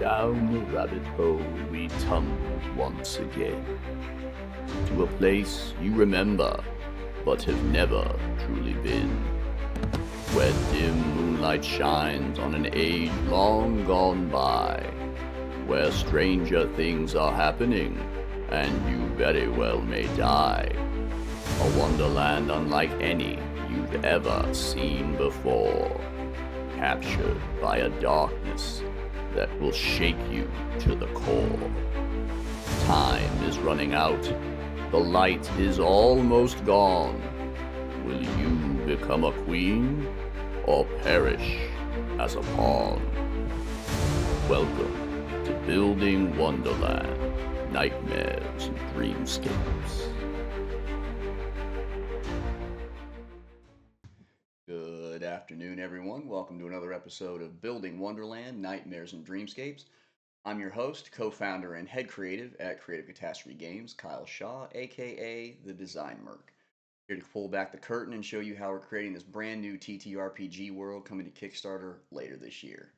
Down the rabbit hole we tumble once again, to a place you remember, but have never truly been, where dim moonlight shines on an age long gone by, where stranger things are happening, and you very well may die. A wonderland unlike any you've ever seen before, captured by a darkness that will shake you to the core. Time is running out. The light is almost gone. Will you become a queen or perish as a pawn? Welcome to Building Wonderland, Nightmares and Dreamscapes. Good afternoon, everyone. Welcome to another episode of Building Wonderland, Nightmares and Dreamscapes. I'm your host, co-founder, and head creative at Creative Catastrophe Games, Kyle Shaw, aka The Design Merc. Here to pull back the curtain and show you how we're creating this brand new TTRPG world coming to Kickstarter later this year.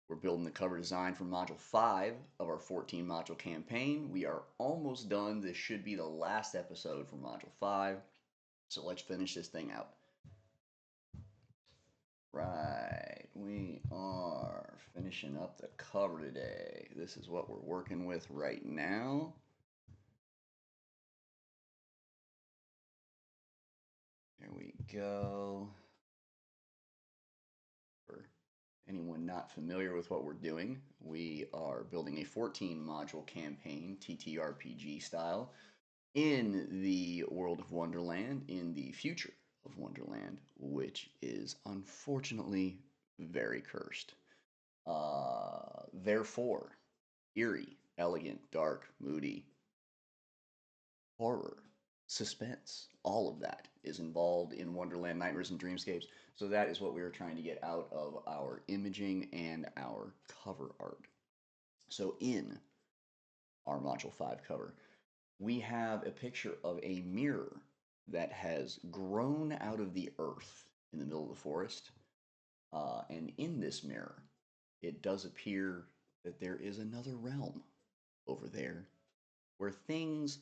We're building the cover design for Module 5 of our 14 module campaign. We are almost done. This should be the last episode for Module 5. So let's finish this thing out. Right, we are finishing up the cover today. This is what we're working with right now. There we go. For anyone not familiar with what we're doing, we are building a 14 module campaign, TTRPG style, in the world of Wonderland, in the future of Wonderland, which is unfortunately very cursed. Therefore, eerie, elegant, dark, moody, horror, suspense, all of that is involved in Wonderland, Nightmares and Dreamscapes. So that is what we are trying to get out of our imaging and our cover art. So in our Module 5 cover, we have a picture of a mirror that has grown out of the earth in the middle of the forest. And in this mirror, it does appear that there is another realm over there where things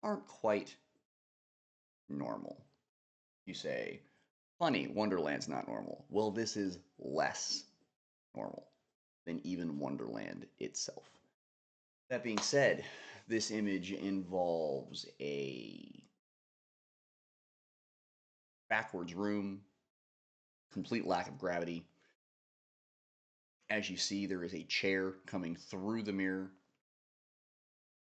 aren't quite normal. You say, funny, Wonderland's not normal. Well, this is less normal than even Wonderland itself. That being said, this image involves a backwards room, complete lack of gravity. As you see, there is a chair coming through the mirror.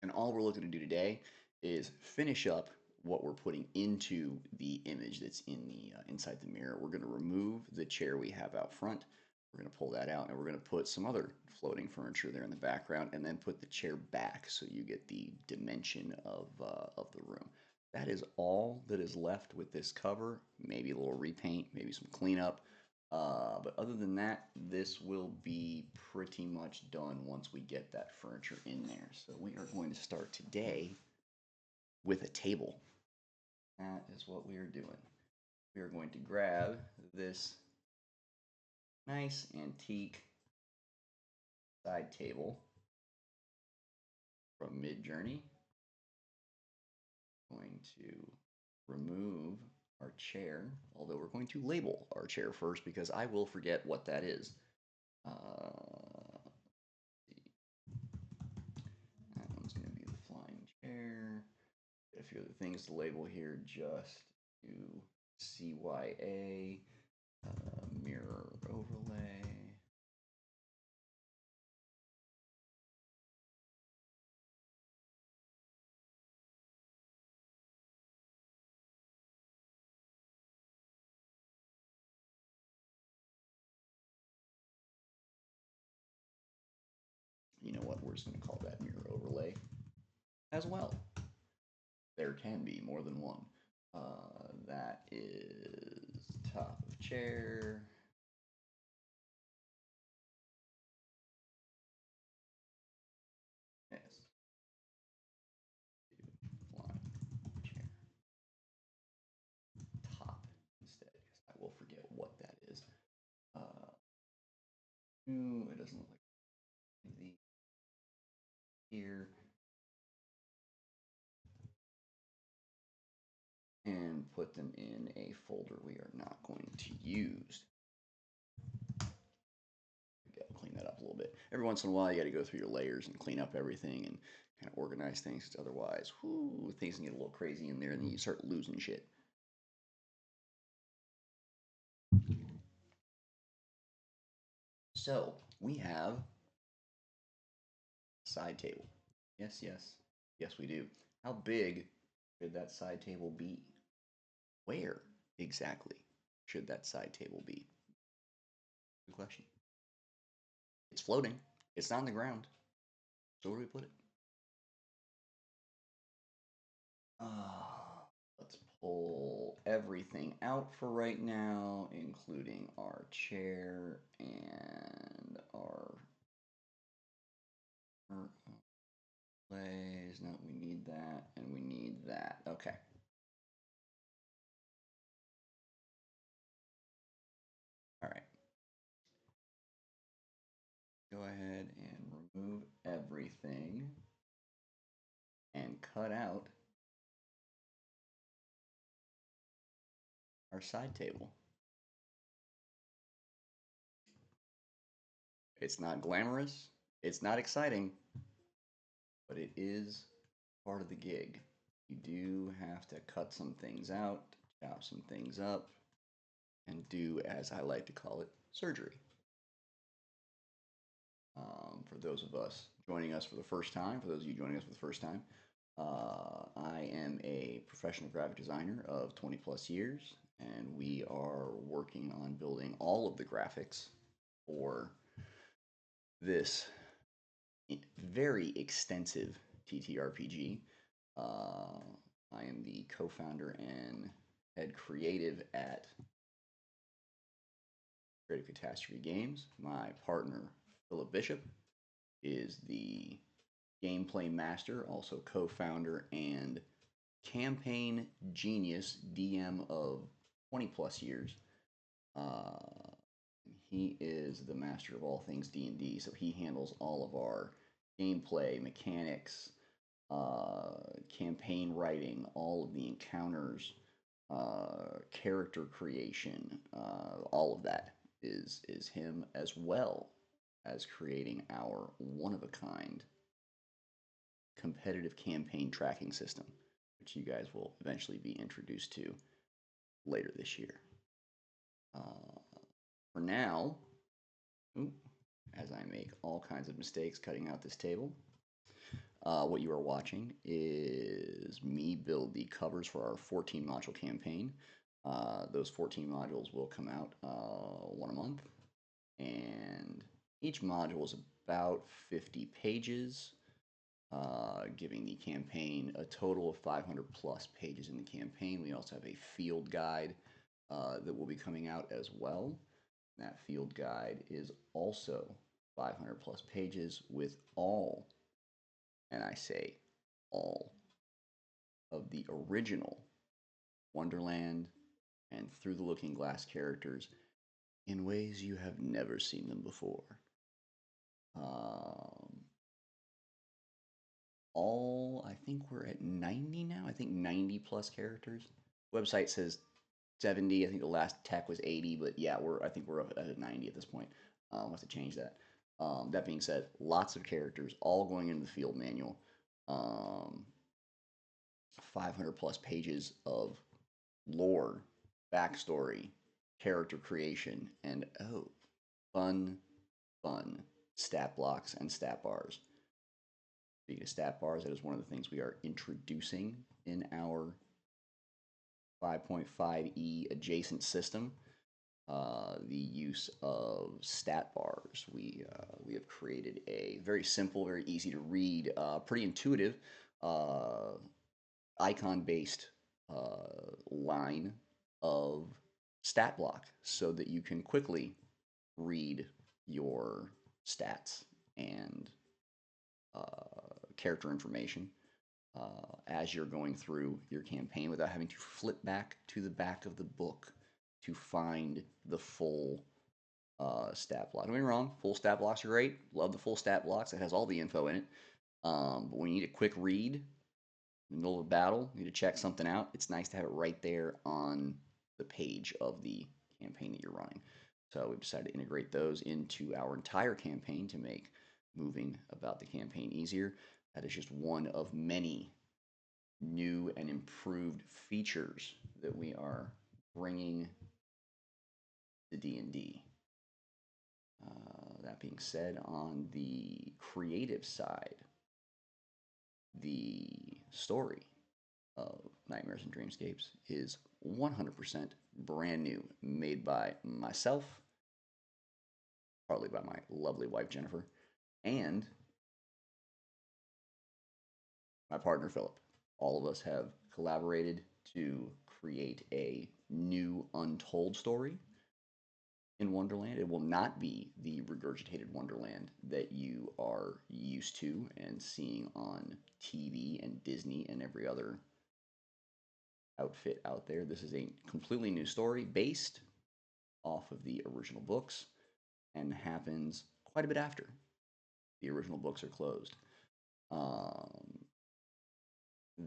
And all we're looking to do today is finish up what we're putting into the image that's in the inside the mirror. We're going to remove the chair we have out front. We're going to pull that out, and we're going to put some other floating furniture there in the background, and then put the chair back so you get the dimension of the room. That is all that is left with this cover. Maybe a little repaint, maybe some cleanup. But other than that, this will be pretty much done once we get that furniture in there. So we are going to start today with a table. That is what we are doing. We are going to grab this nice antique side table from Midjourney. Going to remove our chair, although we're going to label our chair first because I will forget what that is. That one's going to be the flying chair. A few other things to label here, just to CYA, mirror overlay. You know what, we're just going to call that mirror overlay as well. There can be more than one. That is top of chair. Yes. Flying chair. Top instead, because I will forget what that is. It doesn't look like the here and put them in a folder we are not going to use. Clean that up a little bit. Every once in a while, you got to go through your layers and clean up everything and kind of organize things. Otherwise, whoo, things can get a little crazy in there, and then you start losing shit. So we have a side table. Yes, yes, yes, we do. How big should that side table be? Where exactly should that side table be? Good question. It's floating. It's not on the ground. So where do we put it? Let's pull everything out for right now, including our chair and our plays. No, we need that and we need that. Okay. All right. Go ahead and remove everything and cut out our side table. It's not glamorous, it's not exciting, but it is part of the gig. You do have to cut some things out, chop some things up, and do, as I like to call it, surgery. For those of us joining us for the first time, I am a professional graphic designer of 20 plus years, and we are working on building all of the graphics for this very extensive TTRPG. I am the co-founder and head creative at Creative Catastrophe Games. My partner, Philip Bishop, is the gameplay master, also co-founder and campaign genius, DM of 20 plus years. He is the master of all things D&D, so he handles all of our gameplay, mechanics, campaign writing, all of the encounters, character creation, all of that is him, as well as creating our one-of-a-kind competitive campaign tracking system, which you guys will eventually be introduced to later this year. For now, as I make all kinds of mistakes cutting out this table, what you are watching is me build the covers for our 14 module campaign. Those 14 modules will come out one a month, and each module is about 50 pages, giving the campaign a total of 500 plus pages in the campaign. We also have a field guide that will be coming out as well. That field guide is also 500 plus pages with all, and I say all, of the original Wonderland and Through the Looking Glass characters in ways you have never seen them before. I think we're at 90 now. I think 90 plus characters. Website says 70. I think the last tech was 80, but yeah, I think we're up at 90 at this point. We'll have to change that. That being said, lots of characters all going into the field manual. 500 plus pages of lore, backstory, character creation, and fun stat blocks and stat bars. Speaking of stat bars, that is one of the things we are introducing in our 5.5e adjacent system. The use of stat bars. We have created a very simple, very easy to read, pretty intuitive icon-based line of stat block so that you can quickly read your stats and character information as you're going through your campaign without having to flip back to the back of the book to find the full stat block. Don't get me wrong, full stat blocks are great. Love the full stat blocks. It has all the info in it. But when you need a quick read in the middle of a battle, you need to check something out, it's nice to have it right there on the page of the campaign that you're running. So we've decided to integrate those into our entire campaign to make moving about the campaign easier. That is just one of many new and improved features that we are bringing to D&D. That being said, on the creative side, the story of Nightmares and Dreamscapes is 100% brand new, made by myself, partly by my lovely wife Jennifer, and my partner Philip. All of us have collaborated to create a new untold story in Wonderland. It will not be the regurgitated Wonderland that you are used to and seeing on TV and Disney and every other outfit out there. This is a completely new story based off of the original books and happens quite a bit after the original books are closed.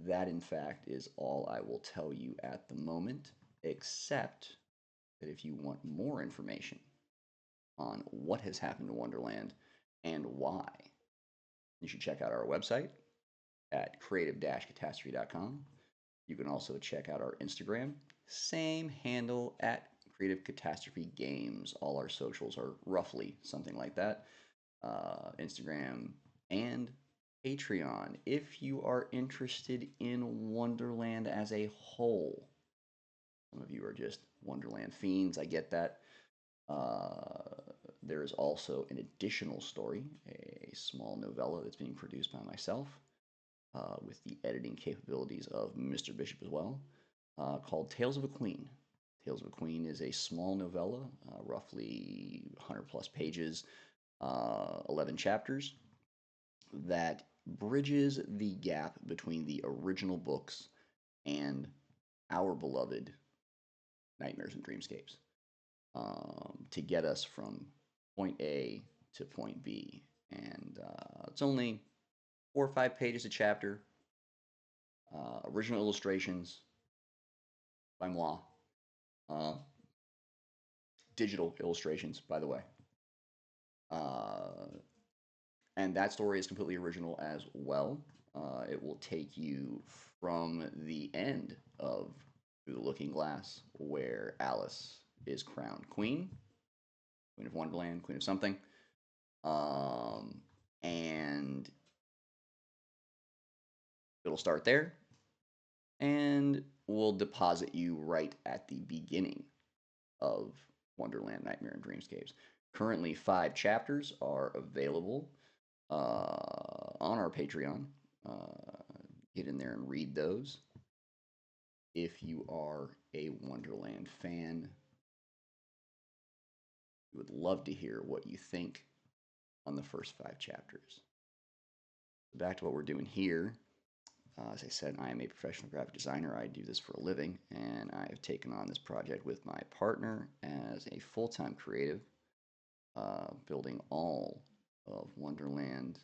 That, in fact, is all I will tell you at the moment, except that if you want more information on what has happened to Wonderland and why, you should check out our website at creative-catastrophe.com. You can also check out our Instagram, same handle at Creative Catastrophe Games. All our socials are roughly something like that. Instagram and Patreon. If you are interested in Wonderland as a whole, some of you are just Wonderland fiends, I get that. There is also an additional story, a small novella that's being produced by myself with the editing capabilities of Mr. Bishop as well, called Tales of a Queen. Tales of a Queen is a small novella, roughly 100 plus pages, 11 chapters, that bridges the gap between the original books and our beloved Nightmares and Dreamscapes to get us from point A to point B. And it's only 4 or 5 pages a chapter, original illustrations by moi, digital illustrations, by the way. And that story is completely original as well. It will take you from the end of Through the Looking Glass, where Alice is crowned queen, queen of Wonderland, queen of something, and it'll start there, and we'll deposit you right at the beginning of Wonderland, Nightmare and Dreamscapes. Currently, 5 chapters are available on our Patreon. Get in there and read those. If you are a Wonderland fan, we would love to hear what you think on the first 5 chapters. Back to what we're doing here. As I said, I am a professional graphic designer. I do this for a living, and I have taken on this project with my partner as a full-time creative, building all of Wonderland,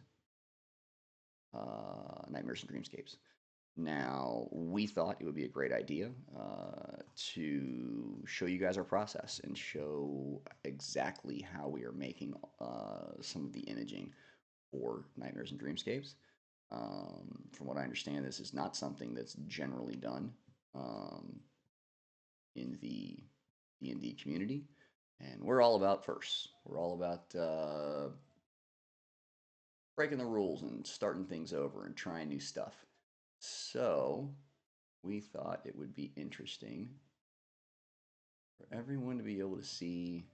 Nightmares and Dreamscapes. Now, we thought it would be a great idea to show you guys our process and show exactly how we are making some of the imaging for Nightmares and Dreamscapes. From what I understand, this is not something that's generally done in the D&D community, and we're all about firsts. We're all about breaking the rules and starting things over and trying new stuff. So we thought it would be interesting for everyone to be able to see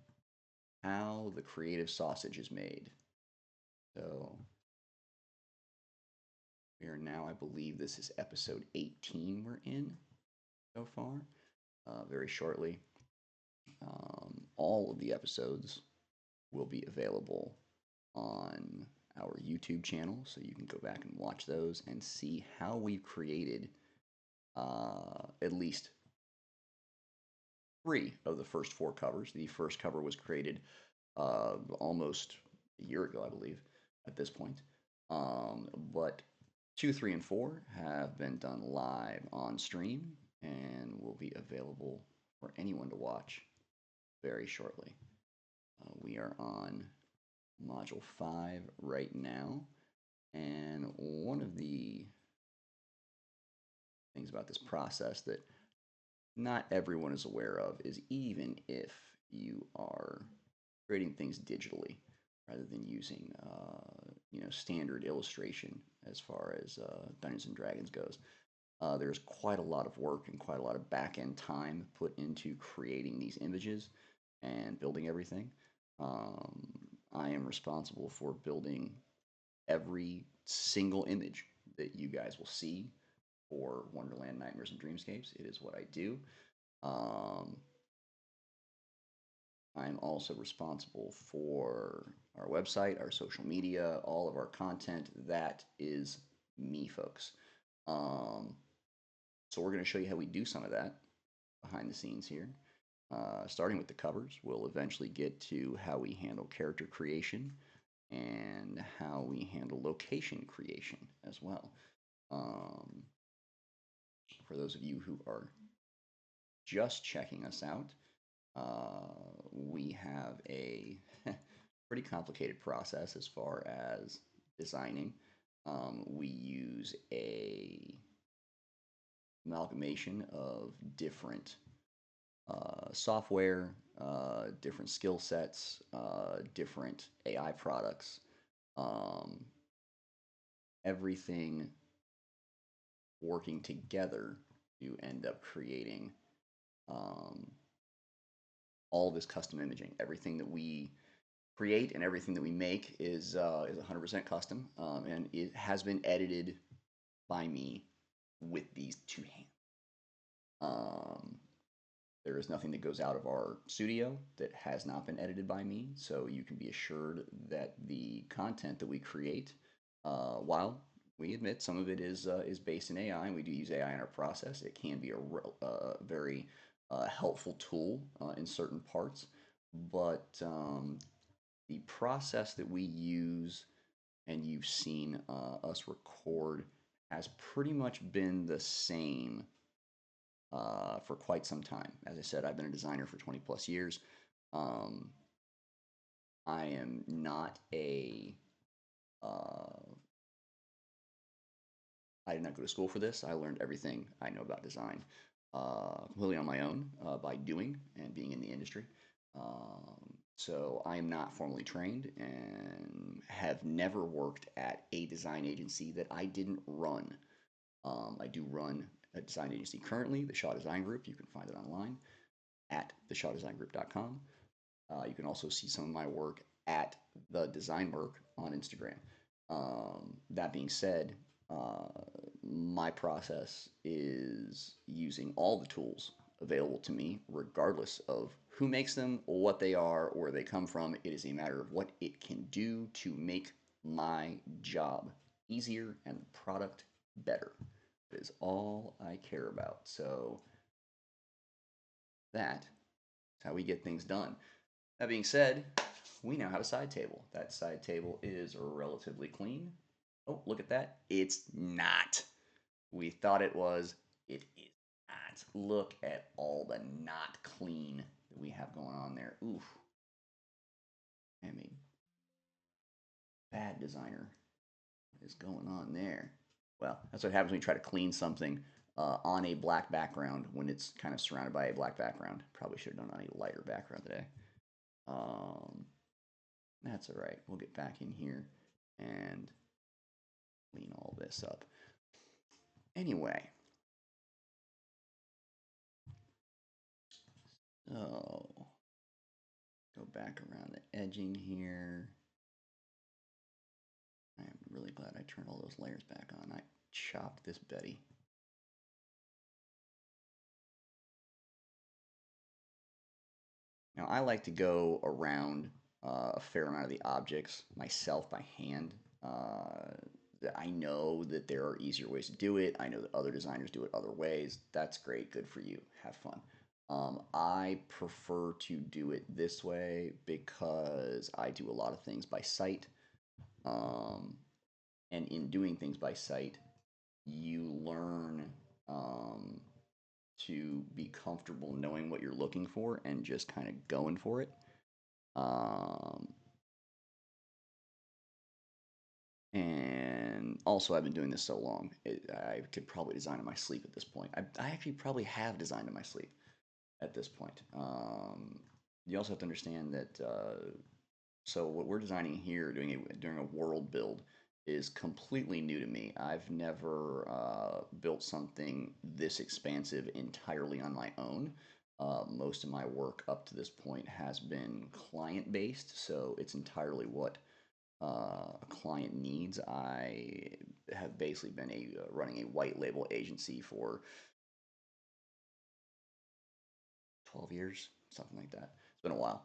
how the creative sausage is made. So we are now, I believe this is episode 18 we're in so far, very shortly. All of the episodes will be available on our YouTube channel, so you can go back and watch those and see how we've created at least 3 of the first 4 covers. The first cover was created almost a year ago, I believe, at this point. But 2, 3, and 4 have been done live on stream and will be available for anyone to watch very shortly. We are on module 5 right now, and one of the things about this process that not everyone is aware of is even if you are creating things digitally rather than using standard illustration as far as Dungeons and Dragons goes. There's quite a lot of work and quite a lot of back end time put into creating these images and building everything. I am responsible for building every single image that you guys will see for Wonderland, Nightmares, and Dreamscapes. It is what I do. I'm also responsible for our website, our social media, all of our content. That is me, folks. So we're going to show you how we do some of that behind the scenes here. Starting with the covers, we'll eventually get to how we handle character creation and how we handle location creation as well. For those of you who are just checking us out, we have a pretty complicated process as far as designing. We use a amalgamation of different software, different skill sets, different AI products, everything working together to end up creating all this custom imaging. Everything that we create and everything that we make is 100% custom, and it has been edited by me with these two hands. There is nothing that goes out of our studio that has not been edited by me, so you can be assured that the content that we create, while we admit some of it is based in AI, and we do use AI in our process, it can be a very helpful tool in certain parts, but the process that we use and you've seen us record has pretty much been the same for quite some time. As I said, I've been a designer for 20 plus years. I am not I did not go to school for this. I learned everything I know about design completely on my own by doing and being in the industry. So I am not formally trained and have never worked at a design agency that I didn't run. I do run a design agency currently, the Shaw Design Group. You can find it online at theshawdesigngroup.com. You can also see some of my work at the Design Work on Instagram. That being said, my process is using all the tools available to me, regardless of who makes them, what they are, or where they come from. It is a matter of what it can do to make my job easier and the product better. That is all I care about. So that is how we get things done. That being said, we now have a side table. That side table is relatively clean. Oh, look at that. It's not. We thought it was. It is not. Look at all the not clean that we have going on there. Oof. I am a bad designer. What is going on there? Well, that's what happens when you try to clean something on a black background when it's kind of surrounded by a black background. Probably should have done on a lighter background today. That's all right. We'll get back in here and clean all this up. Anyway, so go back around the edging here. I am really glad I turned all those layers back on. I chopped this Betty. Now I like to go around a fair amount of the objects myself by hand. I know that there are easier ways to do it. I know that other designers do it other ways. That's great. Good for you. Have fun. I prefer to do it this way because I do a lot of things by sight. Um, and in doing things by sight, you learn um, to be comfortable knowing what you're looking for and just kind of going for it. Um, and also, I've been doing this so long, I could probably design in my sleep at this point. I actually probably have designed in my sleep at this point. You also have to understand that so what we're designing here, doing a world build, is completely new to me. I've never built something this expansive entirely on my own. Most of my work up to this point has been client based, so it's entirely what a client needs. I have basically been running a white label agency for 12 years, something like that. It's been a while.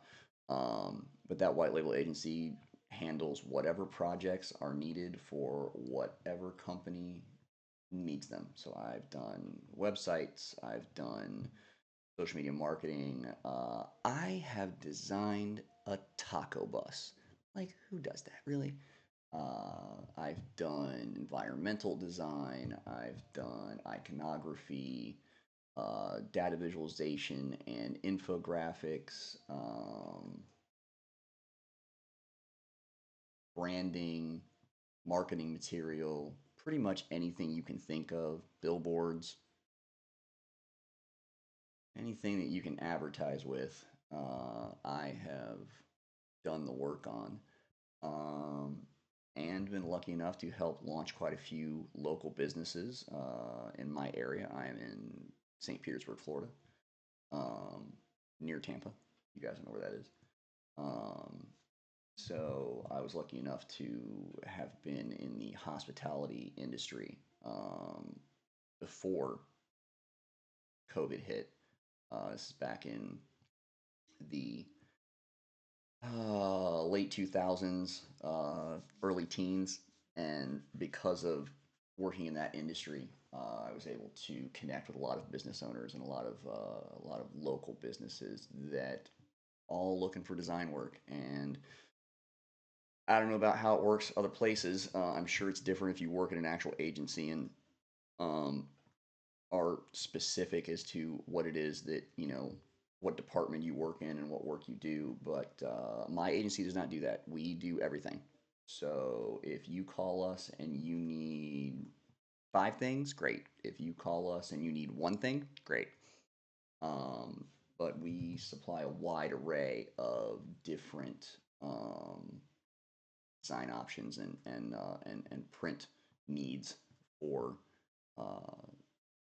But that white label agency handles whatever projects are needed for whatever company needs them. So I've done websites, I've done social media marketing. I have designed a taco bus. Like, who does that, really? I've done environmental design, I've done iconography, data visualization and infographics, branding, marketing material, pretty much anything you can think of, billboards, anything that you can advertise with, I have done the work on. Um, and been lucky enough to help launch quite a few local businesses in my area. I'm in St. Petersburg, Florida, um, near Tampa. You guys know where that is. Um, so I was lucky enough to have been in the hospitality industry before COVID hit. This is back in the late 2000s, early teens, and because of working in that industry, I was able to connect with a lot of business owners and a lot of local businesses that all looking for design work. And I don't know about how it works other places. I'm sure it's different if you work in an actual agency and um, are specific as to what it is that, what department you work in and what work you do. But my agency does not do that. We do everything. So if you call us and you need five things, great. If you call us and you need one thing, great. Um, but we supply a wide array of different design options and print needs for uh,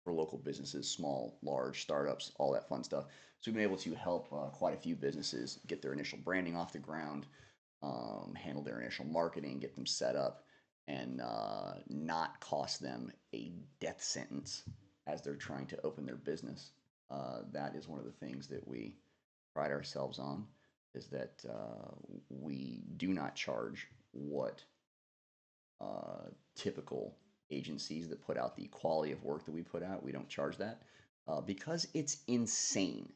for local businesses, small, large, startups, all that fun stuff. So we've been able to help quite a few businesses get their initial branding off the ground, handle their initial marketing, get them set up, and not cost them a death sentence as they're trying to open their business. That is one of the things that we pride ourselves on, is that we do not charge what typical agencies that put out the quality of work that we put out. We don't charge that because it's insane.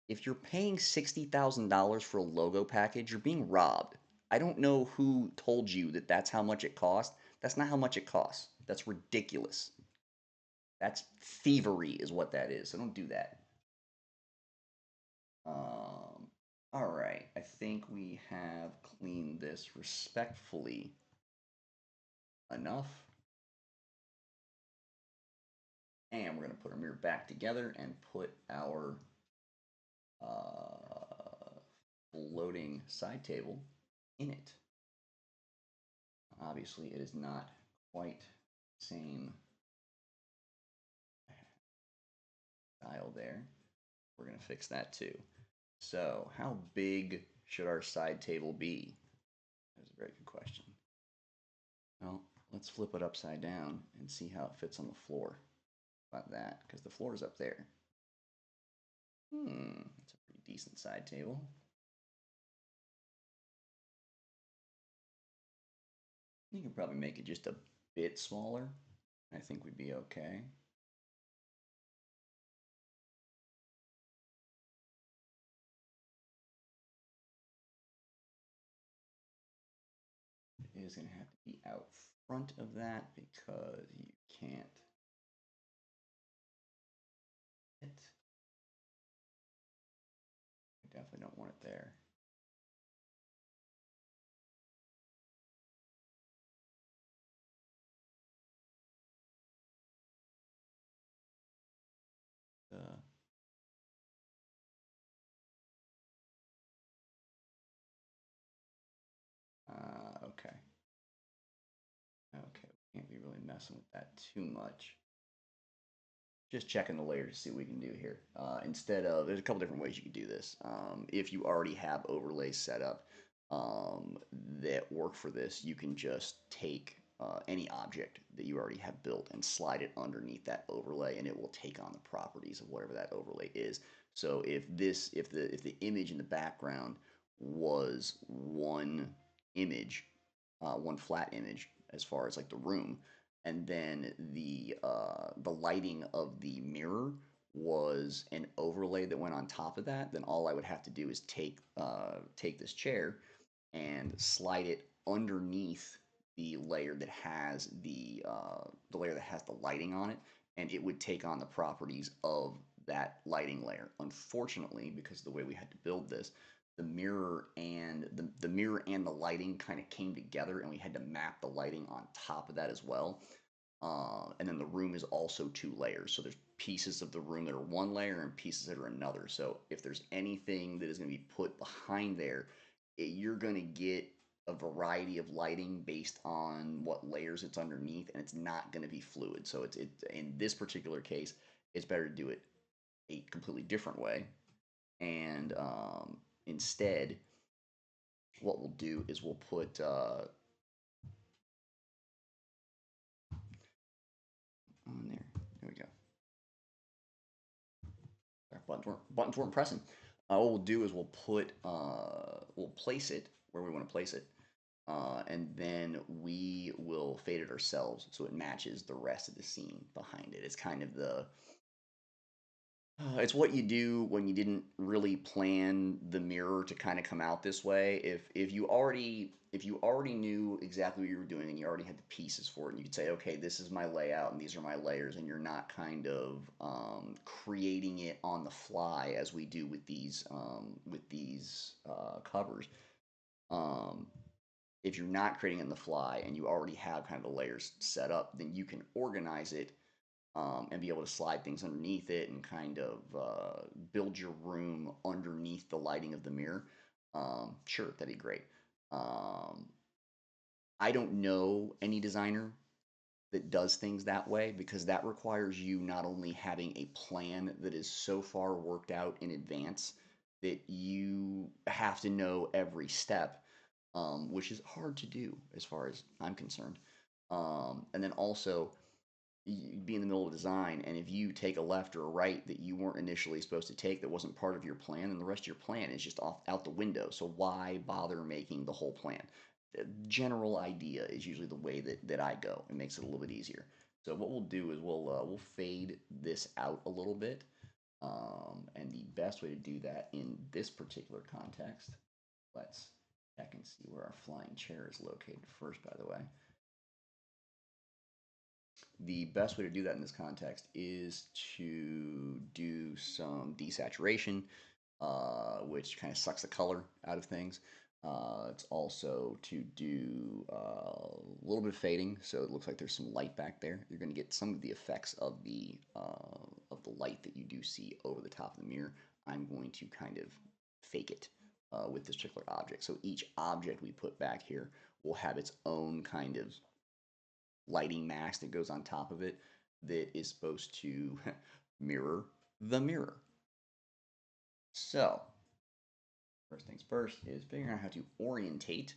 If you're paying $60,000 for a logo package, you're being robbed. I don't know who told you that that's how much it costs. That's not how much it costs. That's ridiculous. That's thievery, is what that is. So don't do that. All right. I think we have cleaned this respectfully enough. And we're going to put our mirror back together and put our floating side table in it. Obviously, it is not quite the same style there. We're going to fix that too. So, how big should our side table be? That's a very good question. Well, let's flip it upside down and see how it fits on the floor. How about that, because the floor is up there. That's a pretty decent side table. You can probably make it just a bit smaller. I think we'd be okay. is going to have to be out front of that because you can't hit. I definitely don't want it there. Okay. Okay, we can't be really messing with that too much. Just checking the layer to see what we can do here. Instead of, there's a couple different ways you can do this. If you already have overlays set up that work for this, you can just take any object that you already have built and slide it underneath that overlay, and it will take on the properties of whatever that overlay is. So if the image in the background was one image, one flat image as far as like the room, and then the lighting of the mirror was an overlay that went on top of that, then all I would have to do is take this chair and slide it underneath the layer that has the layer that has the lighting on it, and it would take on the properties of that lighting layer. Unfortunately, because of the way we had to build this, the mirror and the mirror and the lighting kind of came together, and we had to map the lighting on top of that as well. And then the room is also two layers. So there's pieces of the room that are one layer and pieces that are another. So if there's anything that is going to be put behind there, you're going to get a variety of lighting based on what layers it's underneath, and it's not going to be fluid. So it's in this particular case, it's better to do it a completely different way. And instead, what we'll do is we'll put on there. There we go. Buttons weren't pressing. What we'll do is we'll place it where we want to place it, and then we will fade it ourselves so it matches the rest of the scene behind it. It's kind of it's what you do when you didn't really plan the mirror to kind of come out this way. If you already knew exactly what you were doing and you already had the pieces for it, and you could say, okay, this is my layout and these are my layers, and you're not kind of creating it on the fly as we do with these covers. If you're not creating it on the fly and you already have kind of the layers set up, then you can organize it and be able to slide things underneath it and kind of build your room underneath the lighting of the mirror. Sure, that'd be great. I don't know any designer that does things that way, because that requires you not only having a plan that is so far worked out in advance that you have to know every step, which is hard to do as far as I'm concerned. And then also, be in the middle of design, and if you take a left or a right that you weren't initially supposed to take, that wasn't part of your plan, and the rest of your plan is just out the window. So why bother making the whole plan? The general idea is usually the way that I go. It makes it a little bit easier. So what we'll do is we'll fade this out a little bit, and the best way to do that in this particular context, let's check and see where our flying chair is located first, by the way. The best way to do that in this context is to do some desaturation, which kind of sucks the color out of things. It's also to do a little bit of fading, so it looks like there's some light back there. You're going to get some of the effects of the light that you do see over the top of the mirror. I'm going to kind of fake it with this particular object. So each object we put back here will have its own kind of lighting mask that goes on top of it that is supposed to mirror the mirror. So, first things first is figuring out how to orientate,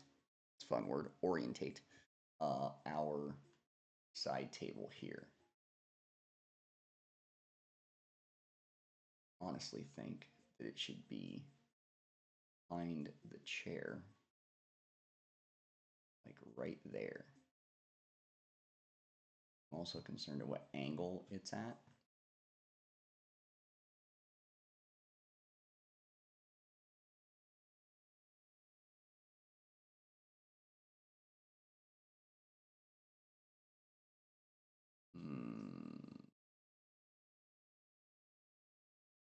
it's a fun word, orientate, our side table here. Honestly think that it should be behind the chair, like right there. I'm also concerned at what angle it's at.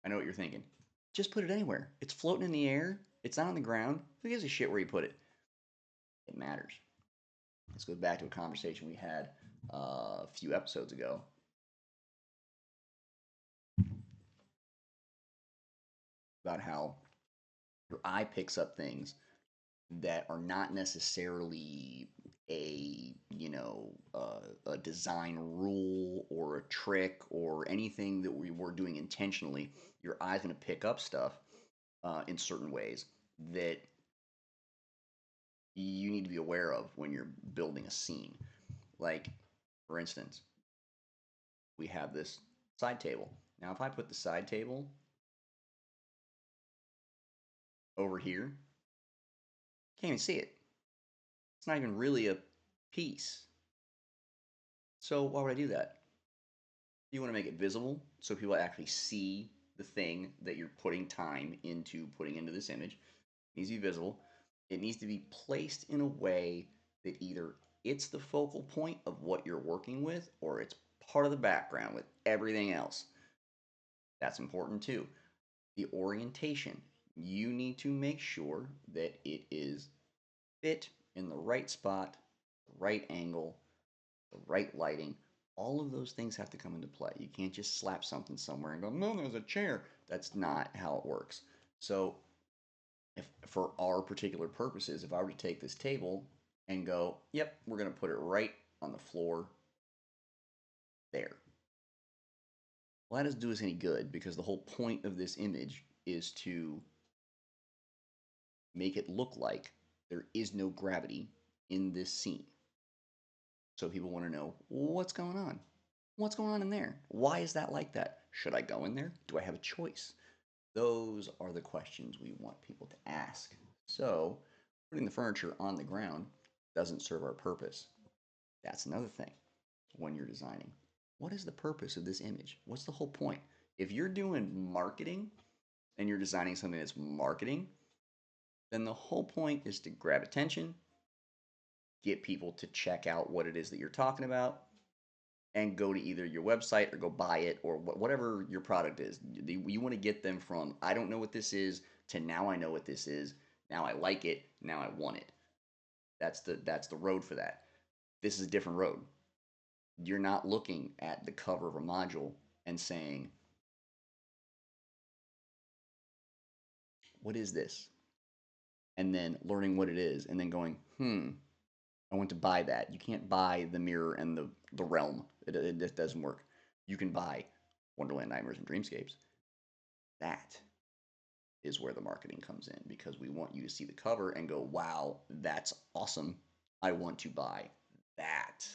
I know what you're thinking. Just put it anywhere. It's floating in the air. It's not on the ground. Who gives a shit where you put it? It matters. This goes back to a conversation we had a few episodes ago about how your eye picks up things that are not necessarily a design rule or a trick or anything that we were doing intentionally. Your eye's going to pick up stuff in certain ways that you need to be aware of when you're building a scene. Like, for instance, we have this side table. Now, if I put the side table over here, can't even see it. It's not even really a piece. So why would I do that? You want to make it visible so people actually see the thing that you're putting time into putting into this image. It needs to be visible. It needs to be placed in a way that either it's the focal point of what you're working with or it's part of the background with everything else. That's important too. The orientation. You need to make sure that it is fit in the right spot, the right angle, the right lighting. All of those things have to come into play. You can't just slap something somewhere and go, no, there's a chair. That's not how it works. So, if for our particular purposes, if I were to take this table and go, yep, we're going to put it right on the floor there. Well, that doesn't do us any good because the whole point of this image is to make it look like there is no gravity in this scene. So people want to know what's going on. What's going on in there? Why is that like that? Should I go in there? Do I have a choice? Those are the questions we want people to ask. So putting the furniture on the ground doesn't serve our purpose. That's another thing when you're designing. What is the purpose of this image? What's the whole point? If you're doing marketing and you're designing something that's marketing, then the whole point is to grab attention, get people to check out what it is that you're talking about, and go to either your website or go buy it or whatever your product is. You want to get them from, I don't know what this is, to now I know what this is. Now I like it. Now I want it. That's the road for that. This is a different road. You're not looking at the cover of a module and saying, what is this? And then learning what it is and then going, I want to buy that. You can't buy the mirror and the realm. It just doesn't work. You can buy Wonderland, Nightmares, and Dreamscapes. That is where the marketing comes in because we want you to see the cover and go, wow, that's awesome. I want to buy that.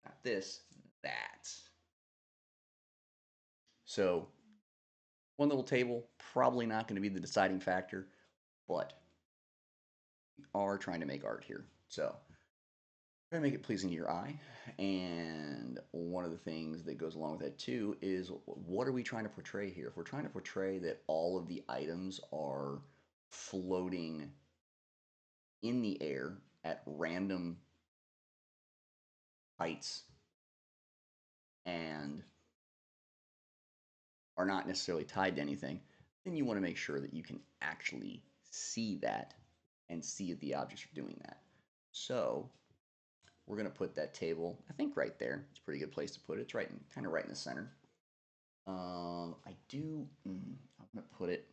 Not this, that. So, one little table, probably not going to be the deciding factor, but we are trying to make art here. So, try to make it pleasing to your eye. And one of the things that goes along with that too is what are we trying to portray here? If we're trying to portray that all of the items are floating in the air at random heights and are not necessarily tied to anything, then you want to make sure that you can actually see that and see if the objects are doing that. So we're going to put that table, I think right there. It's a pretty good place to put it. It's right in, kind of right in the center. I'm going to put it,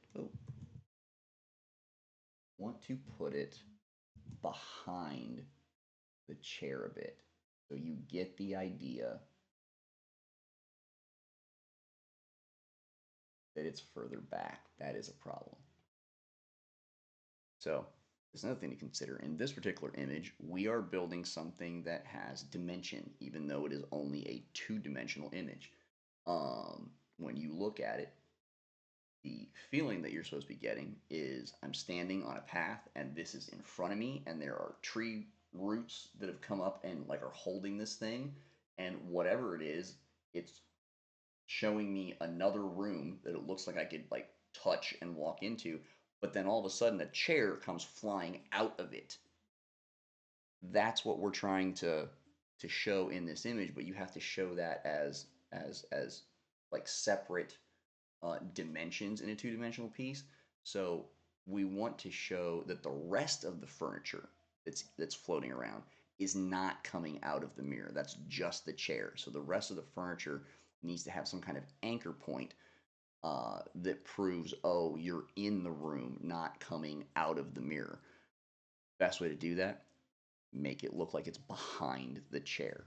want to put it behind the chair a bit. So you get the idea that it's further back. That is a problem. So there's another thing to consider. In this particular image, we are building something that has dimension, even though it is only a two-dimensional image. When you look at it, the feeling that you're supposed to be getting is I'm standing on a path and this is in front of me and there are tree roots that have come up and like are holding this thing, and whatever it is, it's showing me another room that it looks like I could like touch and walk into, but then all of a sudden a chair comes flying out of it. That's what we're trying to show in this image, but you have to show that as like separate dimensions in a two-dimensional piece. So we want to show that the rest of the furniture that's floating around is not coming out of the mirror. That's just the chair. So the rest of the furniture needs to have some kind of anchor point that proves, oh, you're in the room, not coming out of the mirror. Best way to do that, make it look like it's behind the chair.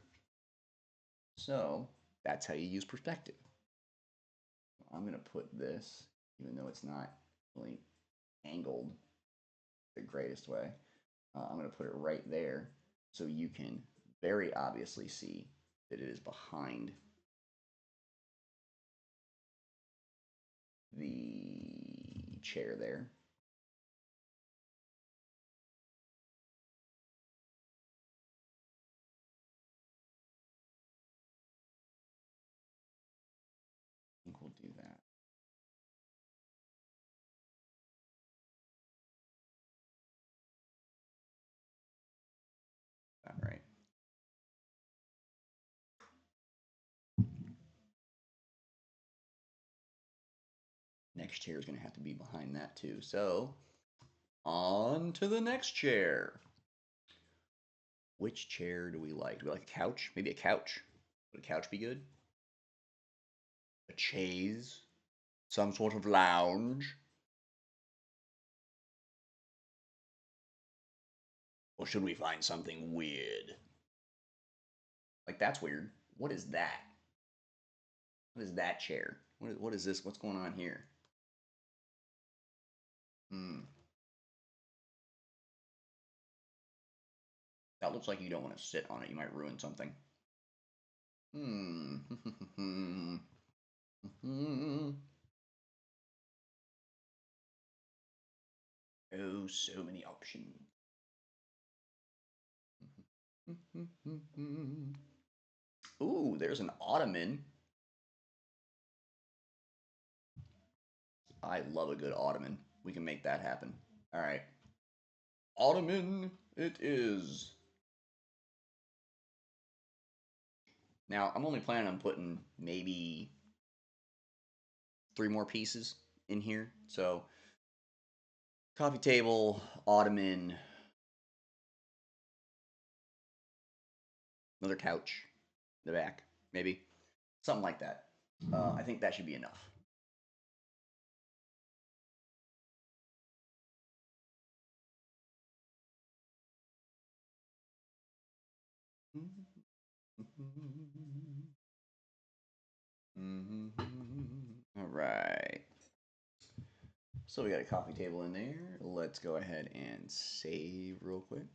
So that's how you use perspective. I'm going to put this, even though it's not really angled the greatest way, I'm going to put it right there so you can very obviously see that it is behind the chair there. I think we'll do that. All right. Next chair is going to have to be behind that too. So on to the next chair. Which chair do we like? Do we like a couch? Maybe a couch. Would a couch be good? A chaise? Some sort of lounge? Or should we find something weird? Like, that's weird. What is that? What is that chair? What is this? What's going on here? Hmm. That looks like you don't want to sit on it. You might ruin something. Hmm. Oh, so many options. Ooh, there's an ottoman. I love a good ottoman. We can make that happen. All right. Ottoman it is. Now, I'm only planning on putting maybe 3 more pieces in here. So, coffee table, ottoman, another couch in the back, maybe. Something like that. I think that should be enough. All right. So we got a coffee table in there. Let's go ahead and save real quick.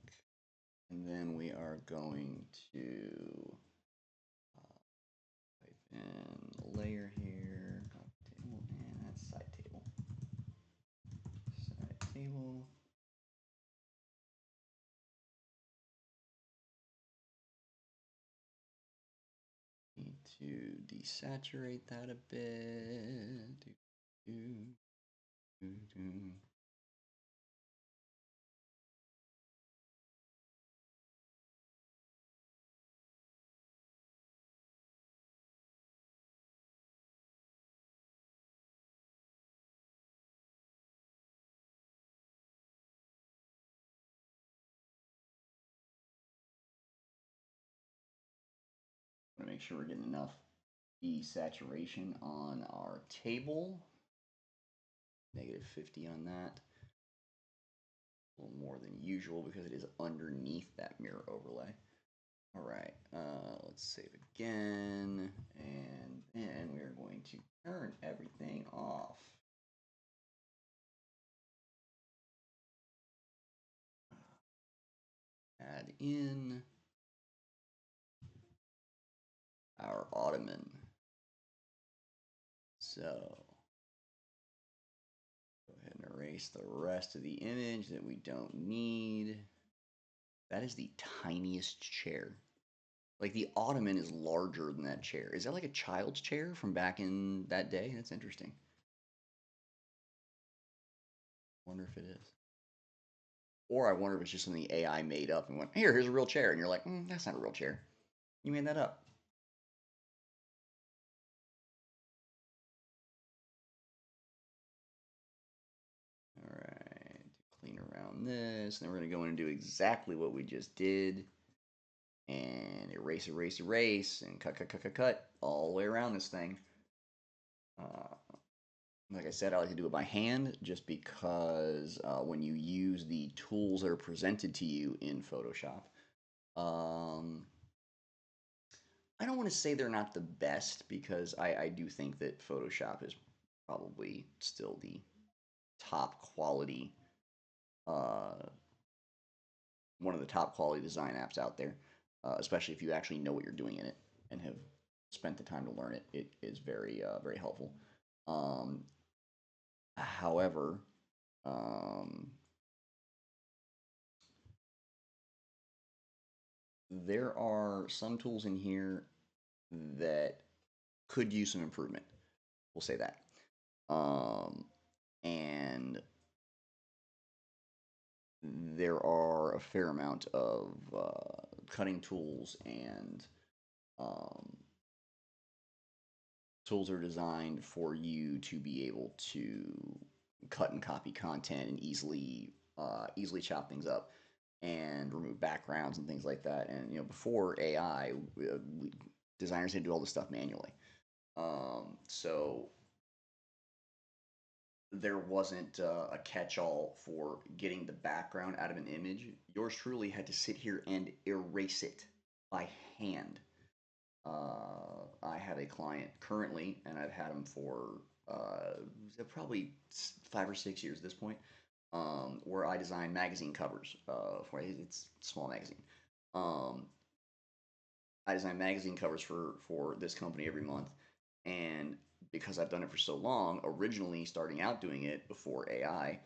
And then we are going to type in layer here, coffee table, and that's side table. Side table. Need to desaturate that a bit. Want to make sure we're getting enough desaturation on our table. -50 on that. A little more than usual because it is underneath that mirror overlay. All right, let's save again, and then we are going to turn everything off. Add in our ottoman. So go ahead and erase the rest of the image that we don't need. That is the tiniest chair. Like, the ottoman is larger than that chair. Is that like a child's chair from back in that day? That's interesting. Wonder if it is. Or I wonder if it's just something AI made up and went, here's a real chair. And you're like, that's not a real chair. You made that up. on this, and then we're going to go in and do exactly what we just did, and erase, erase, erase, and cut, cut, cut, cut, cut, all the way around this thing. Like I said, I like to do it by hand just because when you use the tools that are presented to you in Photoshop, I don't want to say they're not the best because I do think that Photoshop is probably still the top quality, uh, one of the top quality design apps out there, especially if you actually know what you're doing in it and have spent the time to learn it. It is very, very helpful. Um, however, um, there are some tools in here that could use some improvement. We'll say that. And there are a fair amount of cutting tools and um, tools are designed for you to be able to cut and copy content and easily chop things up and remove backgrounds and things like that. And before AI, designers had to do all this stuff manually. So there wasn't a catch-all for getting the background out of an image. Yours truly had to sit here and erase it by hand. I have a client currently, and I've had him for probably 5 or 6 years at this point, where I design magazine covers for it's a small magazine. I design magazine covers for this company every month, and because I've done it for so long, originally starting out doing it before AI,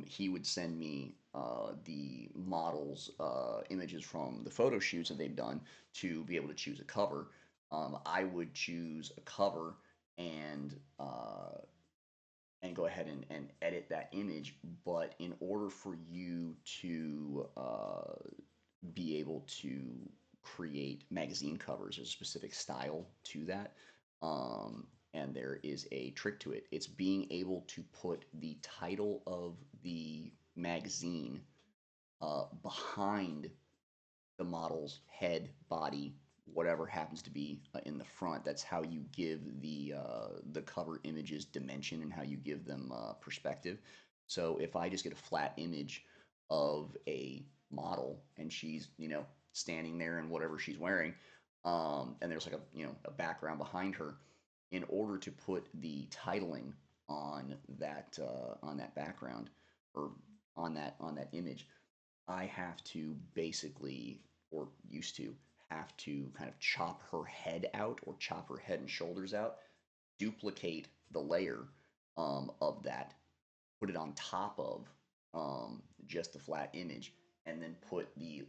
he would send me the models' images from the photo shoots that they've done to be able to choose a cover. I would choose a cover and go ahead and edit that image. But in order for you to be able to create magazine covers, there's a specific style to that. And there is a trick to it. It's being able to put the title of the magazine behind the model's head, body, whatever happens to be in the front. That's how you give the cover images dimension and how you give them perspective. So if I just get a flat image of a model and she's standing there in whatever she's wearing, and there's like a background behind her, in order to put the titling on that background or on that image, I have to basically, or used to, have to kind of chop her head out or chop her head and shoulders out, duplicate the layer of that, put it on top of just the flat image, and then put the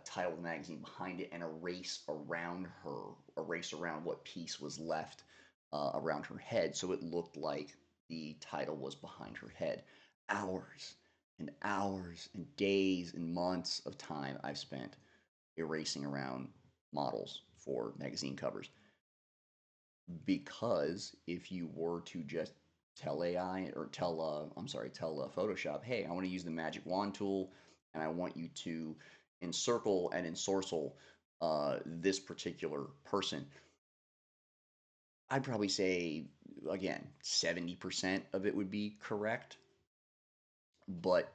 title of the magazine behind it and erase around what piece was left around her head so it looked like the title was behind her head. Hours and hours and days and months of time I've spent erasing around models for magazine covers. Because if you were to just tell AI or tell Photoshop, hey, I want to use the magic wand tool and I want you to encircle and ensorcel this particular person, I'd probably say, again, 70% of it would be correct, but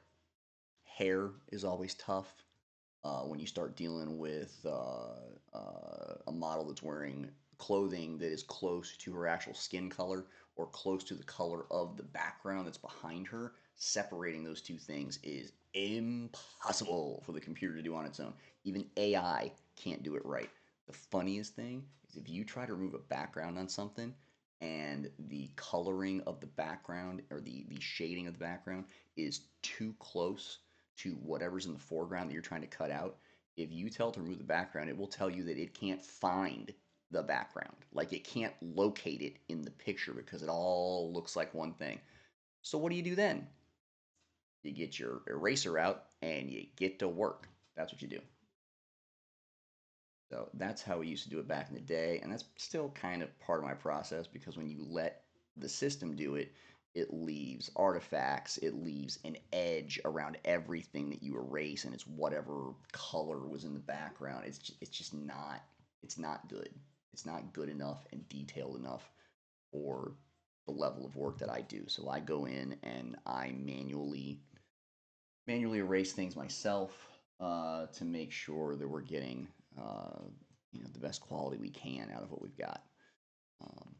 hair is always tough when you start dealing with a model that's wearing clothing that is close to her actual skin color or close to the color of the background that's behind her. Separating those two things is impossible for the computer to do on its own. Even AI can't do it right. The funniest thing is if you try to remove a background on something and the coloring of the background or the shading of the background is too close to whatever's in the foreground that you're trying to cut out, if you tell it to remove the background, it will tell you that it can't find the background. Like it can't locate it in the picture because it all looks like one thing. So what do you do then? You get your eraser out and you get to work. That's what you do. So that's how we used to do it back in the day, and that's still kind of part of my process because when you let the system do it, it leaves artifacts, it leaves an edge around everything that you erase, and it's whatever color was in the background. It's just not, it's not good. It's not good enough and detailed enough for the level of work that I do. So I go in and I manually erase things myself to make sure that we're getting the best quality we can out of what we've got. Um,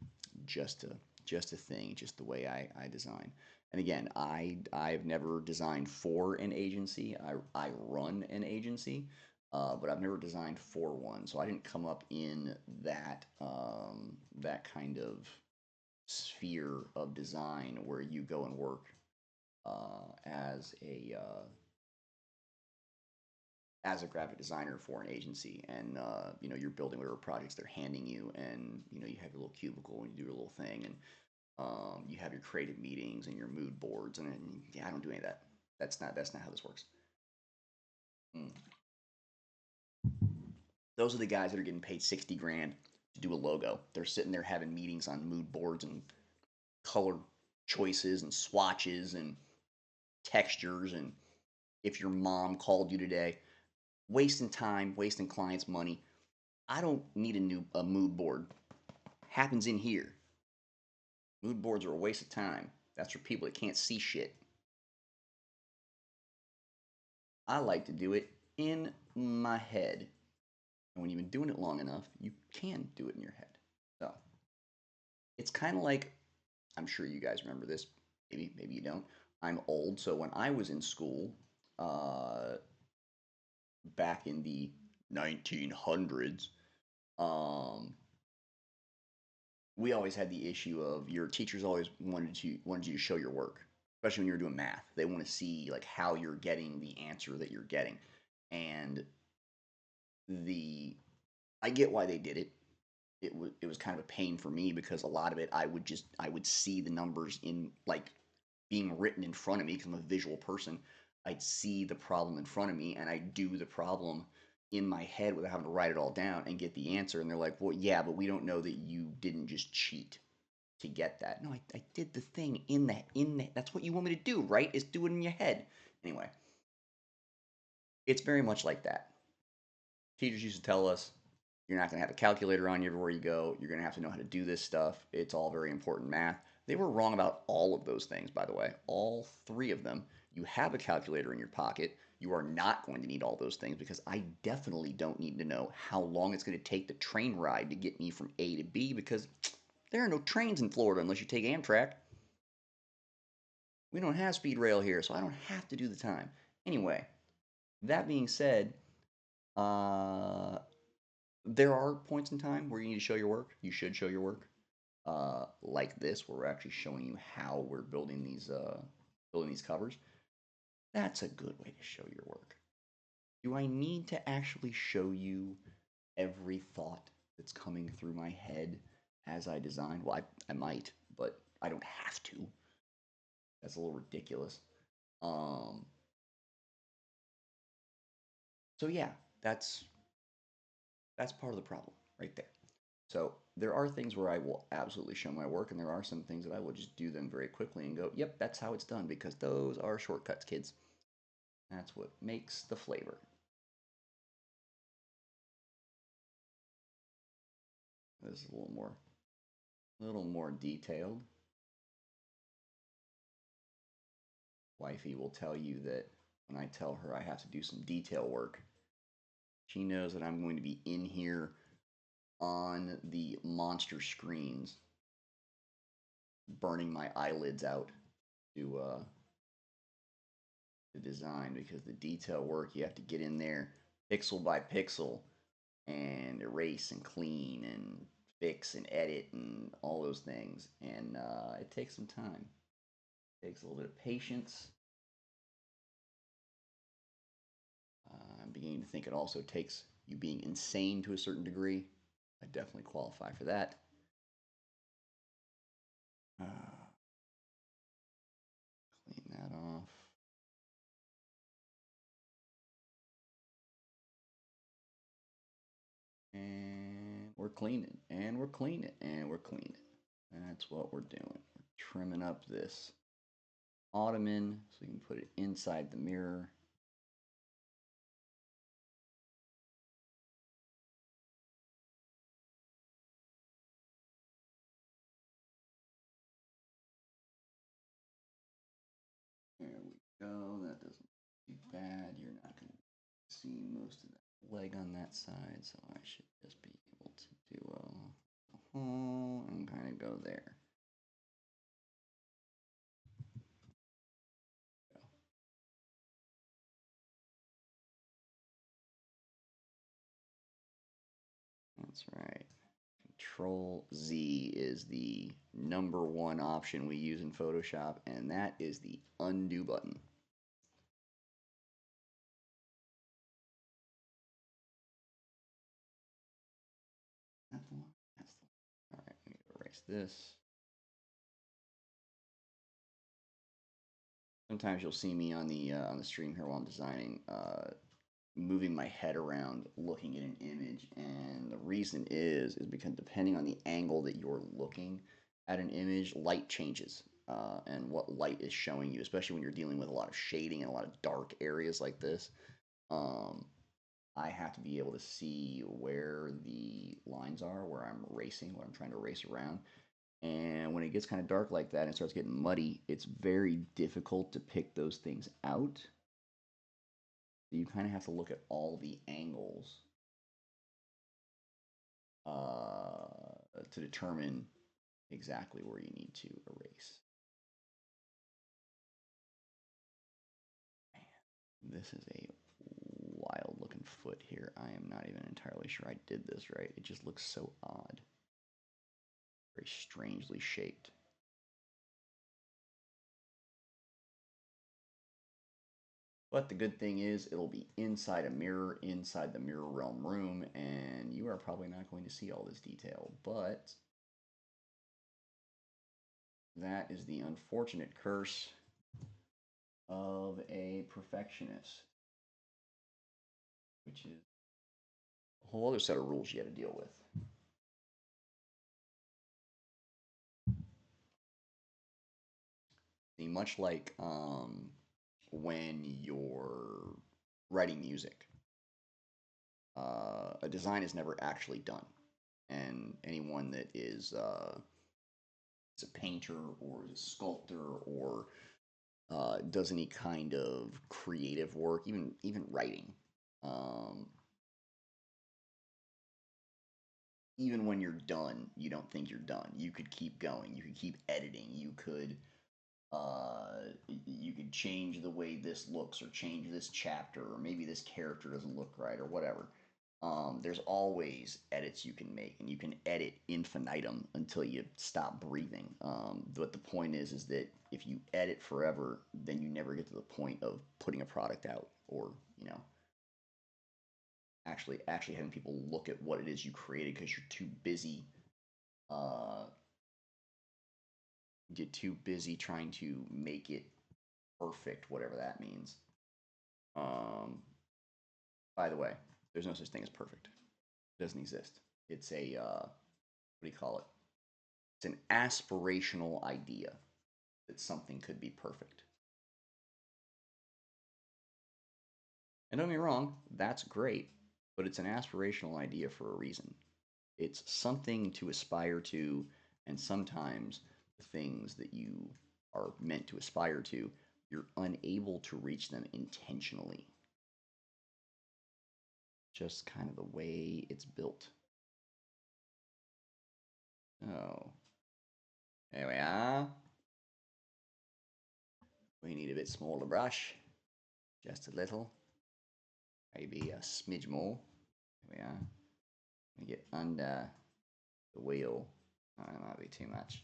just a thing, just the way I design. And again, I've never designed for an agency. I run an agency, but I've never designed for one. So I didn't come up in that kind of sphere of design where you go and work as a graphic designer for an agency, and you're building whatever projects they're handing you, and you have your little cubicle and you do your little thing, and you have your creative meetings and your mood boards, and yeah, I don't do any of that. That's not how this works. Mm. Those are the guys that are getting paid 60 grand to do a logo. They're sitting there having meetings on mood boards and color choices and swatches and textures, and if your mom called you today, wasting time, wasting clients' money. I don't need a mood board. Happens in here. Mood boards are a waste of time. That's for people that can't see shit. I like to do it in my head. And when you've been doing it long enough, you can do it in your head. So it's kind of like, I'm sure you guys remember this. Maybe you don't. I'm old, so when I was in school, uh, back in the 1900s, um, we always had the issue of your teachers always wanted you to show your work, especially when you were doing math. They want to see like how you're getting the answer that you're getting, and the I get why they did it. It was kind of a pain for me because a lot of it I would see the numbers in like being written in front of me because I'm a visual person. I'd see the problem in front of me and I do the problem in my head without having to write it all down and get the answer. And they're like, well, yeah, but we don't know that you didn't just cheat to get that. No, I did the thing in that. That's what you want me to do, right? Is do it in your head. Anyway, it's very much like that. Teachers used to tell us, you're not going to have a calculator on you everywhere you go. You're going to have to know how to do this stuff. It's all very important math. They were wrong about all of those things, by the way. All three of them. You have a calculator in your pocket. You are not going to need all those things because I definitely don't need to know how long it's going to take the train ride to get me from A to B because there are no trains in Florida unless you take Amtrak. We don't have speed rail here, so I don't have to do the time. Anyway, that being said, uh, there are points in time where you need to show your work. You should show your work, like this, where we're actually showing you how we're building these covers. That's a good way to show your work. Do I need to actually show you every thought that's coming through my head as I design? Well, I might, but I don't have to. That's a little ridiculous. Um, so yeah, that's part of the problem right there. So there are things where I will absolutely show my work, and there are some things that I will just do them very quickly and go, yep, that's how it's done, because those are shortcuts, kids. That's what makes the flavor. This is a little more detailed. Wifey will tell you that when I tell her I have to do some detail work, she knows that I'm going to be in here on the monster screens, burning my eyelids out to the design, because the detail work you have to get in there pixel by pixel and erase and clean and fix and edit and all those things, and it takes some time. It takes a little bit of patience. I'm beginning to think it also takes you being insane to a certain degree. I definitely qualify for that. Uh, Clean that off. And we're cleaning, and we're cleaning, and we're cleaning. That's what we're doing. trimming up this ottoman so you can put it inside the mirror. There we go. That doesn't look too bad. You're not going to see most of that leg on that side, so I should just be able to do a hole and kind of go there. That's right. Control Z is the #1 option we use in Photoshop, and that is the undo button. That's the one. That's the one. All right, let me erase this. Sometimes you'll see me on the stream here while I'm designing, moving my head around, looking at an image, and the reason is because depending on the angle that you're looking at an image, light changes, and what light is showing you, especially when you're dealing with a lot of shading and a lot of dark areas like this. I have to be able to see where the lines are, where I'm racing, where I'm trying to race around. And when it gets kind of dark like that and it starts getting muddy, it's very difficult to pick those things out. So you kind of have to look at all the angles to determine exactly where you need to erase. Man, this is a wild looking foot here. I am not even entirely sure I did this right. It just looks so odd. Very strangely shaped. But the good thing is it'll be inside a mirror, inside the mirror realm room, and you are probably not going to see all this detail. But that is the unfortunate curse of a perfectionist, which is a whole other set of rules you got to deal with. See, much like when you're writing music, a design is never actually done, and anyone that is a painter or is a sculptor or does any kind of creative work, even writing, even when you're done, you don't think you're done. You could keep going. You could keep editing. You could change the way this looks, or change this chapter, or maybe this character doesn't look right, or whatever. There's always edits you can make, and you can edit infinitum until you stop breathing. But the point is that if you edit forever, then you never get to the point of putting a product out, or actually having people look at what it is you created, because you're too busy. Get too busy trying to make it perfect, whatever that means. By the way, there's no such thing as perfect. It doesn't exist. It's a what do you call it? It's an aspirational idea that something could be perfect. And don't get me wrong, that's great, but it's an aspirational idea for a reason. It's something to aspire to, and sometimes the things that you are meant to aspire to, you're unable to reach them intentionally. Just kind of the way it's built. Oh, there we are. We need a bit smaller brush, just a little, maybe a smidge more. There we are. We get under the wheel. Oh, that might be too much.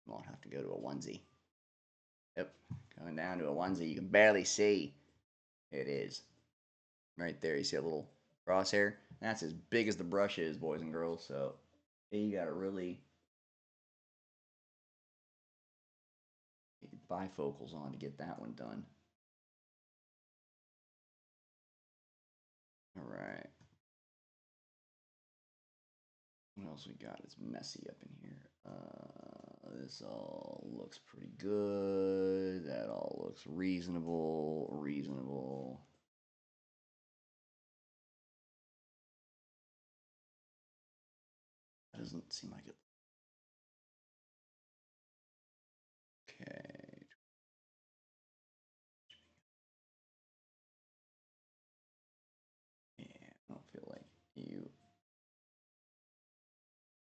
Might have to go to a onesie. Yep, going down to a onesie. You can barely see. It is. Right there, you see a little crosshair? That's as big as the brush is, boys and girls. So you gotta really get your bifocals on to get that one done. All right. What else we got? It's messy up in here. This all looks pretty good. That all looks reasonable. Reasonable. That doesn't seem like it. Okay. Yeah, I don't feel like you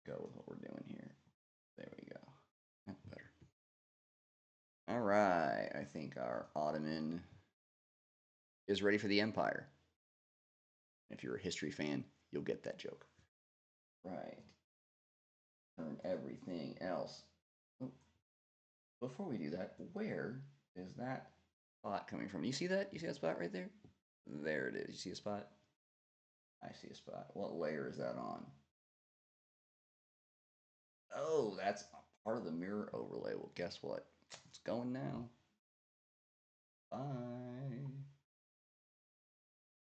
go with what we're doing here. There we go. That's better. All right. I think our Ottoman is ready for the Empire. If you're a history fan, you'll get that joke. Right. Turn everything else. Oh, before we do that, where is that spot coming from? You see that? You see that spot right there? There it is. You see a spot? I see a spot. What layer is that on? Oh, that's a part of the mirror overlay. Well, guess what? It's going now. Bye.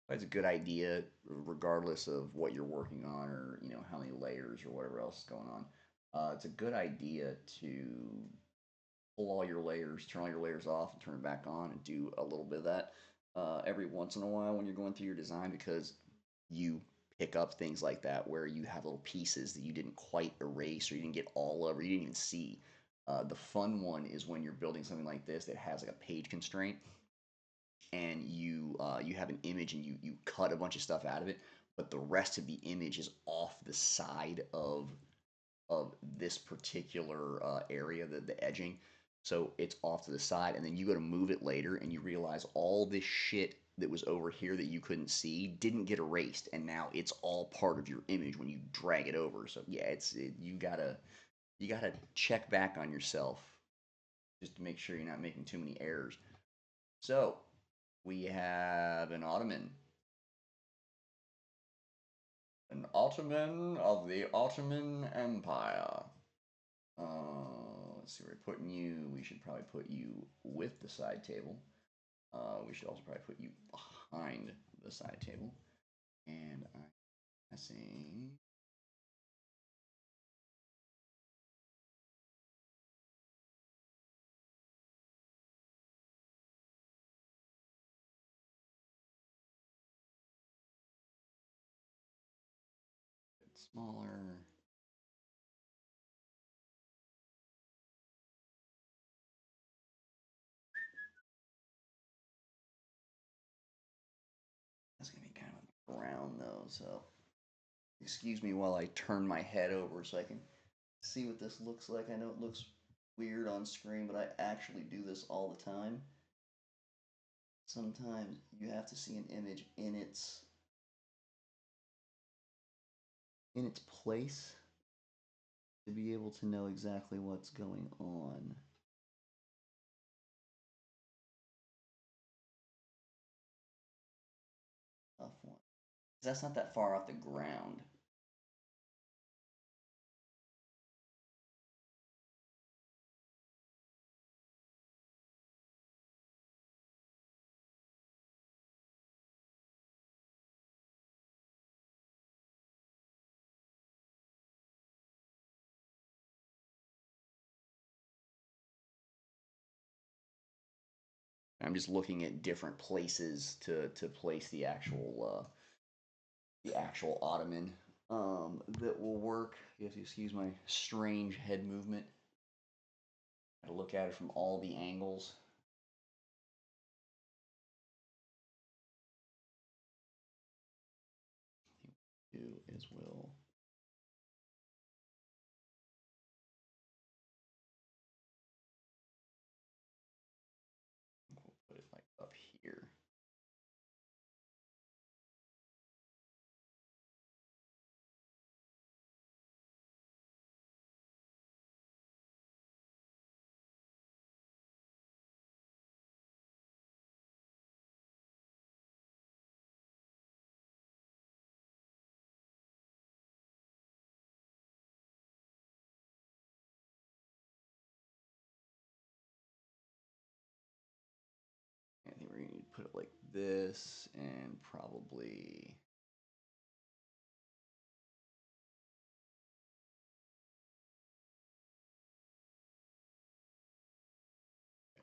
That's a good idea, regardless of what you're working on or how many layers or whatever else is going on. It's a good idea to pull all your layers, turn all your layers off, and turn it back on, and do a little bit of that every once in a while when you're going through your design, because you pick up things like that where you have little pieces that you didn't quite erase or you didn't get all of or you didn't even see. The fun one is when you're building something like this that has like a page constraint and you have an image and you cut a bunch of stuff out of it, but the rest of the image is off the side of this particular area, the edging. So it's off to the side, and then you go to move it later, and you realize all this shit that was over here that you couldn't see didn't get erased, and now it's all part of your image when you drag it over. So yeah, you gotta check back on yourself just to make sure you're not making too many errors. So we have an Ottoman of the Ottoman Empire. Let's see where we're putting you. We should probably put you with the side table. We should also probably put you behind the side table. And I'm guessing. A bit smaller. That's gonna be kind of brown though, so excuse me while I turn my head over so I can see what this looks like. I know it looks weird on screen, but I actually do this all the time. Sometimes you have to see an image in its place to be able to know exactly what's going on. Tough one. That's not that far off the ground. I'm just looking at different places to place the actual ottoman that will work. You have to excuse my strange head movement. I gotta look at it from all the angles. Do as well. We'll put it like up here. I think we're gonna need to put it like this and probably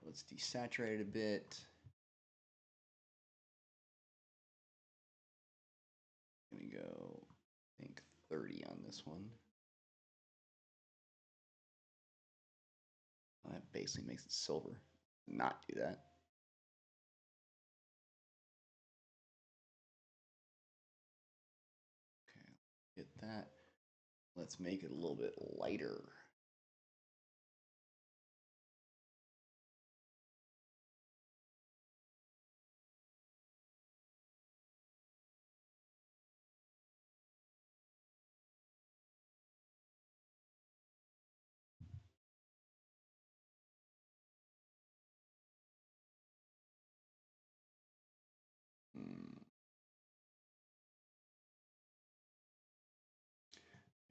Let's desaturate it a bit. Let me go, I think 30 on this one. That basically makes it silver. Not do that. Okay, get that. Let's make it a little bit lighter.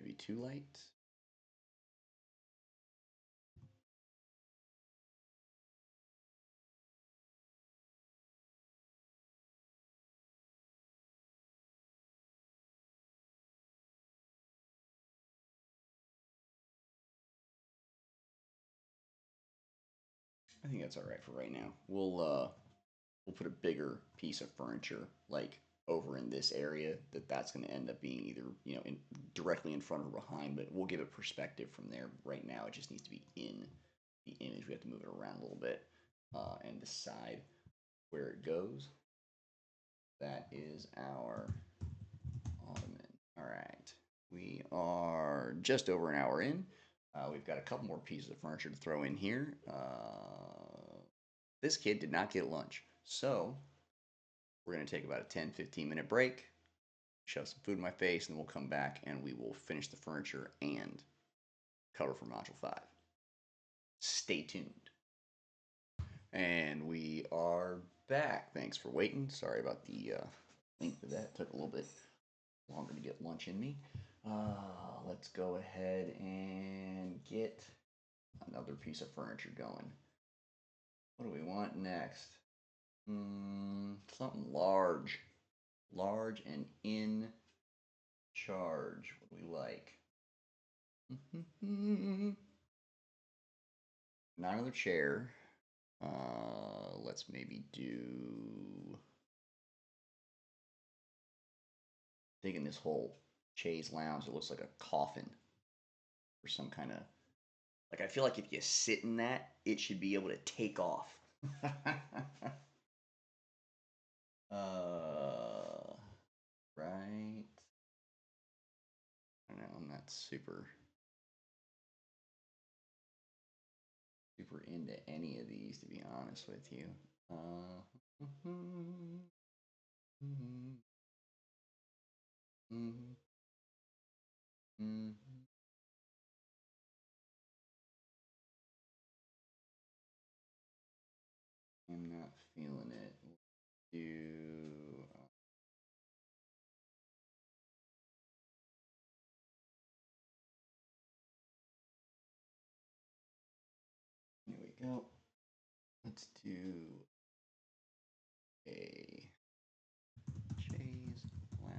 Maybe too light. I think that's all right for right now. We'll put a bigger piece of furniture like over in this area that's going to end up being either directly in front or behind, but we'll give it perspective from there. Right now, it just needs to be in the image. We have to move it around a little bit and decide where it goes. That is our ottoman. All right, we are just over an hour in. We've got a couple more pieces of furniture to throw in here. This kid did not get lunch, so we're going to take about a 10-15 minute break, shove some food in my face, and then we'll come back and we will finish the furniture and cover for Module 5. Stay tuned. And we are back. Thanks for waiting. Sorry about the length of that. It took a little bit longer to get lunch in me. Let's go ahead and get another piece of furniture going. What do we want next? Something large. Large and in charge. What do we like? Not another chair. Let's maybe do. Thinking this whole chaise lounge, it looks like a coffin or some kind of. Like, I feel like if you sit in that, it should be able to take off. Right. I don't know, I'm not super into any of these, to be honest with you. I'm not feeling it. Do here we go. Let's do a chaise lounge.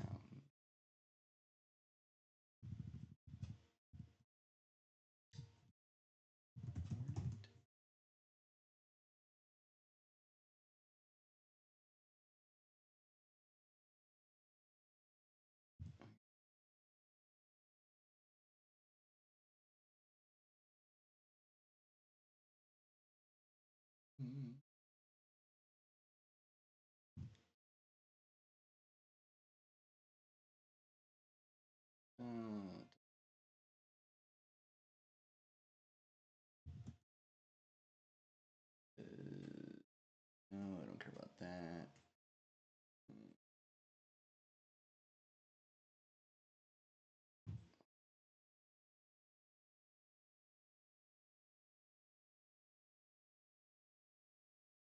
No, I don't care about that.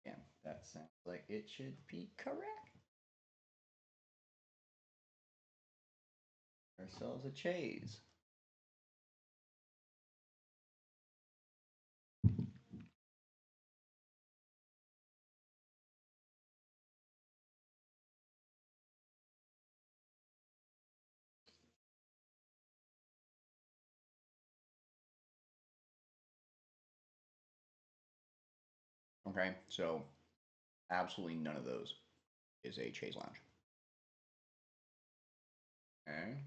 Yeah, that sounds like it should be correct. Ourselves a chaise. Okay, so absolutely none of those is a chaise lounge. Okay,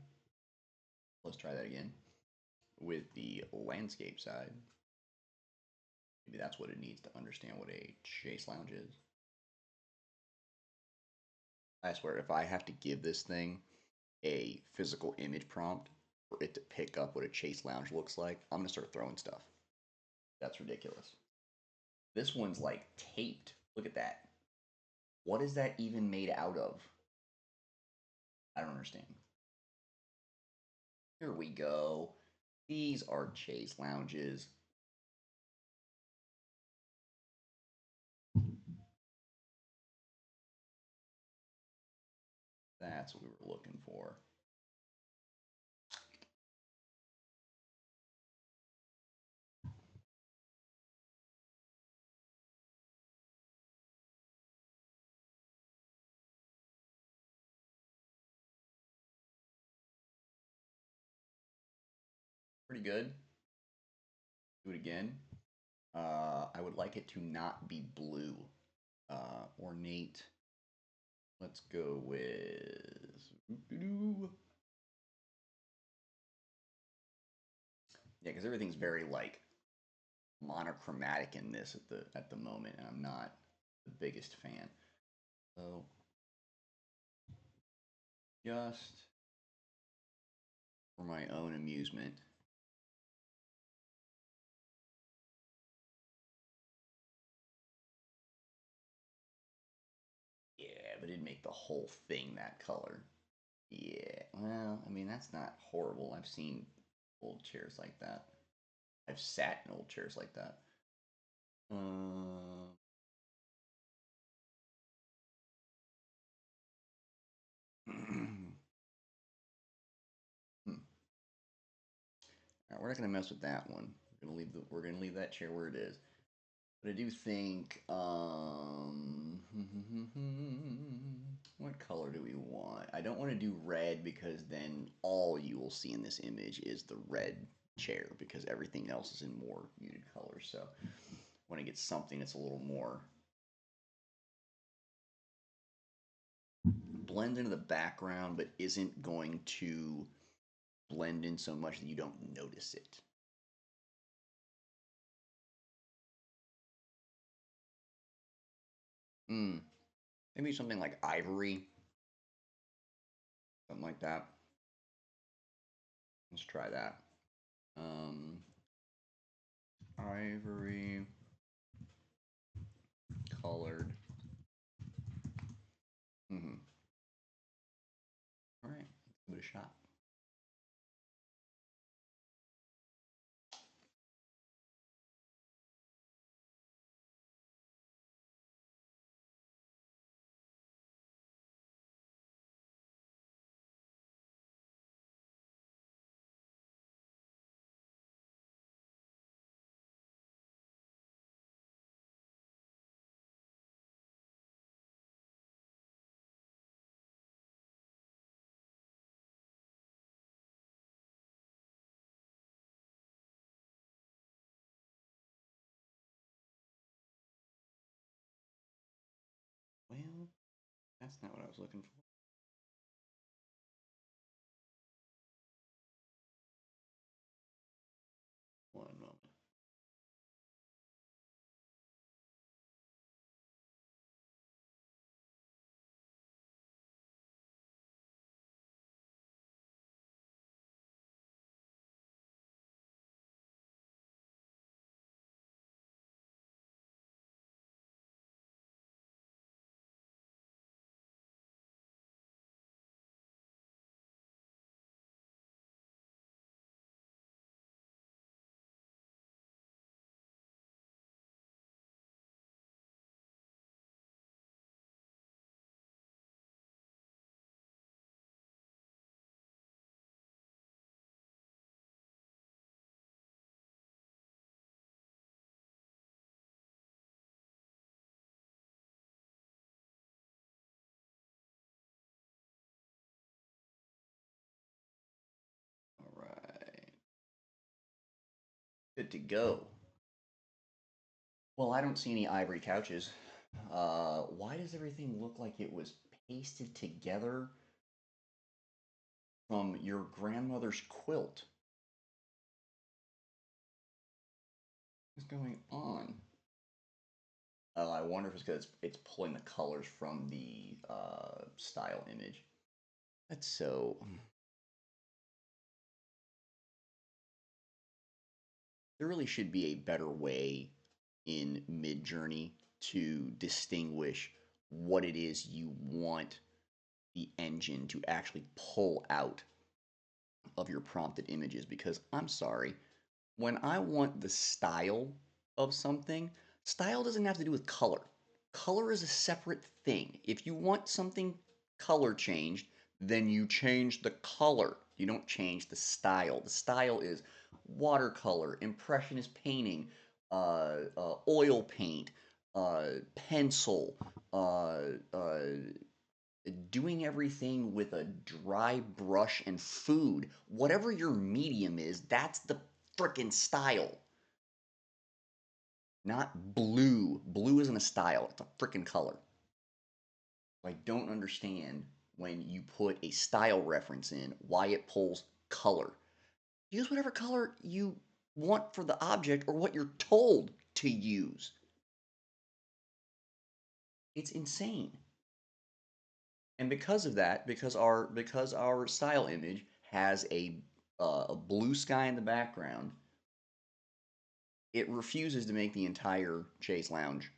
let's try that again with the landscape side. Maybe that's what it needs to understand what a chaise lounge is. I swear, if I have to give this thing a physical image prompt for it to pick up what a chaise lounge looks like, I'm gonna start throwing stuff. That's ridiculous. This one's like taped. Look at that. What is that even made out of? I don't understand. Here we go. These are chaise lounges. That's what we were looking for. Pretty good. Do it again. I would like it to not be blue. Ornate. Let's go with. Yeah, because everything's very like monochromatic in this at the moment, and I'm not the biggest fan. So just for my own amusement. Yeah, but it'd make the whole thing that color. Yeah, well, I mean, that's not horrible. I've seen old chairs like that. I've sat in old chairs like that. Uh, hmm. All right, we're not gonna mess with that one. We're gonna leave that chair where it is. But I do think, what color do we want? I don't want to do red because then all you will see in this image is the red chair because everything else is in more muted colors. So I want to get something that's a little more blend into the background, but isn't going to blend in so much that you don't notice it. Maybe something like ivory, something like that. Let's try that. Ivory colored. All right, let's give it a shot. Well, that's not what I was looking for. One moment. All right. Good to go. Well, I don't see any ivory couches. Why does everything look like it was pasted together from your grandmother's quilt? What's going on? Oh, I wonder if it's because it's pulling the colors from the style image. That's so. There really should be a better way in Midjourney to distinguish what it is you want the engine to actually pull out of your prompted images, because I'm sorry, when I want the style of something, style doesn't have to do with color. Color is a separate thing. If you want something color changed, then you change the color. You don't change the style. The style is watercolor, impressionist painting, oil paint, pencil, doing everything with a dry brush and food. Whatever your medium is, that's the frickin' style. Not blue. Blue isn't a style, it's a frickin' color. I don't understand when you put a style reference in why it pulls color. Use whatever color you want for the object or what you're told to use. It's insane. And because of that, because our style image has a blue sky in the background, it refuses to make the entire Chase Lounge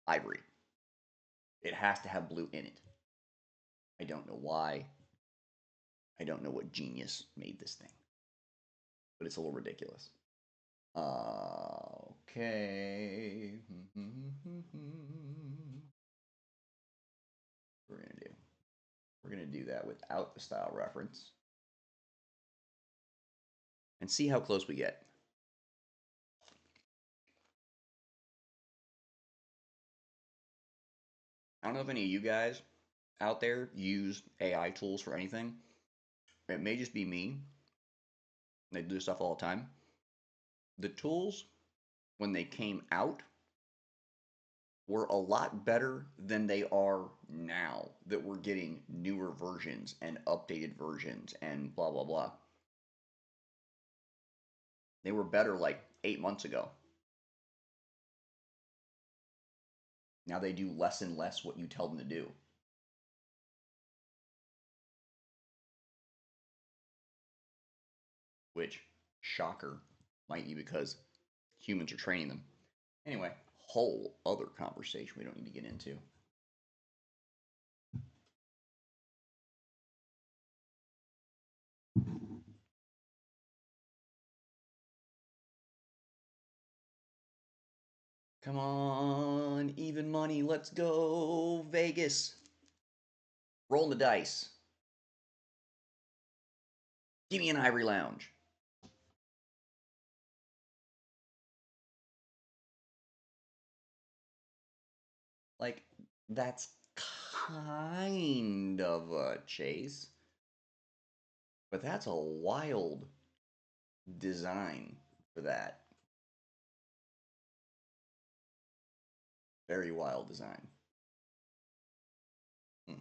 ivory. It has to have blue in it. I don't know why. I don't know what genius made this thing, but it's a little ridiculous. Okay. We're gonna do. We're gonna do that without the style reference and see how close we get. I don't know if any of you guys out there use AI tools for anything. It may just be me. They do this stuff all the time. The tools, when they came out, were a lot better than they are now that we're getting newer versions and updated versions and blah, blah, blah. They were better like 8 months ago. Now they do less and less what you tell them to do. Which, shocker, might be because humans are training them. Anyway, whole other conversation we don't need to get into. Come on, even money, let's go Vegas. Roll the dice. Give me an ivory lounge. Like, that's kind of a chase, but that's a wild design for that. Very wild design. Hmm.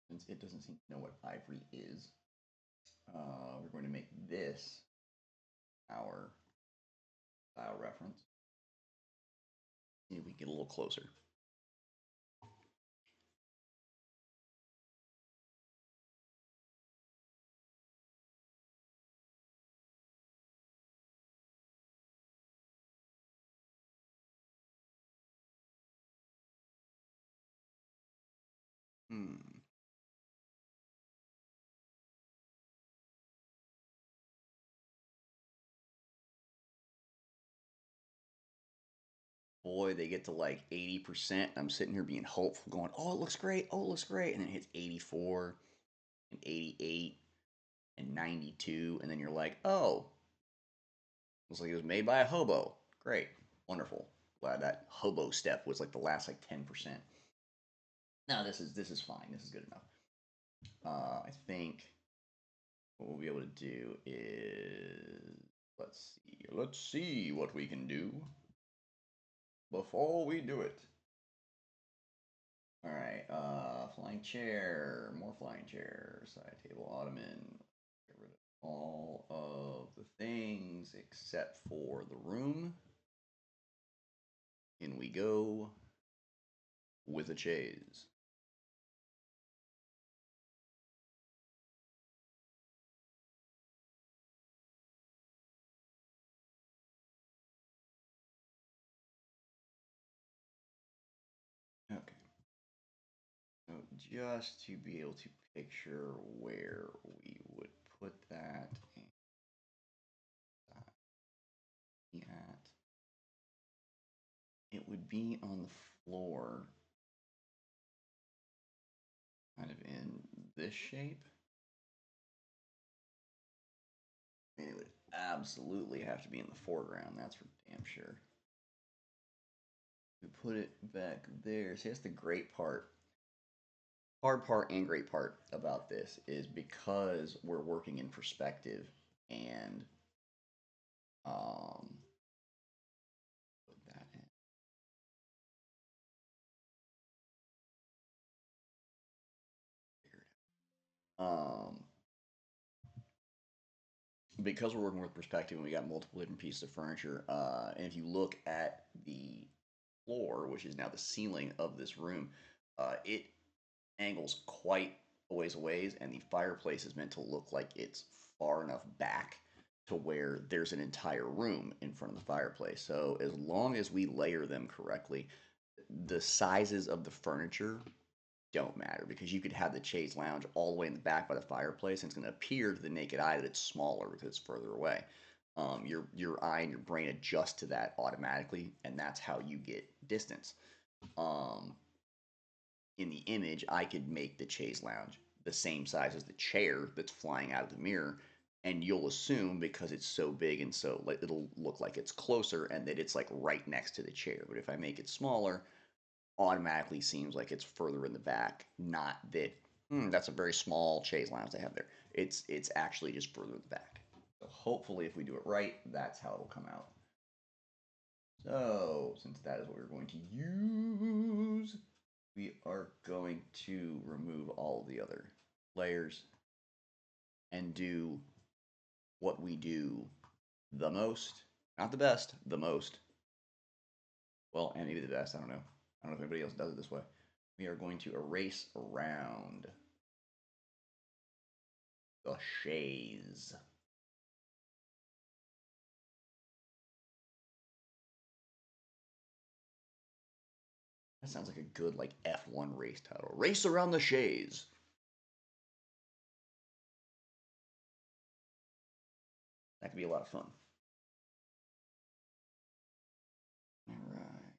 Since it doesn't seem to know what ivory is, we're going to make this our file reference. See if we get a little closer. Hmm. boy, they get to like 80%. I'm sitting here being hopeful, going, "Oh, it looks great. Oh, it looks great." And then it hits 84 and 88 and 92, and then you're like, "Oh, looks like it was made by a hobo." Great, wonderful. Glad that hobo step was like the last like 10%. No, this is fine. This is good enough. I think what we'll be able to do is let's see what we can do before we do it. All right, flying chair, more flying chair, side table, ottoman. Get rid of all of the things except for the room. In we go with a chaise. Okay. So just to be able to picture where we would put that at, it would be on the floor, kind of in this shape. And it would absolutely have to be in the foreground, that's for damn sure. We put it back there. See, that's the great part. Hard part and great part about this is because we're working in perspective and um, put that in. Because we're working with perspective and we got multiple different pieces of furniture, and if you look at the floor, which is now the ceiling of this room, it angles quite a ways away, and the fireplace is meant to look like it's far enough back to where there's an entire room in front of the fireplace. So as long as we layer them correctly, the sizes of the furniture don't matter because you could have the chaise lounge all the way in the back by the fireplace, and it's going to appear to the naked eye that it's smaller because it's further away. Your eye and your brain adjust to that automatically, and that's how you get distance. Um, in the image, I could make the chaise lounge the same size as the chair that's flying out of the mirror, and you'll assume because it's so big and so like it'll look like it's closer and that it's like right next to the chair. But if I make it smaller, automatically seems like it's further in the back. Not that that's a very small chaise lounge they have there. It's actually just further in the back. So hopefully, if we do it right, that's how it'll come out. So since that is what we're going to use, we are going to remove all the other layers and do what we do the most. Not the best, the most. Well, and maybe the best, I don't know. I don't know if anybody else does it this way. We are going to erase around the chaise. That sounds like a good like F1 race title. Race around the chaise. That could be a lot of fun. All right.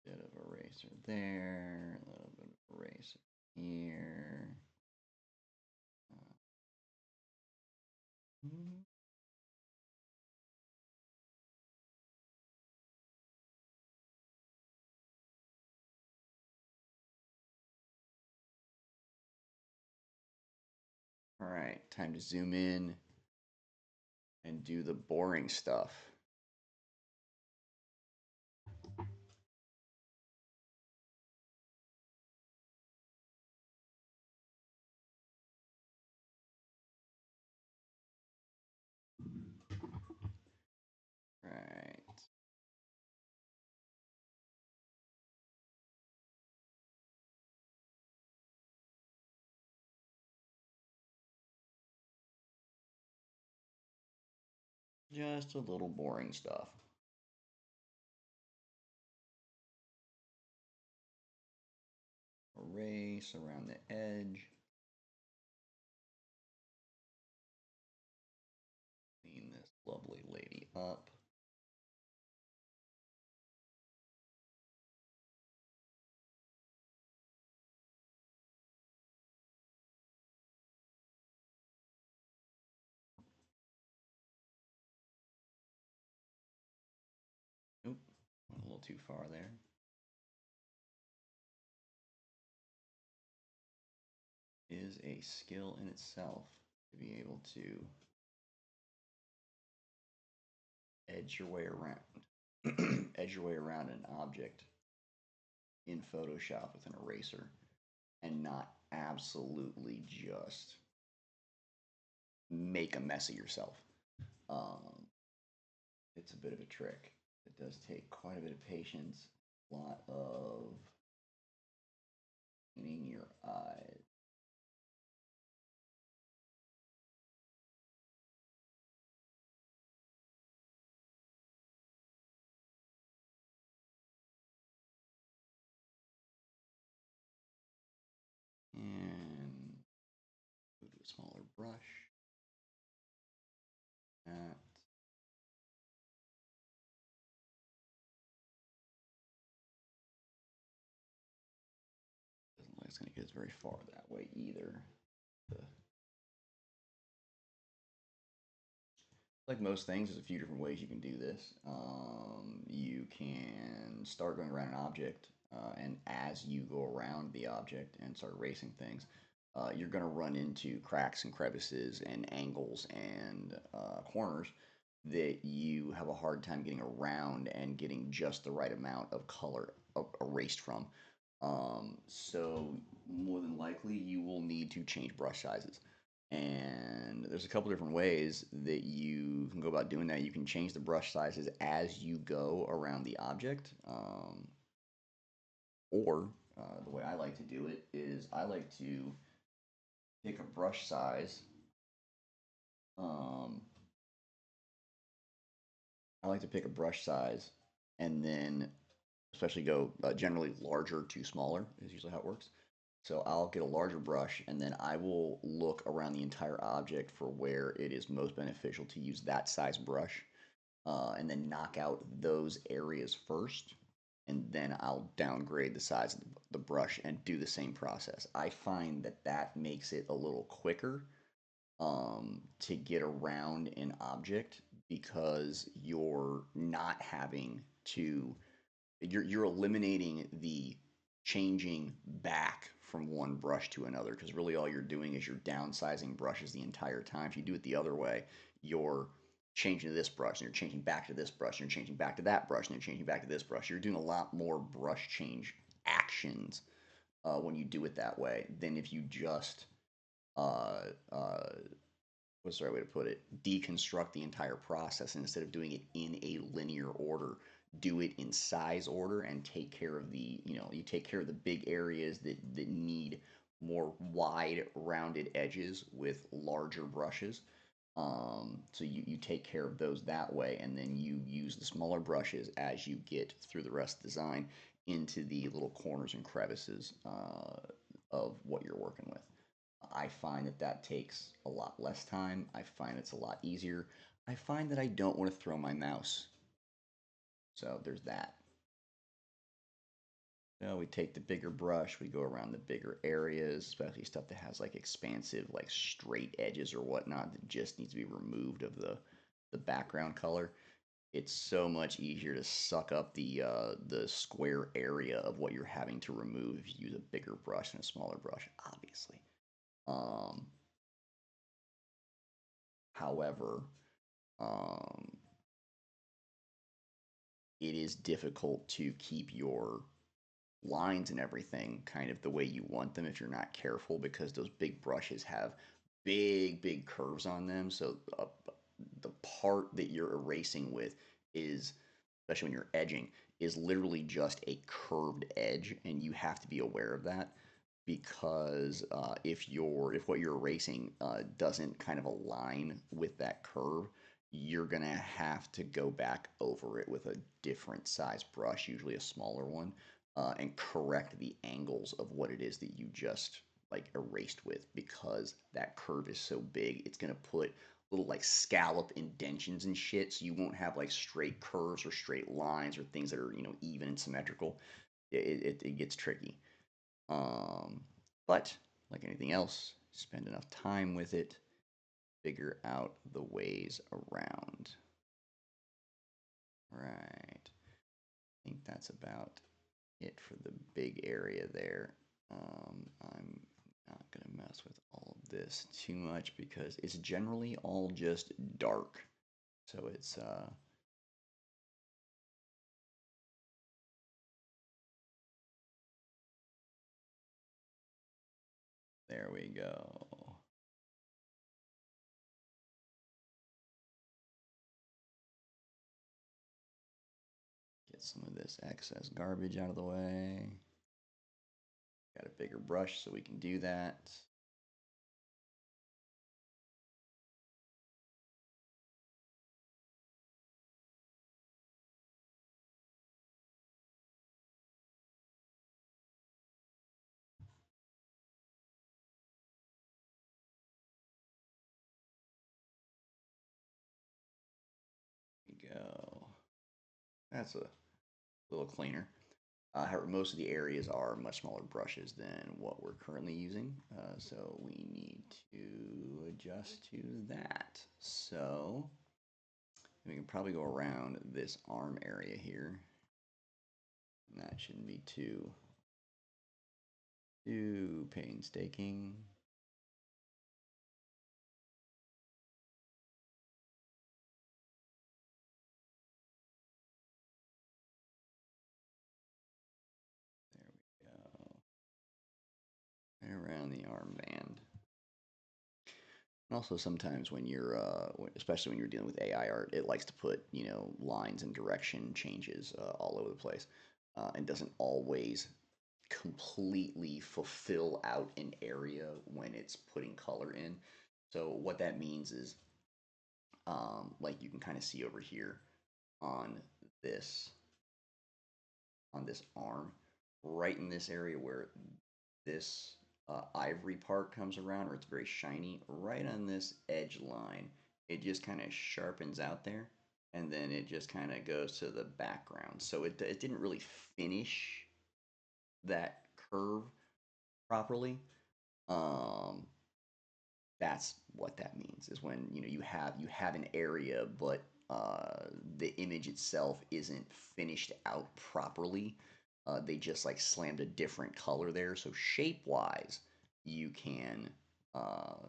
Bit of eraser there, a little bit of eraser here. All right, time to zoom in and do the boring stuff. Right. Just a little boring stuff. erase around the edge. Clean this lovely lady up. Oop, went a little too far there. Is a skill in itself to be able to edge your way around, edge your way around an object in Photoshop with an eraser and not absolutely just make a mess of yourself. It's a bit of a trick. It does take quite a bit of patience, a lot of cleaning your eyes. And go to a smaller brush. That. Doesn't look like it's going to get very far that way either. Like most things, there's a few different ways you can do this. You can start going around an object, and as you go around the object and start erasing things, you're going to run into cracks and crevices and angles and corners that you have a hard time getting around and getting just the right amount of color erased from. So more than likely, you will need to change brush sizes. And there's a couple different ways that you can go about doing that. You can change the brush sizes as you go around the object, or the way I like to do it is I like to pick a brush size. Um, I like to pick a brush size and then especially go generally larger to smaller is usually how it works. So I'll get a larger brush and then I will look around the entire object for where it is most beneficial to use that size brush, and then knock out those areas first. And then I'll downgrade the size of the brush and do the same process. I find that that makes it a little quicker to get around an object because you're not having to you're eliminating the changing back from one brush to another because really all you're doing is you're downsizing brushes the entire time. If you do it the other way, you're changing to this brush and you're changing back to this brush and you're changing back to that brush and you're changing back to this brush. You're doing a lot more brush change actions when you do it that way than if you just uh, uh, what's the right way to put it? Deconstruct the entire process and instead of doing it in a linear order, do it in size order and take care of the, you take care of the big areas that need more wide rounded edges with larger brushes. So you take care of those that way, and then you use the smaller brushes as you get through the rest of the design into the little corners and crevices of what you're working with. I find that that takes a lot less time. I find it's a lot easier. I find that I don't want to throw my mouse. So there's that. We take the bigger brush, we go around the bigger areas, especially stuff that has like expansive, like straight edges or whatnot that just needs to be removed of the background color. It's so much easier to suck up the square area of what you're having to remove if you use a bigger brush and a smaller brush, obviously. Um, However, um, it is difficult to keep your lines and everything kind of the way you want them if you're not careful because those big brushes have big curves on them. So the part that you're erasing with is, especially when you're edging, is literally just a curved edge, and you have to be aware of that because if what you're erasing doesn't kind of align with that curve, you're gonna have to go back over it with a different size brush, usually a smaller one, and correct the angles of what it is that you just like erased with, because that curve is so big, it's gonna put little like scallop indentions and shit, so you won't have like straight curves or straight lines or things that are, you know, even and symmetrical. It gets tricky. Um, but like anything else, spend enough time with it, figure out the ways around. Right. I think that's about it for the big area there. I'm not going to mess with all of this too much because it's generally all just dark. So it's, there we go. Get some of this excess garbage out of the way. Got a bigger brush so we can do that. There we go. That's a little cleaner. However, most of the areas are much smaller brushes than what we're currently using, so we need to adjust to that. So we can probably go around this arm area here, and that shouldn't be too painstaking. There we go. Right around the armband. And also sometimes when you're, especially when you're dealing with AI art, it likes to put, you know, lines and direction changes all over the place, and doesn't always completely fulfill out an area when it's putting color in. So what that means is, like you can kind of see over here on this on this arm, right in this area where this ivory part comes around, or it's very shiny, right on this edge line, it just kind of sharpens out there, and then it just kind of goes to the background. So it didn't really finish that curve properly. Um, that's what that means, is when, you know, you have an area, but the image itself isn't finished out properly. They just like slammed a different color there, so shape wise you can,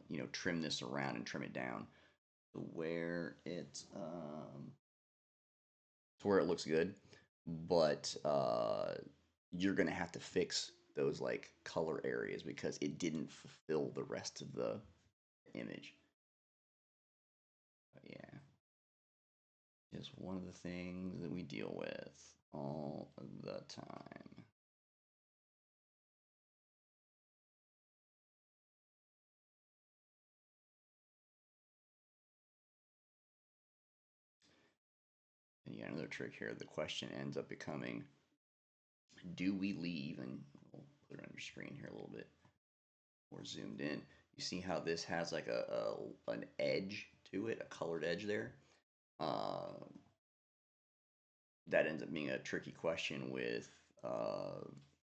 you know, trim this around and trim it down to where it looks good. But you're gonna have to fix those like color areas because it didn't fulfill the rest of the image. But yeah, just one of the things that we deal with all the time. And yeah, another trick here, the question ends up becoming, do we leave, and we'll put it on your screen here a little bit more zoomed in. You see how this has like an edge to it, a colored edge there? Uh, that ends up being a tricky question with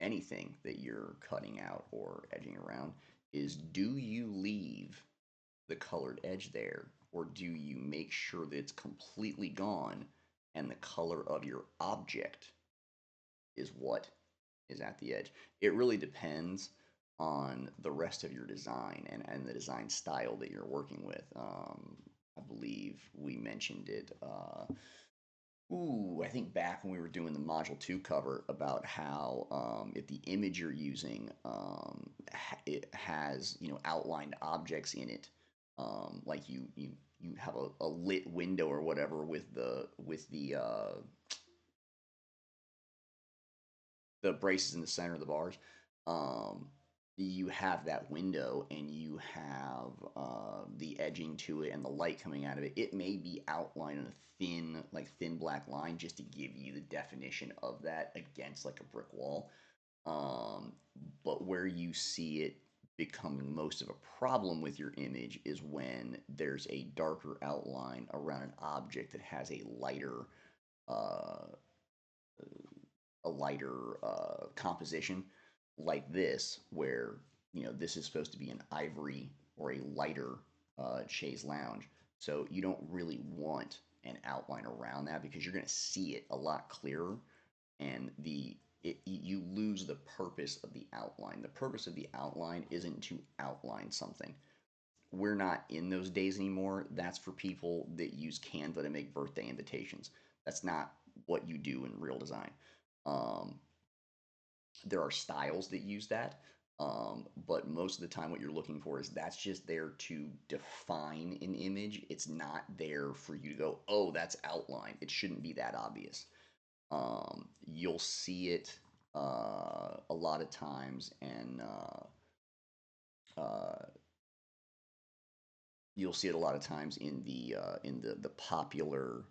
anything that you're cutting out or edging around, is do you leave the colored edge there, or do you make sure that it's completely gone and the color of your object is what is at the edge? It really depends on the rest of your design and the design style that you're working with. I believe we mentioned it. I think back when we were doing the Module 2 cover about how, if the image you're using, it has, you know, outlined objects in it, like you have a lit window or whatever with the braces in the center of the bars. Um, you have that window and you have the edging to it and the light coming out of it, it may be outlined in a thin, like thin black line just to give you the definition of that against like a brick wall. Um, but where you see it becoming most of a problem with your image is when there's a darker outline around an object that has uh, a lighter composition like this, where this is supposed to be an ivory or a lighter chaise lounge. So you don't really want an outline around that because you're going to see it a lot clearer, and you lose the purpose of the outline. The purpose of the outline isn't to outline something. We're not in those days anymore. That's for people that use Canva to make birthday invitations. That's not what you do in real design. Um, there are styles that use that, but most of the time, what you're looking for is that's just there to define an image. It's not there for you to go, oh, that's outline. It shouldn't be that obvious. You'll see it a lot of times, and you'll see it a lot of times in the popular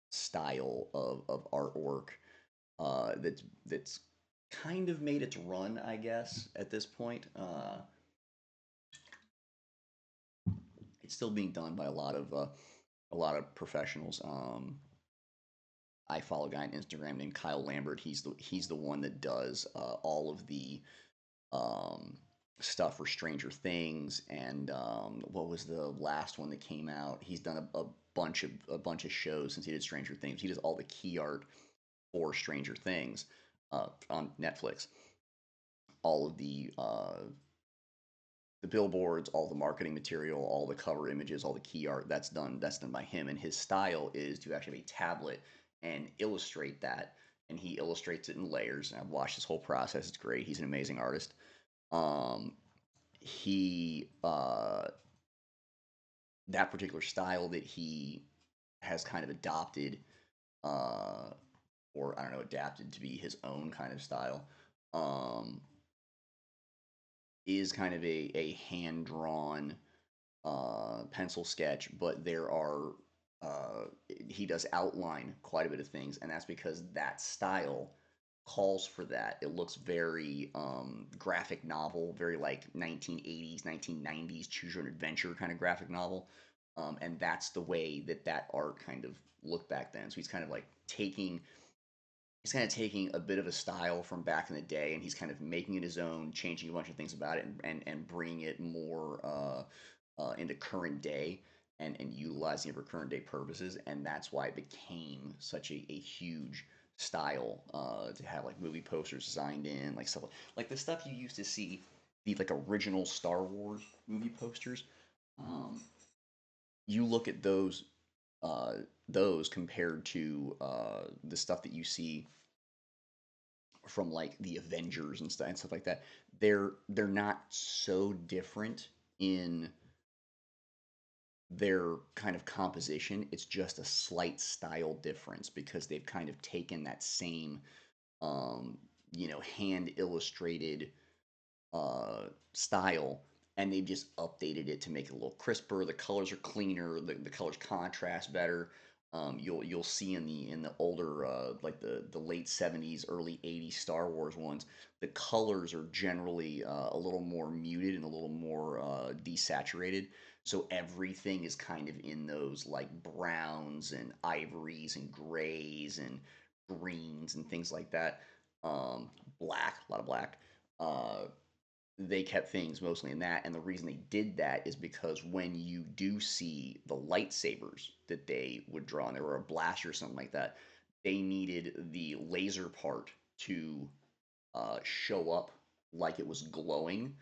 style of artwork that's kind of made its run, I guess, at this point. It's still being done by a lot of professionals. I follow a guy on Instagram named Kyle Lambert. He's the one that does all of the um, stuff for Stranger Things, and what was the last one that came out? He's done a bunch of shows since he did Stranger Things. He does all the key art for Stranger Things on Netflix. All of the billboards, all the marketing material, all the cover images, all the key art, that's done by him. And his style is to actually have a tablet and illustrate that. And he illustrates it in layers. And I've watched this whole process. It's great. He's an amazing artist. Um, he That particular style that he has kind of adopted, uh, or I don't know, adapted to be his own kind of style. Um, is kind of a hand drawn pencil sketch, but there are he does outline quite a bit of things, and that's because that style calls for that. It looks very graphic novel, very like 1980s, 1990s choose your own adventure kind of graphic novel, and that's the way that that art kind of looked back then. So he's kind of taking a bit of a style from back in the day, and he's kind of making it his own, changing a bunch of things about it, and bringing it more into current day, and utilizing it for current day purposes. And that's why it became such a huge style to have like movie posters designed in, like stuff like the stuff you used to see, the like original Star Wars movie posters. Um, you look at uh, those compared to the stuff that you see from like the Avengers and stuff like that. They're not so different in their kind of composition. It's just a slight style difference because they've kind of taken that same um, hand illustrated style, and they've just updated it to make it a little crisper. The colors are cleaner. The colors contrast better. You'll see in the older like the late 70s, early 80s Star Wars ones, the colors are generally a little more muted and a little more desaturated. So everything is kind of in those like browns and ivories and grays and greens and things like that. Black, a lot of black. Uh, they kept things mostly in that. And the reason they did that is because when you do see the lightsabers that they would draw, and they were a blaster or something like that, they needed the laser part to show up like it was glowing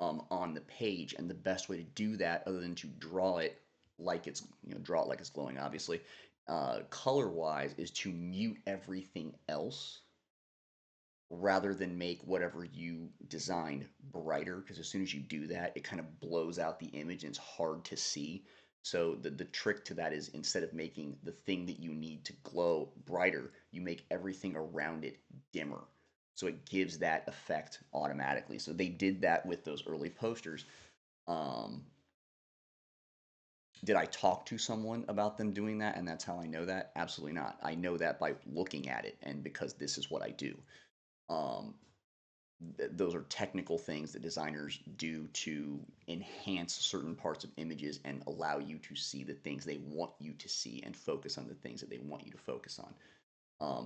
on the page. And the best way to do that, other than to draw it like it's draw it like it's glowing, obviously, color wise, is to mute everything else rather than make whatever you designed brighter, because as soon as you do that, it kind of blows out the image and it's hard to see. So the trick to that is, instead of making the thing that you need to glow brighter, you make everything around it dimmer. so it gives that effect automatically. So they did that with those early posters. Um, did I talk to someone about them doing that and that's how I know that? Absolutely not. I know that by looking at it and because this is what I do. Um, those are technical things that designers do to enhance certain parts of images and allow you to see the things they want you to see and focus on the things that they want you to focus on.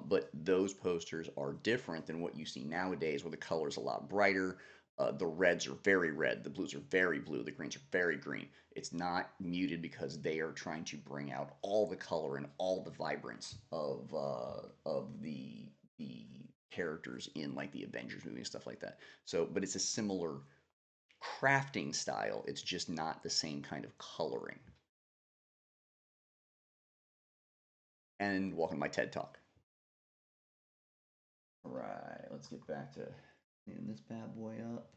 But those posters are different than what you see nowadays, where the color is a lot brighter. The reds are very red, the blues are very blue, the greens are very green. It's not muted because they are trying to bring out all the color and all the vibrance of the characters in like the Avengers movie and stuff like that. So, but it's a similar crafting style. It's just not the same kind of coloring. And welcome to my TED Talk. All right, let's get back to cleaning this bad boy up.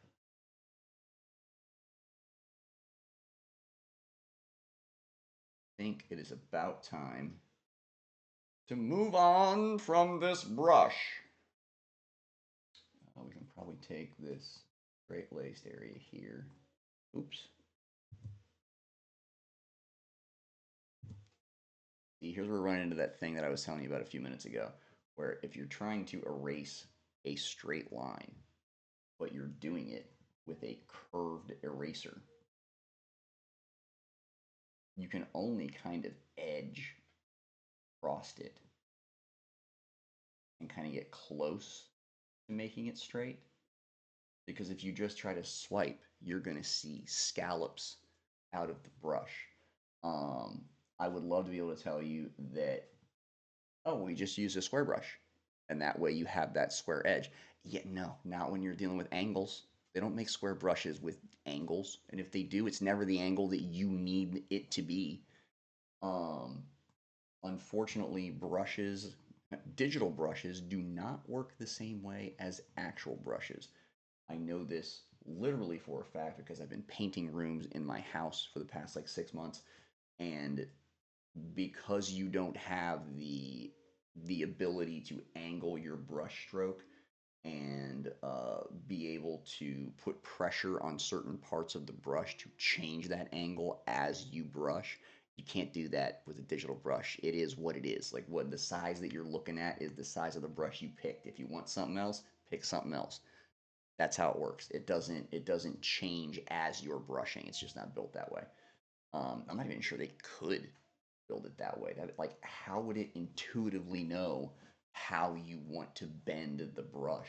I think it is about time to move on from this brush. We can probably take this straight laced area here. Oops. See, here's where we run into that thing that I was telling you about a few minutes ago, where if you're trying to erase a straight line, but you're doing it with a curved eraser, you can only kind of edge across it and kind of get close to making it straight. Because if you just try to swipe, you're going to see scallops out of the brush. Um, I would love to be able to tell you that, oh, we just use a square brush. And that way you have that square edge. Yet, no, not when you're dealing with angles. They don't make square brushes with angles. And if they do, it's never the angle that you need it to be. Um, Unfortunately, digital brushes, do not work the same way as actual brushes. I know this literally for a fact because I've been painting rooms in my house for the past like 6 months, and because you don't have the ability to angle your brush stroke and be able to put pressure on certain parts of the brush to change that angle as you brush. You can't do that with a digital brush. It is what it is. Like what the size that you're looking at is the size of the brush you picked. If you want something else, pick something else. That's how it works. It doesn't change as you're brushing. It's just not built that way. I'm not even sure they could build it that way. That like how would it intuitively know how you want to bend the brush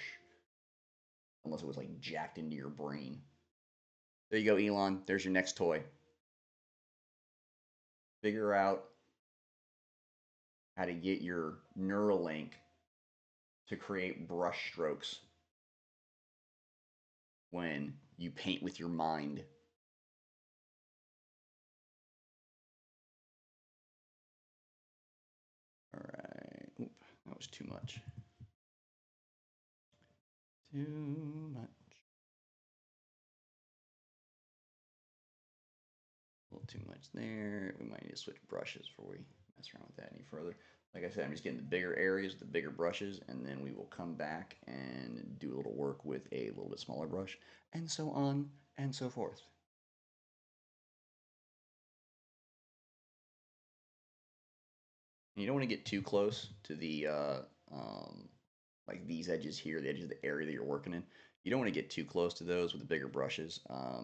unless it was like jacked into your brain? There you go, Elon. There's your next toy. Figure out how to get your Neuralink to create brush strokes when you paint with your mind. All right. Oop, that was too much. Too much. A little too much there. We might need to switch brushes before we mess around with that any further. Like I said, I'm just getting the bigger areas, the bigger brushes, and then we will come back and do a little work with a little bit smaller brush, and so on and so forth. And you don't want to get too close to the like these edges here, the edges of the area that you're working in. You don't want to get too close to those with the bigger brushes.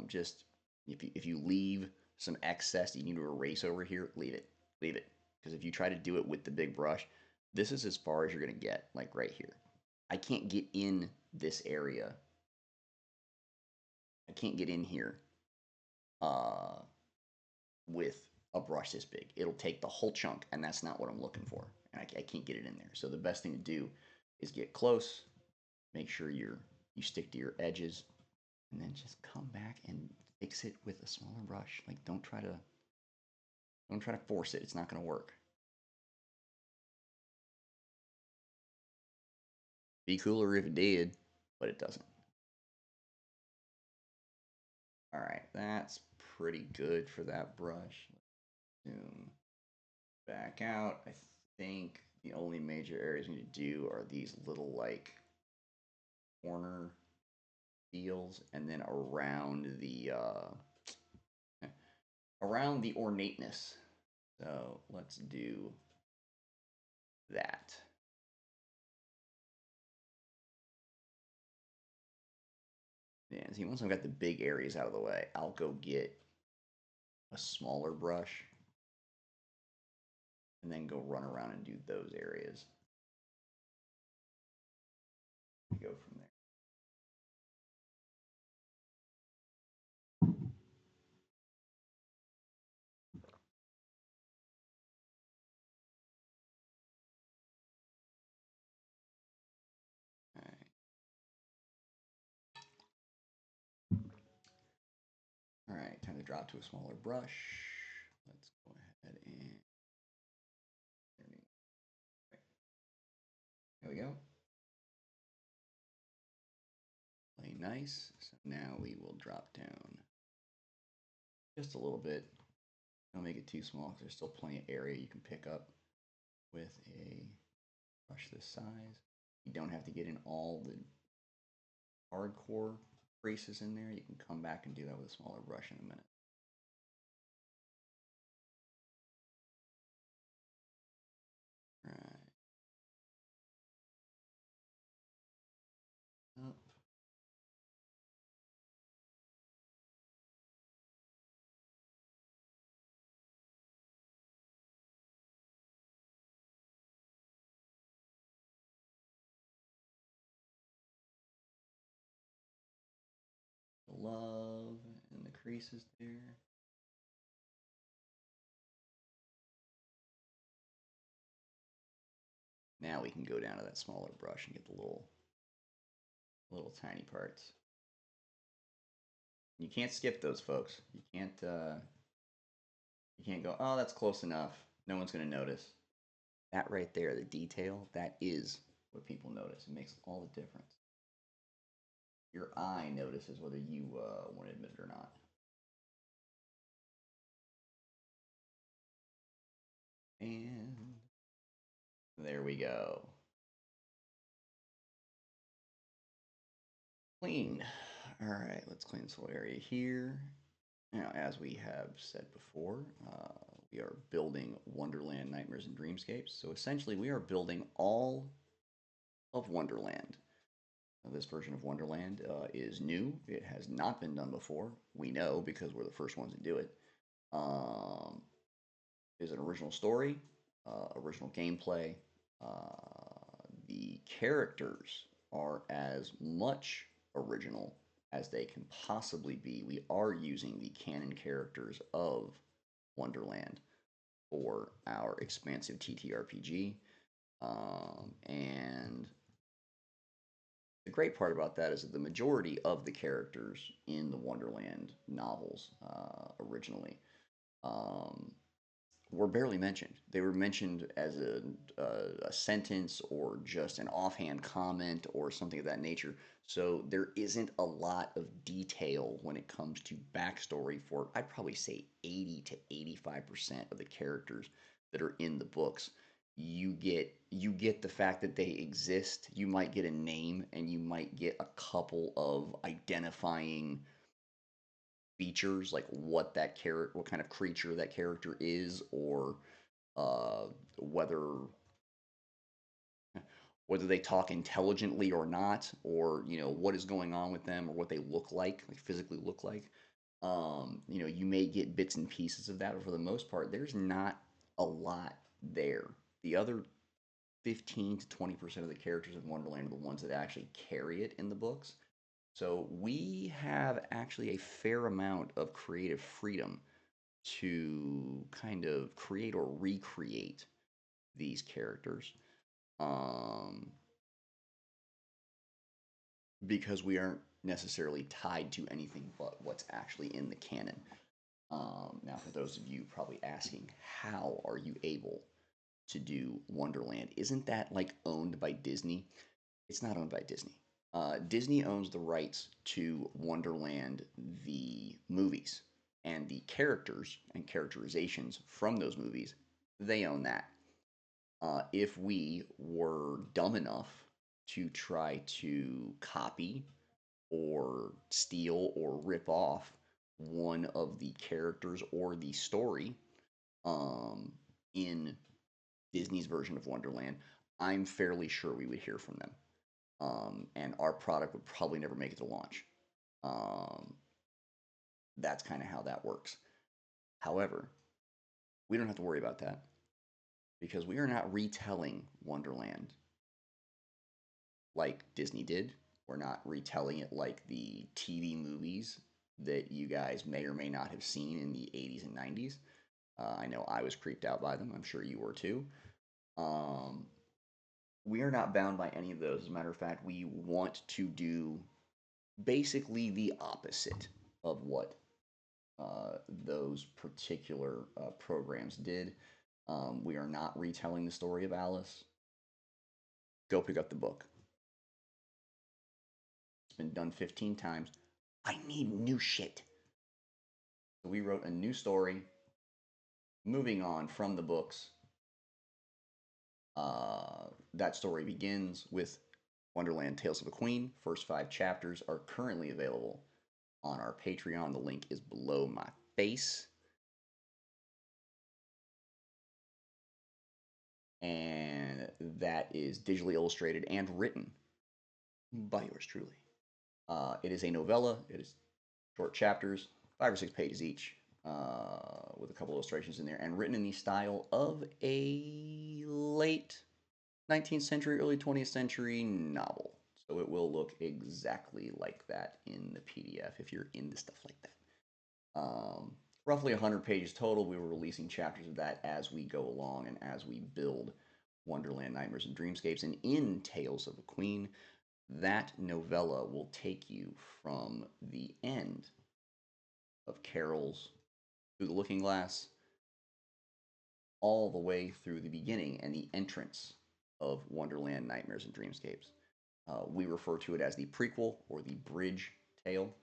Just if you leave some excess that you need to erase over here, leave it, leave it. Because if you try to do it with the big brush, this is as far as you're gonna get, like right here. I can't get in this area. I can't get in here uh, with a brush this big. It'll take the whole chunk, and that's not what I'm looking for. And I can't get it in there. So the best thing to do is get close, make sure you stick to your edges, and then just come back and fix it with a smaller brush. Like don't try to force it. It's not going to work. Be cooler if it did, but it doesn't. All right, that's pretty good for that brush. Zoom back out. I think the only major areas we need to do are these little like corner deals, and then around the ornateness. So let's do that. Yeah, see, once I've got the big areas out of the way, I'll go get a smaller brush and then go run around and do those areas. Go from there. All right. All right, time to drop to a smaller brush. Let's go ahead and there we go. Play nice. So now we will drop down just a little bit. Don't make it too small because there's still plenty of area you can pick up with a brush this size. You don't have to get in all the hardcore creases in there. You can come back and do that with a smaller brush in a minute. Right. Up. The love and the creases there. Now we can go down to that smaller brush and get the little tiny parts. You can't skip those, folks. You can't go, oh, that's close enough. No one's going to notice. That right there, the detail, that is what people notice. It makes all the difference. Your eye notices whether you want to admit it or not. And there we go. Clean. All right, let's clean this whole area here. Now, as we have said before, we are building Wonderland, Nightmares, and Dreamscapes. So essentially, we are building all of Wonderland. This version of Wonderland is new. It has not been done before. We know because we're the first ones to do it. Is an original story, original gameplay. The characters are as much original as they can possibly be. We are using the canon characters of Wonderland for our expansive TTRPG. And the great part about that is that the majority of the characters in the Wonderland novels originally were barely mentioned. They were mentioned as a sentence or just an offhand comment or something of that nature. So there isn't a lot of detail when it comes to backstory for, I'd probably say 80 to 85% of the characters that are in the books. You get the fact that they exist. You might get a name and you might get a couple of identifying features, like what that character, what kind of creature that character is, or whether they talk intelligently or not, or what is going on with them, or what they look like physically look like. You may get bits and pieces of that, but for the most part, there's not a lot there. The other 15 to 20% of the characters in Wonderland are the ones that actually carry it in the books. So we have actually a fair amount of creative freedom to kind of create or recreate these characters, because we aren't necessarily tied to anything but what's actually in the canon. Now, for those of you probably asking, how are you able to do Wonderland? Isn't that owned by Disney? It's not owned by Disney. Disney owns the rights to Wonderland, the movies, and the characters and characterizations from those movies. They own that. If we were dumb enough to try to copy or steal or rip off one of the characters or the story um, in Disney's version of Wonderland, I'm fairly sure we would hear from them. And our product would probably never make it to launch. Um, that's kind of how that works. However, we don't have to worry about that because we are not retelling Wonderland like Disney did. We're not retelling it like the TV movies that you guys may or may not have seen in the 80s and 90s. I know I was creeped out by them. I'm sure you were too. Um, we are not bound by any of those. As a matter of fact, we want to do basically the opposite of what those particular programs did. We are not retelling the story of Alice. Go pick up the book. It's been done 15 times. I need new shit. So we wrote a new story, moving on from the books. That story begins with Wonderland Tales of a Queen. First 5 chapters are currently available on our Patreon. The link is below my face. And that is digitally illustrated and written by yours truly. It is a novella. It is short chapters, 5 or 6 pages each, with a couple illustrations in there, and written in the style of a late 19th century, early 20th century novel. So it will look exactly like that in the PDF if you're into stuff like that. Roughly 100 pages total. We were releasing chapters of that as we go along and as we build Wonderland, Nightmares, and Dreamscapes. And in Tales of a Queen, that novella will take you from the end of Carroll's Through the Looking Glass all the way through the beginning and the entrance of Wonderland, Nightmares, and Dreamscapes. We refer to it as the prequel or the bridge tale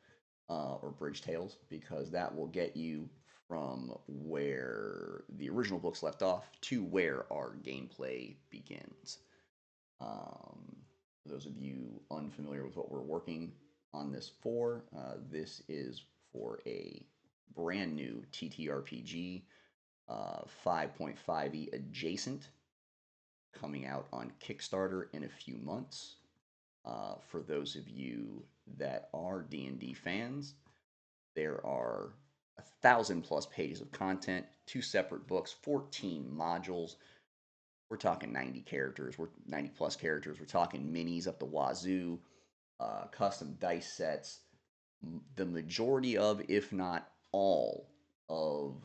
or bridge tales because that will get you from where the original books left off to where our gameplay begins. For those of you unfamiliar with what we're working on this for, this is for a brand new TTRPG 5.5e adjacent coming out on Kickstarter in a few months. For those of you that are D&D fans, there are 1,000+ pages of content, 2 separate books, 14 modules. We're talking 90 characters. We're 90+ characters. We're talking minis up the wazoo, custom dice sets. The majority of, if not all, of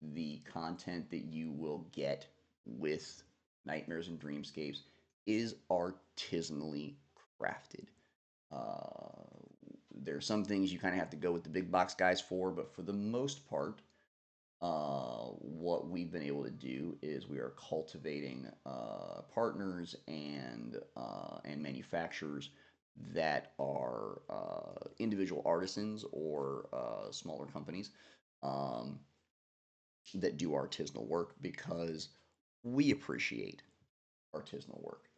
the content that you will get with Nightmares and Dreamscapes is artisanally crafted. There are some things you kind of have to go with the big box guys for, but for the most part, what we've been able to do is we are cultivating partners and manufacturers that are individual artisans or smaller companies that do artisanal work because we appreciate artisanal work.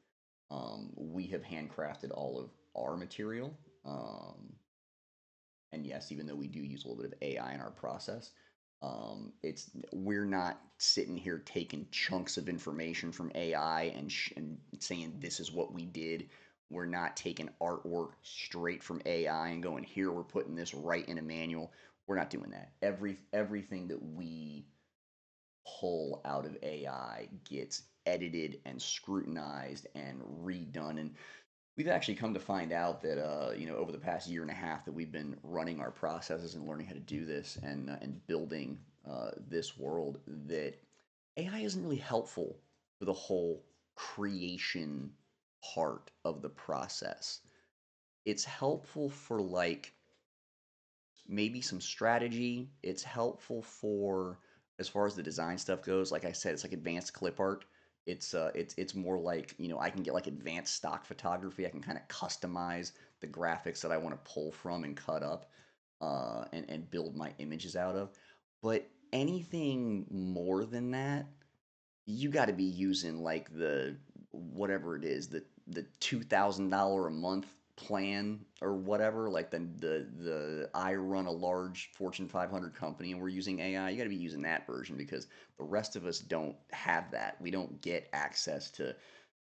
We have handcrafted all of our material. And yes, even though we do use a little bit of AI in our process, we're not sitting here taking chunks of information from AI and saying this is what we did. We're not taking artwork straight from AI and going here we're putting this right in a manual. We're not doing that. Everything that we pull out of AI gets edited and scrutinized and redone. And we've actually come to find out that over the past year and a half that we've been running our processes and learning how to do this and building this world, that AI isn't really helpful for the whole creation part of the process. It's helpful for like maybe some strategy. It's helpful for as far as the design stuff goes. Like I said, it's like advanced clip art. It's more like I can get like advanced stock photography. I can kind of customize the graphics that I want to pull from and cut up, and build my images out of. But anything more than that, you got to be using like the whatever it is, the $2,000 a month plan or whatever, like the I run a large Fortune 500 company and we're using AI, you got to be using that version because the rest of us don't have that. We don't get access to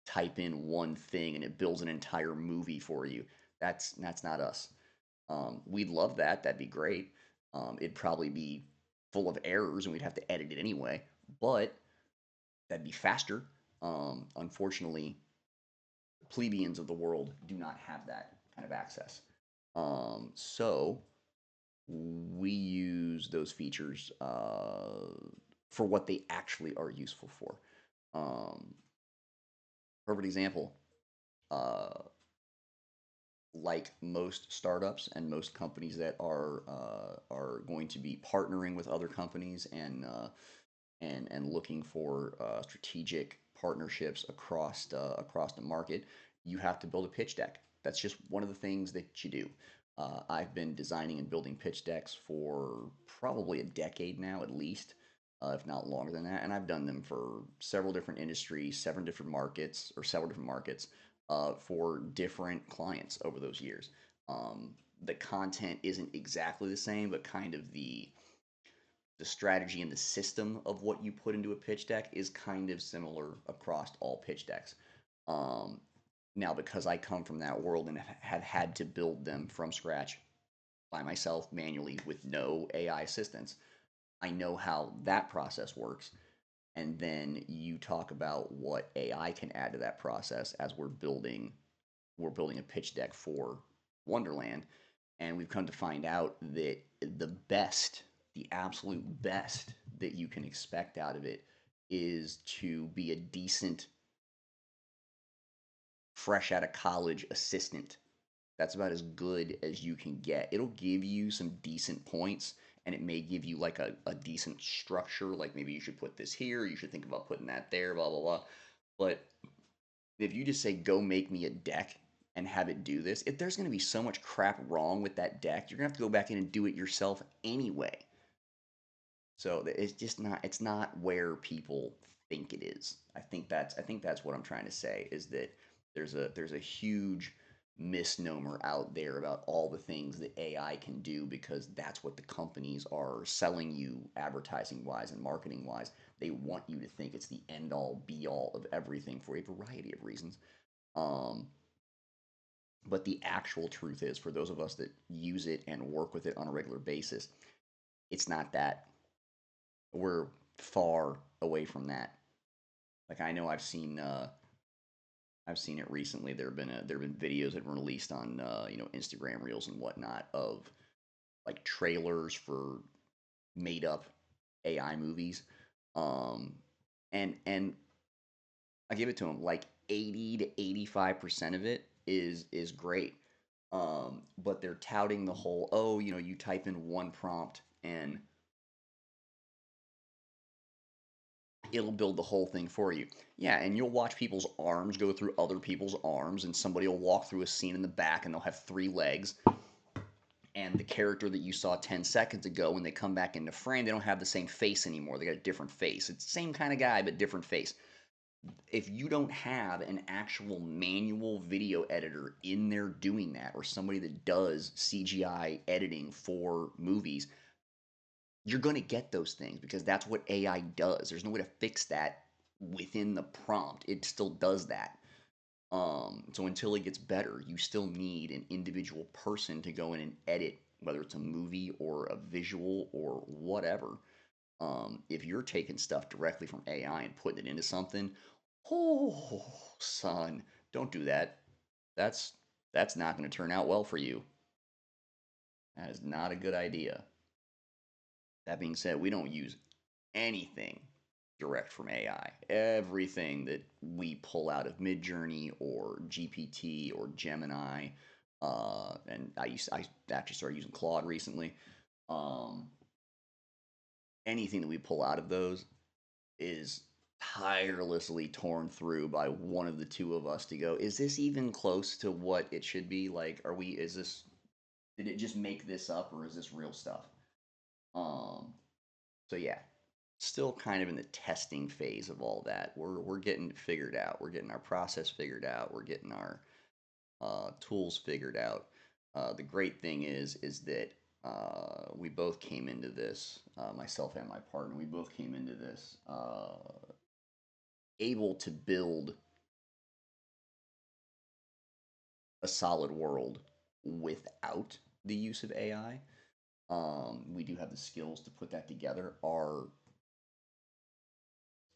type in one thing and it builds an entire movie for you. That's not us. We'd love that. That'd be great. It'd probably be full of errors and we'd have to edit it anyway, but that'd be faster. Unfortunately, plebeians of the world do not have that kind of access. So we use those features for what they actually are useful for. Um, Perfect example. Uh, like most startups and most companies that are going to be partnering with other companies and looking for strategic partnerships across the market, you have to build a pitch deck. That's just one of the things that you do. I've been designing and building pitch decks for probably a decade now, at least, if not longer than that. And I've done them for several different industries, several different markets for different clients over those years. The content isn't exactly the same, but kind of the strategy and the system of what you put into a pitch deck is kind of similar across all pitch decks. Um, Now, because I come from that world and have had to build them from scratch by myself manually with no AI assistance, I know how that process works. And then you talk about what AI can add to that process as we're building a pitch deck for Wonderland, and we've come to find out that the absolute best that you can expect out of it is to be a decent, fresh out of college assistant. That's about as good as you can get. It'll give you some decent points and it may give you like a decent structure. Like maybe you should put this here, you should think about putting that there, blah, blah, blah. But if you just say, go make me a deck and have it do this, if there's going to be so much crap wrong with that deck, you're going to have to go back in and do it yourself anyway. So it's not where people think it is. I think that's what I'm trying to say is that there's a huge misnomer out there about all the things that AI can do because that's what the companies are selling you advertising wise and marketing wise. They want you to think it's the end all be all of everything for a variety of reasons. Um, but the actual truth is, for those of us that use it and work with it on a regular basis, it's not that. We're far away from that. Like I know I've seen it recently. There have been videos that have been released on Instagram Reels and whatnot of like trailers for made up AI movies. Um, and I give it to them like 80 to 85% of it is great. But they're touting the whole, oh, you type in one prompt and it'll build the whole thing for you. Yeah, and you'll watch people's arms go through other people's arms, and somebody will walk through a scene in the back and they'll have three legs. And the character that you saw 10 seconds ago, when they come back into frame, they don't have the same face anymore. They got a different face. It's the same kind of guy, but different face. If you don't have an actual manual video editor in there doing that, or somebody that does CGI editing for movies, you're going to get those things because that's what AI does. There's no way to fix that within the prompt. It still does that. So until it gets better, you still need an individual person to go in and edit, whether it's a movie or a visual or whatever. If you're taking stuff directly from AI and putting it into something, oh, son, don't do that. That's that's not going to turn out well for you. That is not a good idea. That being said, we don't use anything direct from AI. Everything that we pull out of Midjourney or GPT or Gemini, and I actually started using Claude recently. Um, Anything that we pull out of those is tirelessly torn through by one of the two of us to go, is this even close to what it should be? Like, did it just make this up or is this real stuff? Um, so yeah, still kind of in the testing phase of all that. We're getting it figured out. We're getting our process figured out. We're getting our tools figured out. The great thing is that we both came into this, myself and my partner. We both came into this able to build a solid world without the use of AI. We do have the skills to put that together. Our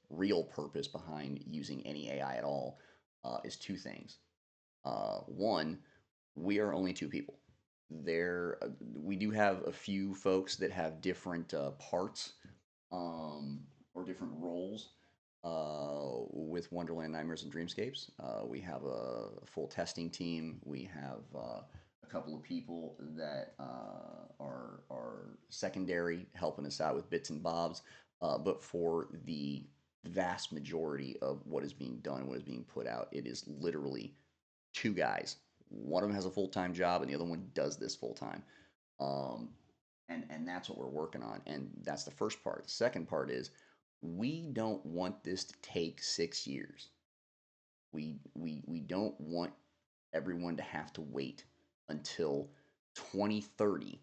real purpose behind using any AI at all is two things. One, we are only two people. We do have a few folks that have different parts or different roles with Wonderland, Nightmares, and Dreamscapes. We have a full testing team. We have a couple of people that are secondary, helping us out with bits and bobs. But for the vast majority of what is being done, what is being put out, it is literally two guys. One of them has a full time job, and the other one does this full time. Um, and that's what we're working on. And that's the first part. The second part is we don't want this to take 6 years. We don't want everyone to have to wait until 2030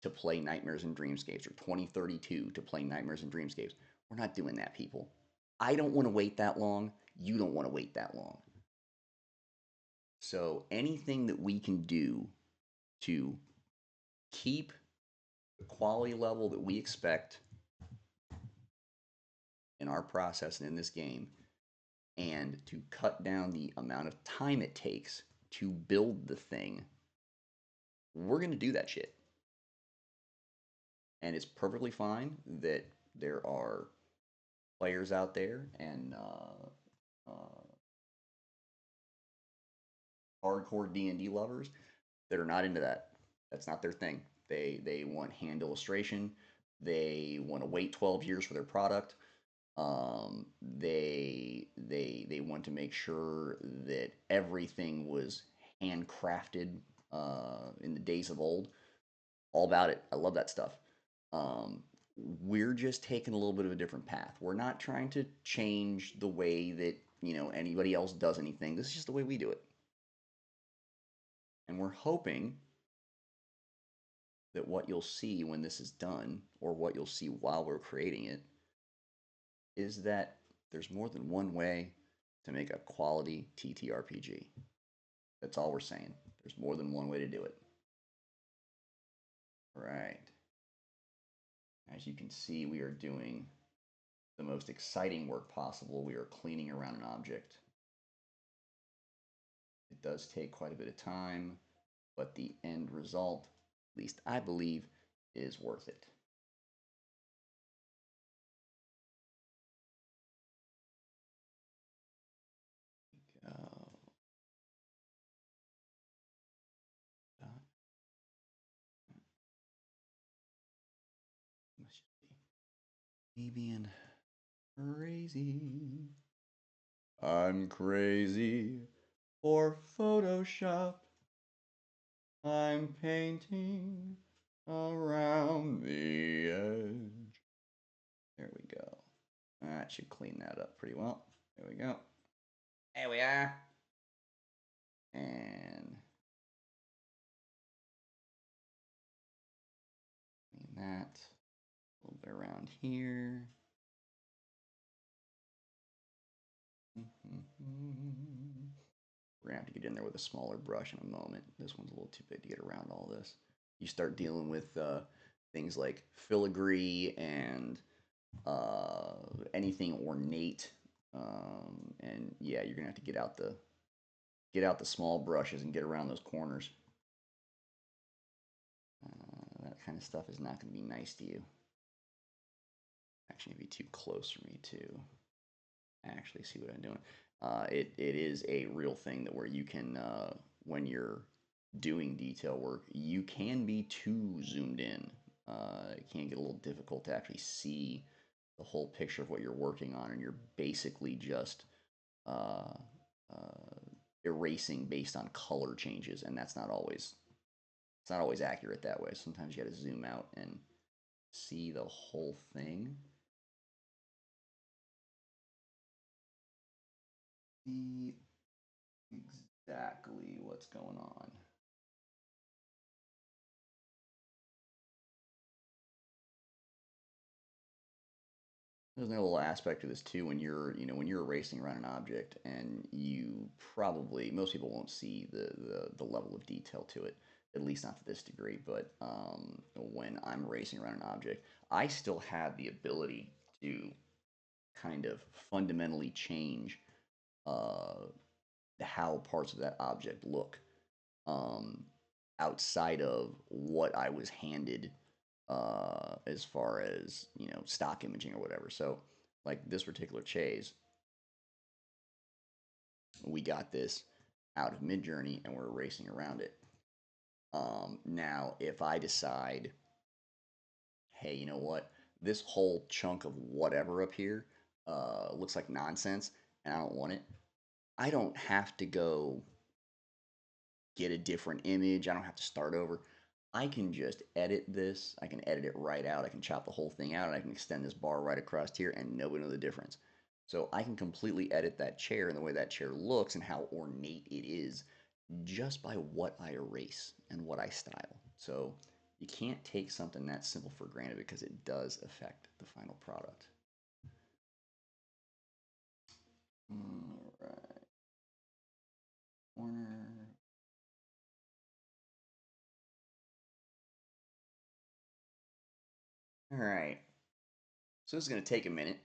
to play Nightmares and Dreamscapes or 2032 to play Nightmares and Dreamscapes. We're not doing that, people. I don't want to wait that long. You don't want to wait that long. So anything that we can do to keep the quality level that we expect in our process and in this game, and to cut down the amount of time it takes to build the thing, we're going to do that shit. And it's perfectly fine that there are players out there and hardcore D&D lovers that are not into that. That's not their thing. They want hand illustration. They want to wait 12 years for their product. They want to make sure that everything was handcrafted in the days of old. All about it. I love that stuff. We're just taking a little bit of a different path. We're not trying to change the way that anybody else does anything. This is just the way we do it. And we're hoping that what you'll see when this is done, or what you'll see while we're creating it, is that there's more than one way to make a quality TTRPG. That's all we're saying. There's more than one way to do it. Right. As you can see, we are doing the most exciting work possible. We are cleaning around an object. It does take quite a bit of time, but the end result, at least I believe, is worth it. Me being crazy. I'm crazy for Photoshop. I'm painting around the edge. There we go. That should clean that up pretty well. There we go. There we are. And clean that. A little bit around here. We're gonna have to get in there with a smaller brush in a moment. This one's a little too big to get around all this. You start dealing with things like filigree and anything ornate, and yeah, you're gonna have to get out the small brushes and get around those corners. That kind of stuff is not going to be nice to you. Actually, it'd be too close for me to actually see what I'm doing. It is a real thing that where you can, when you're doing detail work, you can be too zoomed in. It can get a little difficult to actually see the whole picture of what you're working on, and you're basically just erasing based on color changes, and that's not always accurate that way. Sometimes you got to zoom out and see the whole thing. see exactly what's going on. There's another little aspect to this too when when you're racing around an object and you probably most people won't see the level of detail to it, at least not to this degree. But when I'm racing around an object, I still have the ability to kind of fundamentally change uh, how parts of that object look um, outside of what I was handed as far as stock imaging or whatever. So like this particular chase, we got this out of Midjourney and we're racing around it. Now, if I decide, hey, you know what, this whole chunk of whatever up here looks like nonsense and I don't want it, I don't have to go get a different image. I don't have to start over. I can just edit this. I can edit it right out. I can chop the whole thing out and I can extend this bar right across here and nobody knows the difference. So I can completely edit that chair and the way that chair looks and how ornate it is just by what I erase and what I style. So you can't take something that simple for granted because it does affect the final product. All right. Corner. All right. So this is going to take a minute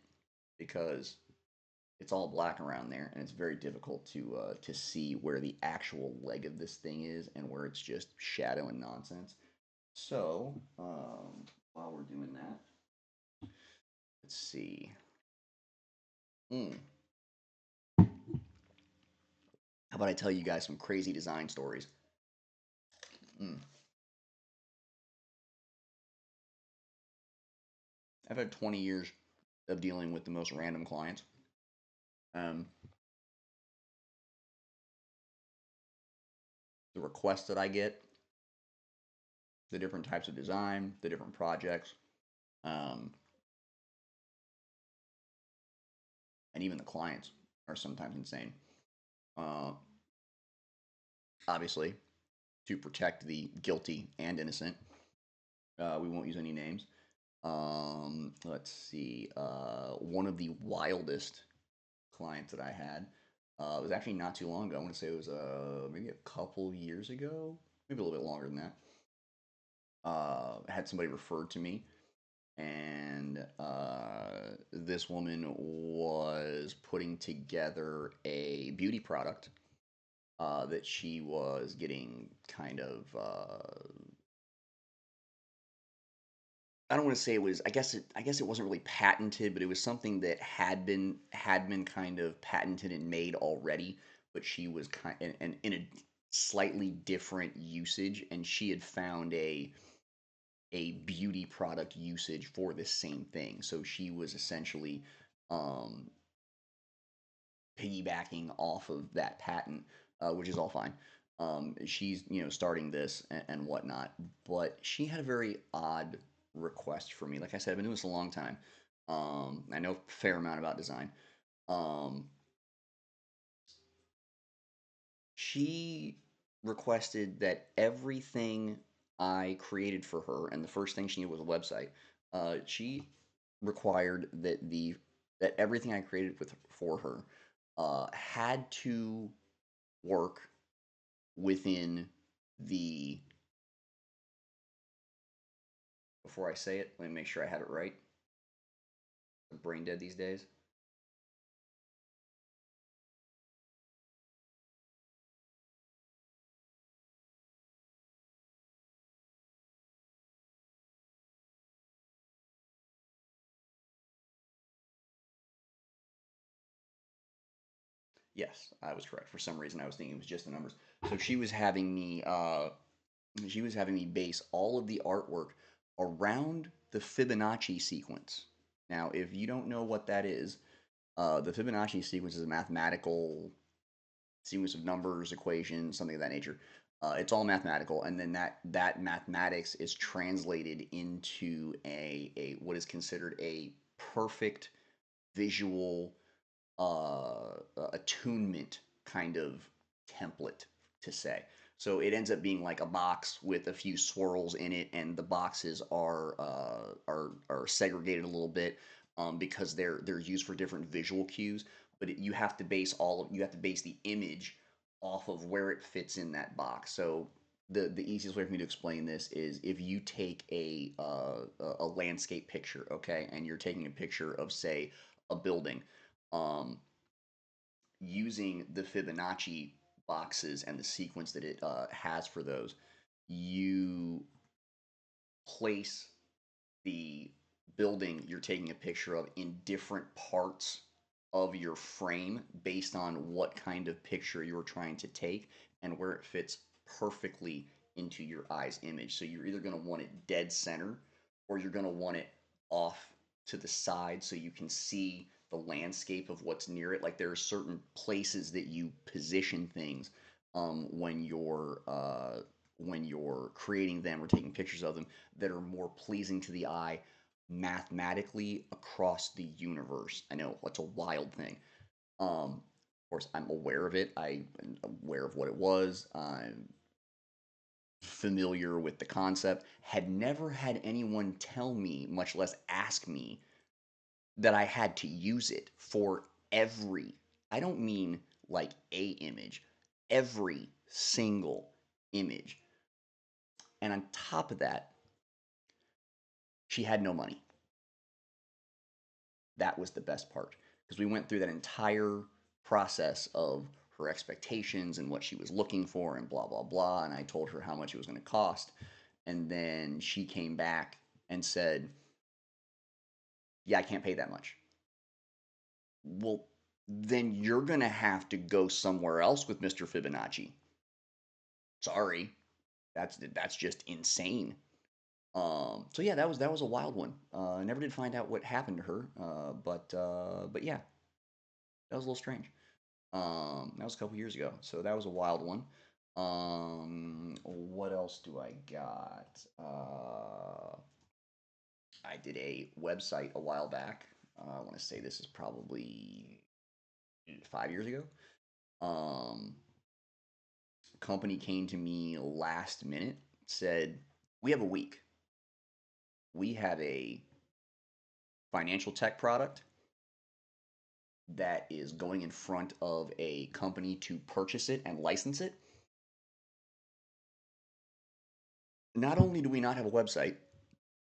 because it's all black around there, and it's very difficult to see where the actual leg of this thing is and where it's just shadow and nonsense. So while we're doing that, let's see. Mm. How about I tell you guys some crazy design stories? Mm. I've had 20 years of dealing with the most random clients. Um, the requests that I get, the different types of design, the different projects, um, and even the clients are sometimes insane. Uh, Obviously, to protect the guilty and innocent, we won't use any names. Let's see. One of the wildest clients that I had was actually not too long ago. I want to say it was maybe a couple years ago, maybe a little bit longer than that. I had somebody referred to me, and this woman was putting together a beauty product that she was getting kind of I don't want to say it was. I guess it wasn't really patented, but it was something that had been kind of patented and made already. But she was kind and in a slightly different usage, and she had found a beauty product usage for the same thing. So she was essentially um, piggybacking off of that patent, which is all fine. She's starting this and whatnot, but she had a very odd request for me. Like I said, I've been doing this a long time. I know a fair amount about design. Um, she requested that everything I created for her, and the first thing she needed was a website. She required that everything I created for her had to work within the. Before I say it, let me make sure I have it right. I'm brain dead these days. Yes, I was correct. For some reason, I was thinking it was just the numbers. So she was having me base all of the artwork around the Fibonacci sequence. Now, if you don't know what that is, the Fibonacci sequence is a mathematical sequence of numbers, equations, something of that nature. It's all mathematical, and then that mathematics is translated into a what is considered a perfect visual attunement kind of template to say. So it ends up being like a box with a few swirls in it, and the boxes are segregated a little bit because they're used for different visual cues. But you have to base you have to base the image off of where it fits in that box. So the easiest way for me to explain this is if you take a landscape picture, okay, and you're taking a picture of say a building, um, using the Fibonacci boxes and the sequence that it has for those, you place the building you're taking a picture of in different parts of your frame based on what kind of picture you're trying to take and where it fits perfectly into your eye's image. So you're either going to want it dead center or you're going to want it off to the side so you can see the landscape of what's near it. Like there are certain places that you position things when you're creating them or taking pictures of them that are more pleasing to the eye mathematically across the universe. I know it's a wild thing. Of course, I'm aware of it. I'm aware of what it was. I'm familiar with the concept. Had never had anyone tell me, much less ask me, that I had to use it for every, I don't mean like a image, every single image. And on top of that, she had no money. That was the best part because we went through that entire process of her expectations and what she was looking for and blah blah blah, and I told her how much it was going to cost, and then she came back and said, yeah, I can't pay that much. Well, then you're going to have to go somewhere else with Mr. Fibonacci. Sorry, that's just insane. So yeah, that was a wild one. I never did find out what happened to her, but yeah, that was a little strange. That was a couple years ago, so that was a wild one. What else do I got? I did a website a while back. I want to say this is probably 5 years ago. Um, Company came to me last minute, said, "We have a week. We have a financial tech product that is going in front of a company to purchase it and license it. Not only do we not have a website,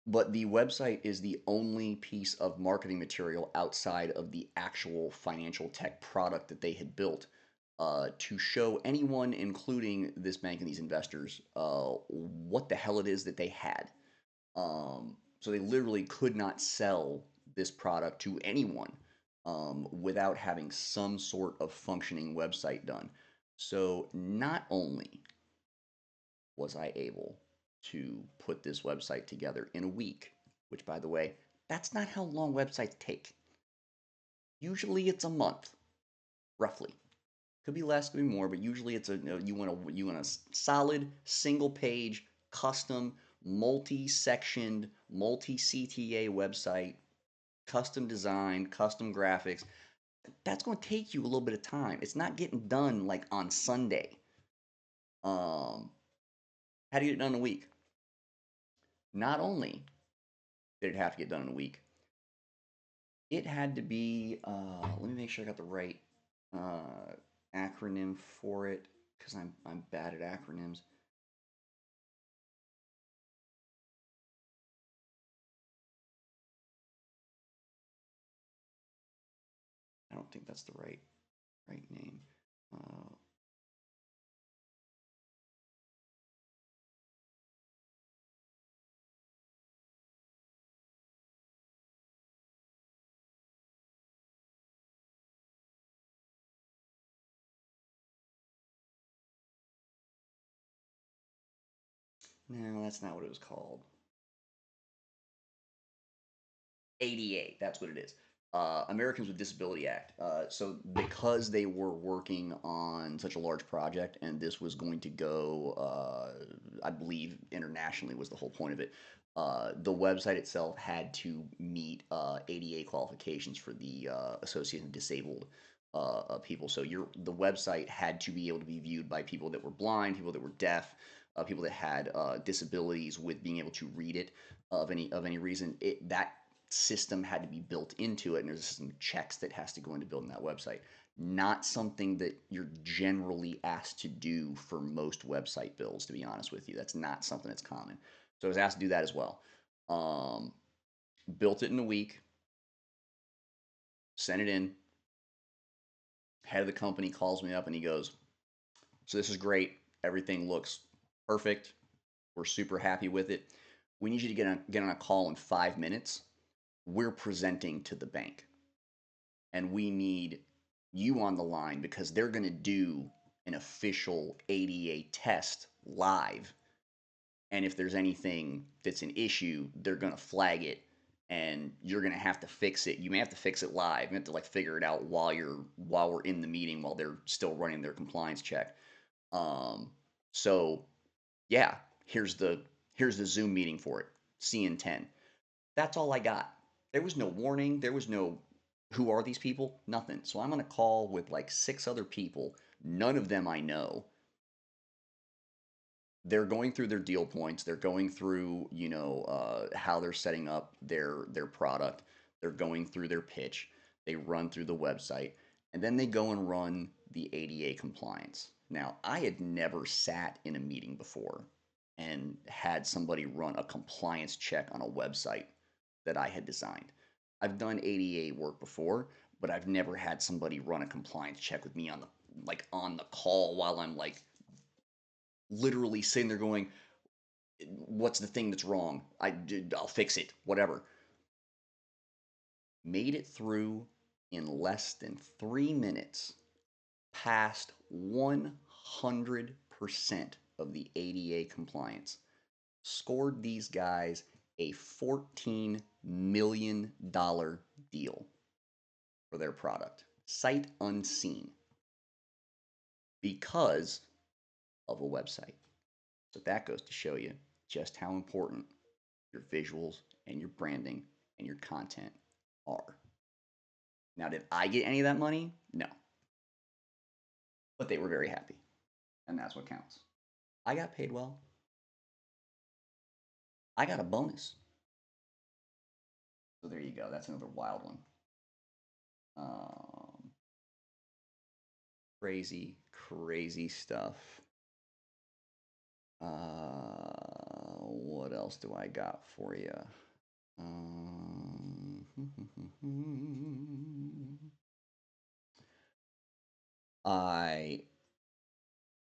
but the website is the only piece of marketing material outside of the actual financial tech product that they had built to show anyone, including this bank and these investors, what the hell it is that they had. So they literally could not sell this product to anyone without having some sort of functioning website done. So not only was I able to put this website together in a week, which, by the way, that's not how long websites take. Usually it's a month, roughly. Could be less, could be more, but usually it's you want a solid single page, custom, multi-sectioned, multi-CTA website, custom design, custom graphics. That's going to take you a little bit of time. It's not getting done like on Sunday. How do you get it done in a week? Not only did it have to get done in a week, it had to be. Let me make sure I got the right uh, acronym for it because I'm bad at acronyms. I don't think that's the right name. Uh, no, that's not what it was called. ADA, that's what it is. Americans with Disability Act. So because they were working on such a large project, and this was going to go, I believe, internationally was the whole point of it. The website itself had to meet ADA qualifications for the Association of Disabled people. So the website had to be able to be viewed by people that were blind, people that were deaf, people that had disabilities with being able to read it of any reason. That system had to be built into it, and there's some checks that has to go into building that website. Not something that you're generally asked to do for most website builds, to be honest with you. That's not something that's common. So I was asked to do that as well. Um, Built it in a week, sent it in. Head of the company calls me up and he goes, "So this is great. Everything looks perfect. We're super happy with it. We need you to get on a call in 5 minutes. We're presenting to the bank, and we need you on the line because they're going to do an official ADA test live. And if there's anything that's an issue, they're going to flag it and you're going to have to fix it. You may have to fix it live. You have to like figure it out while we're in the meeting while they're still running their compliance check. Um, so yeah, here's the Zoom meeting for it. See you in 10. That's all I got. There was no warning. There was no who are these people? Nothing. So I'm on a call with like six other people. None of them I know. They're going through their deal points. They're going through, how they're setting up their product. They're going through their pitch. They run through the website, and then they go and run the ADA compliance. Now, I had never sat in a meeting before and had somebody run a compliance check on a website that I had designed. I've done ADA work before, but I've never had somebody run a compliance check with me on the call while I'm like literally sitting there going, "What's the thing that's wrong? I'll fix it. Whatever." Made it through in less than 3 minutes, passed 100% of the ADA compliance. Scored these guys a $14 million deal for their product, sight unseen, because of a website. So that goes to show you just how important your visuals and your branding and your content are. Now, did I get any of that money? No. But they were very happy. And that's what counts. I got paid well. I got a bonus. So there you go. That's another wild one. Crazy, crazy stuff. What else do I got for you? I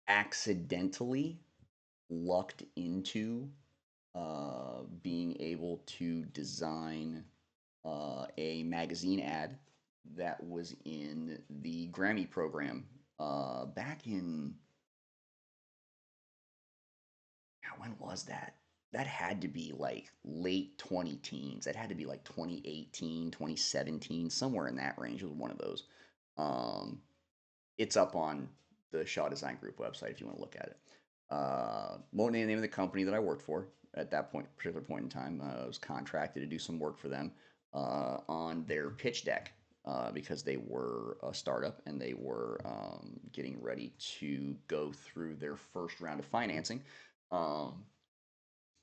accidentally lucked into being able to design a magazine ad that was in the Grammy program back in, when was that? That had to be like late 20 teens. That had to be like 2018, 2017, somewhere in that range. It was one of those. Um, it's up on the Shaw Design Group website if you want to look at it. Won't name the name of the company that I worked for at that particular point in time. I was contracted to do some work for them on their pitch deck because they were a startup and they were getting ready to go through their first round of financing. Um,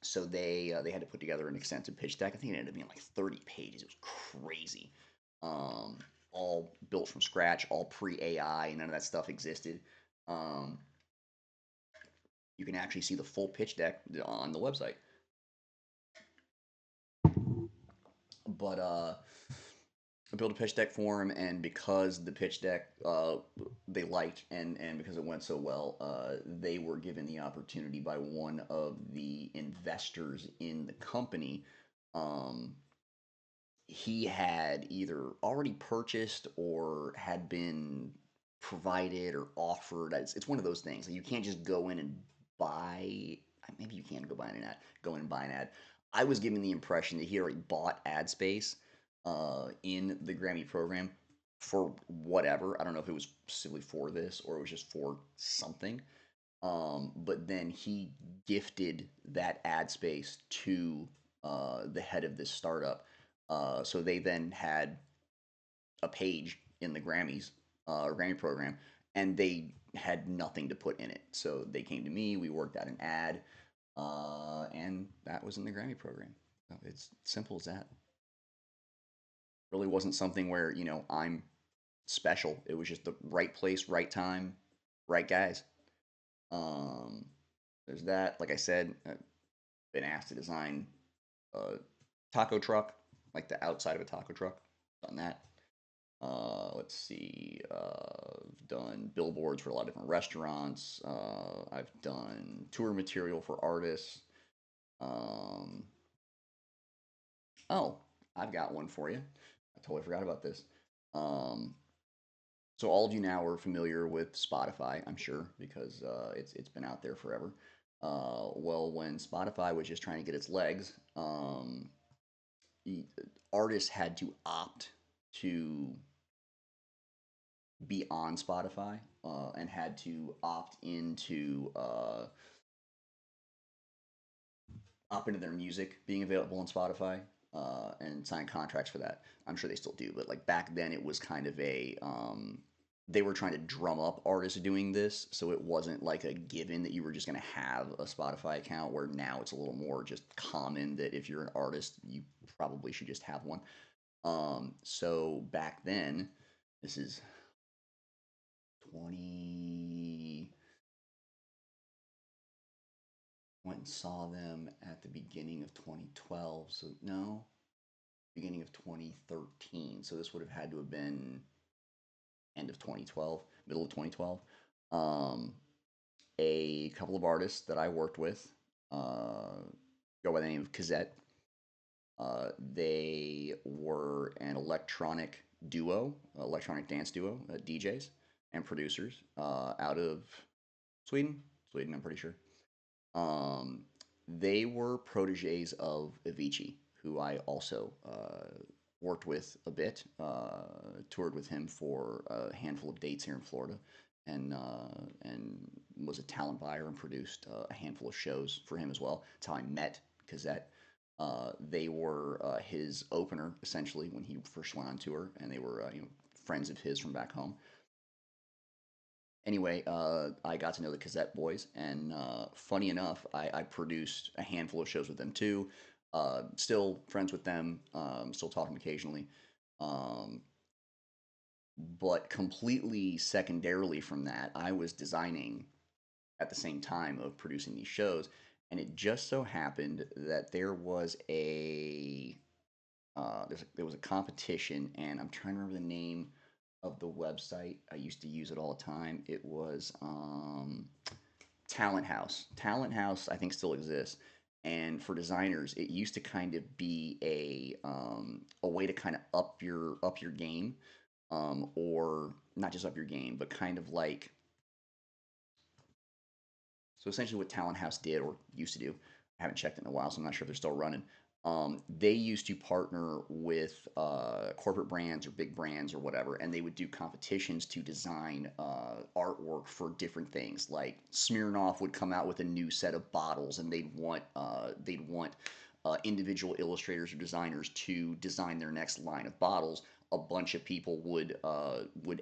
so they had to put together an extensive pitch deck. I think it ended up being like 30 pages. It was crazy. Um, all built from scratch, all pre AI. None of that stuff existed. Um, you can actually see the full pitch deck on the website. But I built a pitch deck for him, and because the pitch deck they liked, and because it went so well, they were given the opportunity by one of the investors in the company. Um, he had either already purchased or had been provided or offered. It's one of those things. You can't just go in and buy. Maybe you can go in and buy an ad. I was given the impression that he already bought ad space in the Grammy program for whatever. I don't know if it was specifically for this or it was just for something. But then he gifted that ad space to the head of this startup. So they then had a page in the Grammys or Grammy program, and they had nothing to put in it. So they came to me. We worked out an ad, and that was in the Grammy program. So it's simple as that. Really wasn't something where I'm special. It was just the right place, right time, right guys. Um, there's that. Like I said, I've been asked to design a taco truck, like the outside of a taco truck. Done that. Let's see. I've done billboards for a lot of different restaurants. I've done tour material for artists. Um, oh, I've got one for you. I totally forgot about this. Um, so all of you now are familiar with Spotify, I'm sure, because it's been out there forever. Well, when Spotify was just trying to get its legs, the artists had to opt to be on Spotify and had to opt into their music being available on Spotify and sign contracts for that. I'm sure they still do, but like back then, it was kind of they were trying to drum up artists doing this, so it wasn't like a given that you were just going to have a Spotify account. Where now it's a little more just common that if you're an artist, you probably should just have one. So back then, this is 20 went and saw them at the beginning of 2012. So no, beginning of 2013. So this would have had to have been end of 2012, middle of 2012. Um, a couple of artists that I worked with go by the name of Kazette. They were an electronic dance duo, DJs and producers out of Sweden. Sweden, I'm pretty sure. Um, they were proteges of Avicii, who I also worked with a bit, toured with him for a handful of dates here in Florida, and was a talent buyer and produced a handful of shows for him as well. That's how I met Kazette. They were his opener essentially when he first went on tour, and they were friends of his from back home. Anyway, I got to know the Cassette Boys, and funny enough, I produced a handful of shows with them too. Still friends with them, still talking occasionally. Um, but completely secondarily from that, I was designing at the same time of producing these shows, and it just so happened that there was a competition, and I'm trying to remember the name of the website. I used to use it all the time. It was Talent House. Talent House, I think, still exists. And for designers, it used to kind of be a way to kind of up your game, or not just up your game, but kind of like so essentially, what Talent House did or used to do, I haven't checked it in a while, so I'm not sure if they're still running. They used to partner with corporate brands or big brands or whatever, and they would do competitions to design artwork for different things. Like Smirnoff would come out with a new set of bottles, and they'd want individual illustrators or designers to design their next line of bottles. A bunch of people would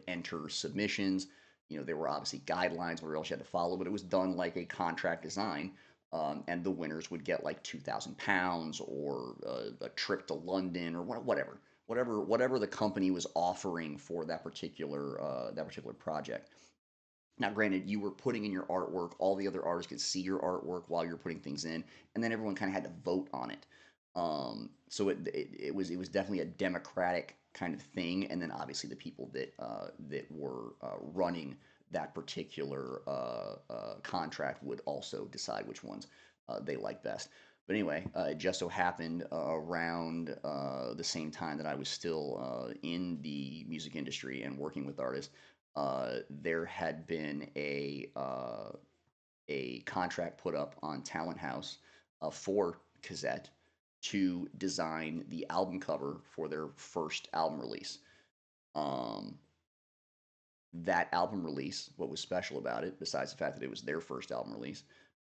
enter submissions. There were obviously guidelines where else you had to follow, but it was done like a contract design. And the winners would get like £2,000 or a trip to London or whatever the company was offering for that particular project. Now, granted, you were putting in your artwork; all the other artists could see your artwork while you're putting things in, and then everyone kind of had to vote on it. So it was definitely a democratic kind of thing, and then obviously the people that were running that particular contract would also decide which ones they liked best. But anyway, it just so happened around the same time that I was still in the music industry and working with artists, there had been a contract put up on Talent House for Cassette to design the album cover for their first album release. Um, that album release, what was special about it, besides the fact that it was their first album release,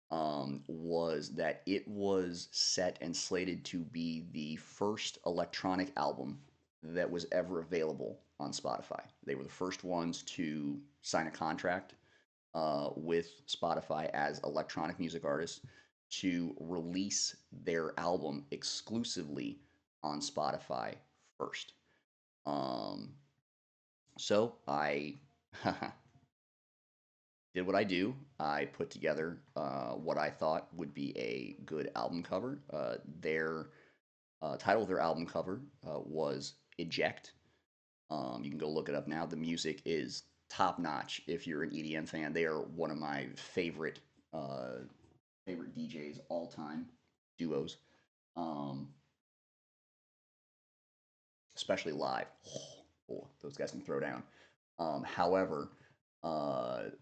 was that it was set and slated to be the first electronic album that was ever available on Spotify. They were the first ones to sign a contract with Spotify as electronic music artists to release their album exclusively on Spotify first. Um, so I did what I do. I put together what I thought would be a good album cover. Their title of their album cover was Eject. You can go look it up now. The music is top notch. If you're an EDM fan, they are one of my uh, favorite DJs all time duos, um, especially live. Oh, those guys can throw down. However,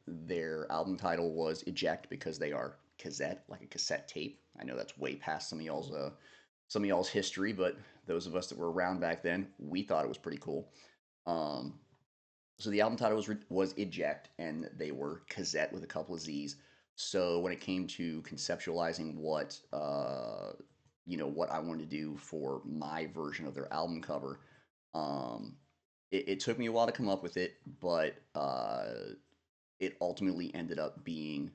their album title was Eject because they are cassette, like a cassette tape. I know that's way past some of y'all's history, but those of us that were around back then, we thought it was pretty cool. Um, so the album title was Eject, and they were cassette with a couple of Z's. So when it came to conceptualizing what I wanted to do for my version of their album cover, um, it took me a while to come up with it, but it ultimately ended up being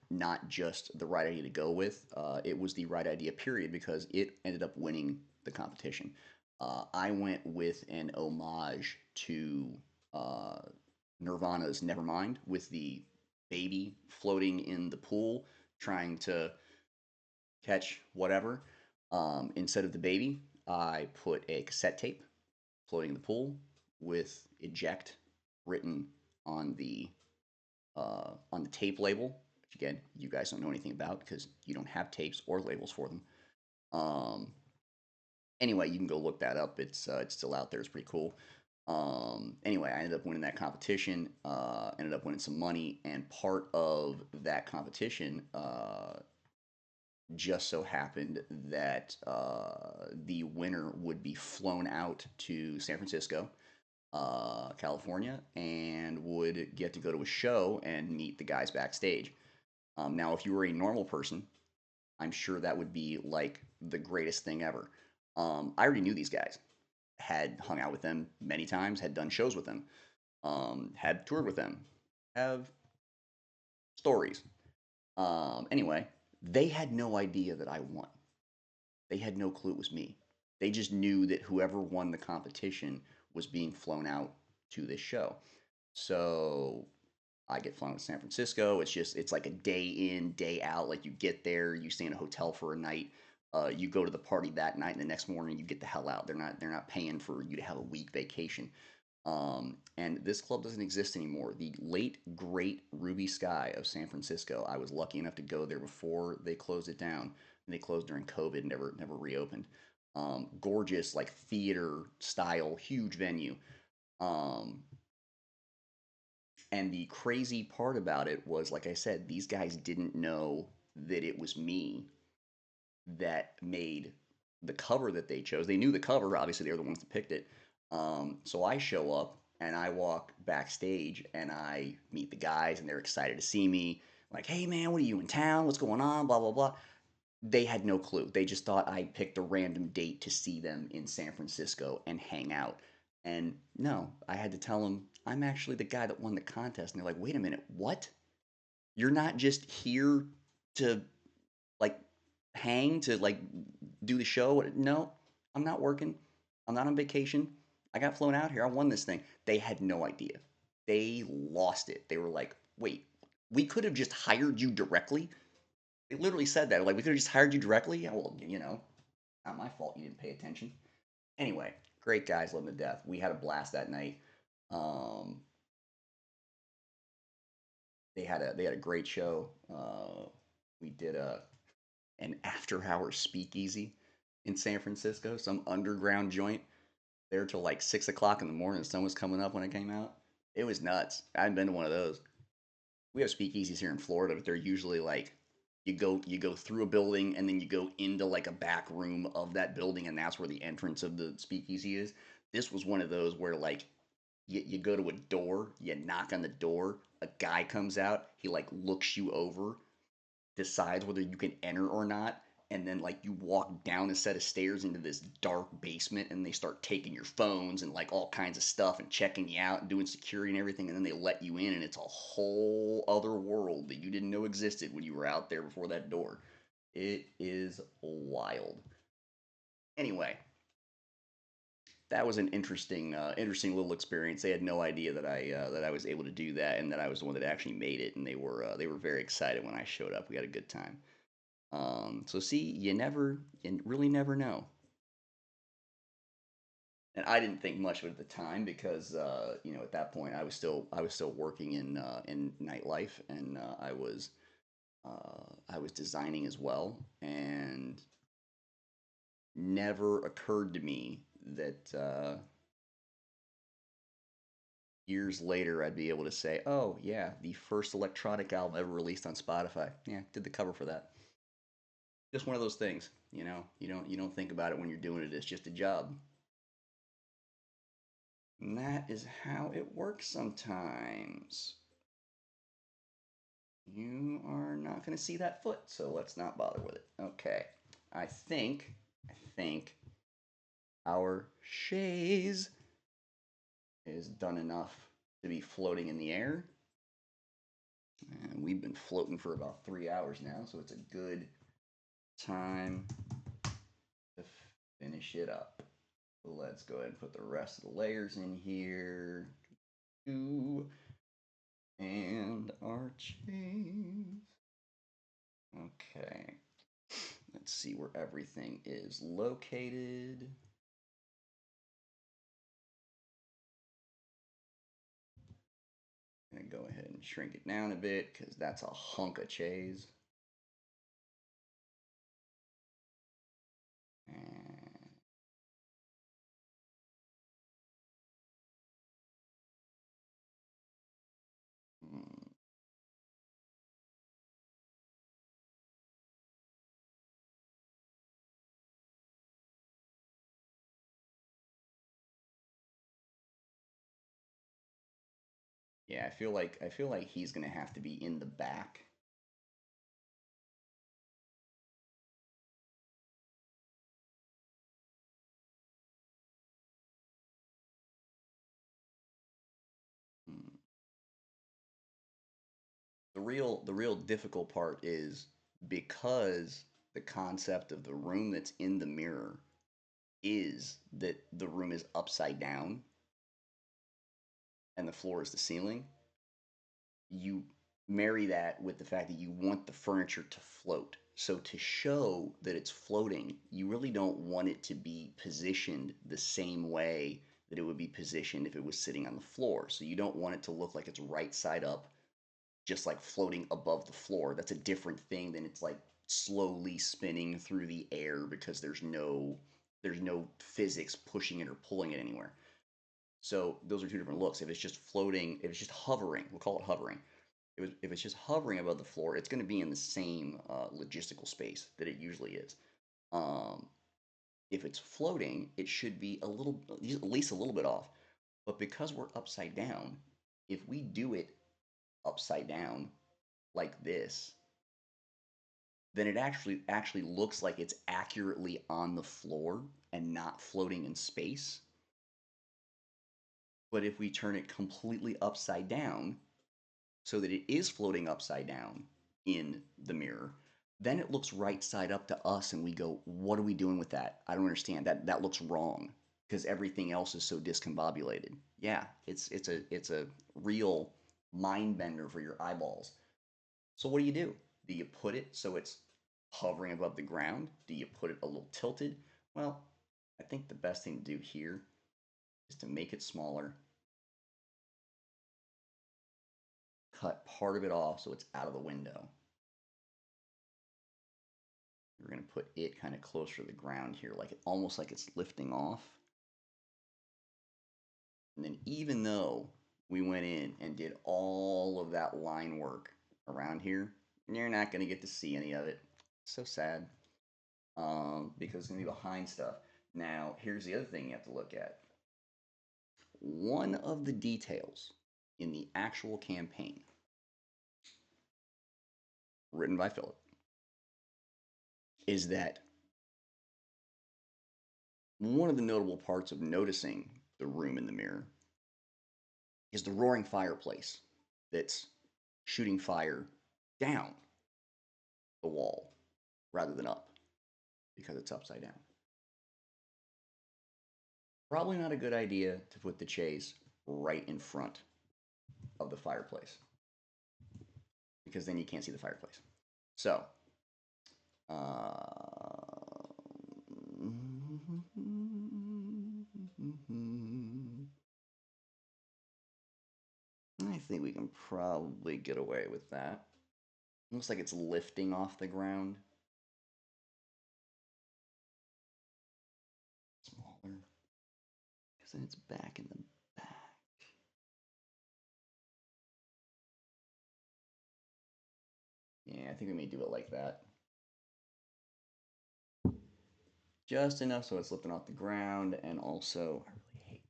not just the right idea to go with. It was the right idea, period, because it ended up winning the competition. I went with an homage to uh, Nirvana's Nevermind with the baby floating in the pool trying to catch whatever. Instead of the baby, I put a cassette tape floating in the pool with eject written on the tape label, which again you guys don't know anything about because you don't have tapes or labels for them. Um, anyway, you can go look that up. It's still out there. It's pretty cool. Anyway, I ended up winning that competition. Ended up winning some money, and part of that competition just so happened that the winner would be flown out to San Francisco, California, and would get to go to a show and meet the guys backstage. Now, if you were a normal person, I'm sure that would be like the greatest thing ever. I already knew these guys, had hung out with them many times, had done shows with them, had toured with them, have stories. Anyway, they had no idea that I won. They had no clue it was me. They just knew that whoever won the competition was being flown out to this show. So I get flown to San Francisco. It's like a day in, day out. Like you get there, you stay in a hotel for a night. You go to the party that night, and the next morning you get the hell out. They're not paying for you to have a week vacation. And this club doesn't exist anymore. The late great Ruby Sky of San Francisco. I was lucky enough to go there before they closed it down. And they closed during COVID, never reopened. Gorgeous, like theater style, huge venue. Um, and the crazy part about it was, like I said, these guys didn't know that it was me that made the cover that they chose. They knew the cover, obviously, they were the ones that picked it. So I show up and I walk backstage and I meet the guys, and they're excited to see me. Like, hey man, what are you in town? What's going on? Blah, blah, blah. They had no clue. They just thought I picked a random date to see them in San Francisco and hang out. And no, I had to tell them I'm actually the guy that won the contest. And they're like, wait a minute, what? You're not just here to like hang, to like do the show? No, I'm not working. I'm not on vacation. I got flown out here. I won this thing. They had no idea. They lost it. They were like, wait, we could have just hired you directly. They literally said that. Like, we could have just hired you directly. Yeah, well, not my fault you didn't pay attention. Anyway, great guys, love them to death. We had a blast that night. Um, they had a great show. We did an after hours speakeasy in San Francisco, some underground joint there till like 6 o'clock in the morning. The sun was coming up when it came out. It was nuts. I hadn't been to one of those. We have speakeasies here in Florida, but they're usually like you go through a building and then you go into like a back room of that building, and that's where the entrance of the speakeasy is. This was one of those where like you go to a door, you knock on the door, a guy comes out, he like looks you over, decides whether you can enter or not. And then like you walk down a set of stairs into this dark basement, and they start taking your phones and like all kinds of stuff and checking you out and doing security and everything, and then they let you in, and it's a whole other world that you didn't know existed when you were out there before that door. It is wild. Anyway, that was an interesting little experience. They had no idea that I was able to do that, and that I was the one that actually made it, and they were very excited when I showed up. We had a good time. So see, you really never know. And I didn't think much of it at the time because you know, at that point I was still working in nightlife, and I was designing as well, and never occurred to me that years later I'd be able to say, oh yeah, the first electronic album ever released on Spotify. Yeah, did the cover for that. Just one of those things, you know. You don't think about it when you're doing it. It's just a job. And that is how it works sometimes. You are not going to see that foot, so let's not bother with it. Okay. I think our chaise is done enough to be floating in the air. And we've been floating for about 3 hours now, so it's a good time to finish it up. Let's go ahead and put the rest of the layers in here. And our chains. Okay. Let's see where everything is located. I'm going to go ahead and shrink it down a bit because that's a hunk of chaise. And yeah, I feel like he's gonna have to be in the back. Hmm. The real difficult part is because the concept of the room that's in the mirror is that the room is upside down and the floor is the ceiling. You marry that with the fact that you want the furniture to float. So to show that it's floating, you really don't want it to be positioned the same way that it would be positioned if it was sitting on the floor. So you don't want it to look like it's right side up, just like floating above the floor. That's a different thing than it's like slowly spinning through the air because there's no physics pushing it or pulling it anywhere. So those are two different looks. If it's just floating, if it's just hovering, we'll call it hovering. If it's just hovering above the floor, it's going to be in the same logistical space that it usually is. Um, if it's floating, it should be a little, at least a little bit off. But because we're upside down, if we do it upside down like this, then it actually looks like it's accurately on the floor and not floating in space. But if we turn it completely upside down, so that it is floating upside down in the mirror, then it looks right side up to us, and we go, what are we doing with that? I don't understand. That looks wrong because everything else is so discombobulated. Yeah, it's a real mind bender for your eyeballs. So what do? Do you put it so it's hovering above the ground? Do you put it a little tilted? Well, I think the best thing to do here is to make it smaller, cut part of it off so it's out of the window. We're going to put it kind of closer to the ground here, like almost like it's lifting off. And then even though we went in and did all of that line work around here, you're not going to get to see any of it. So sad, because it's going to be behind stuff. Now, here's the other thing you have to look at. One of the details in the actual campaign, written by Philip, is that one of the notable parts of noticing the room in the mirror is the roaring fireplace that's shooting fire down the wall rather than up because it's upside down. Probably not a good idea to put the chase right in front of the fireplace because then you can't see the fireplace. So, I think we can probably get away with that. Looks like it's lifting off the ground. Smaller. Because then it's back in the back. Yeah, I think we may do it like that. Just enough so it's lifting off the ground, and also, I really hate.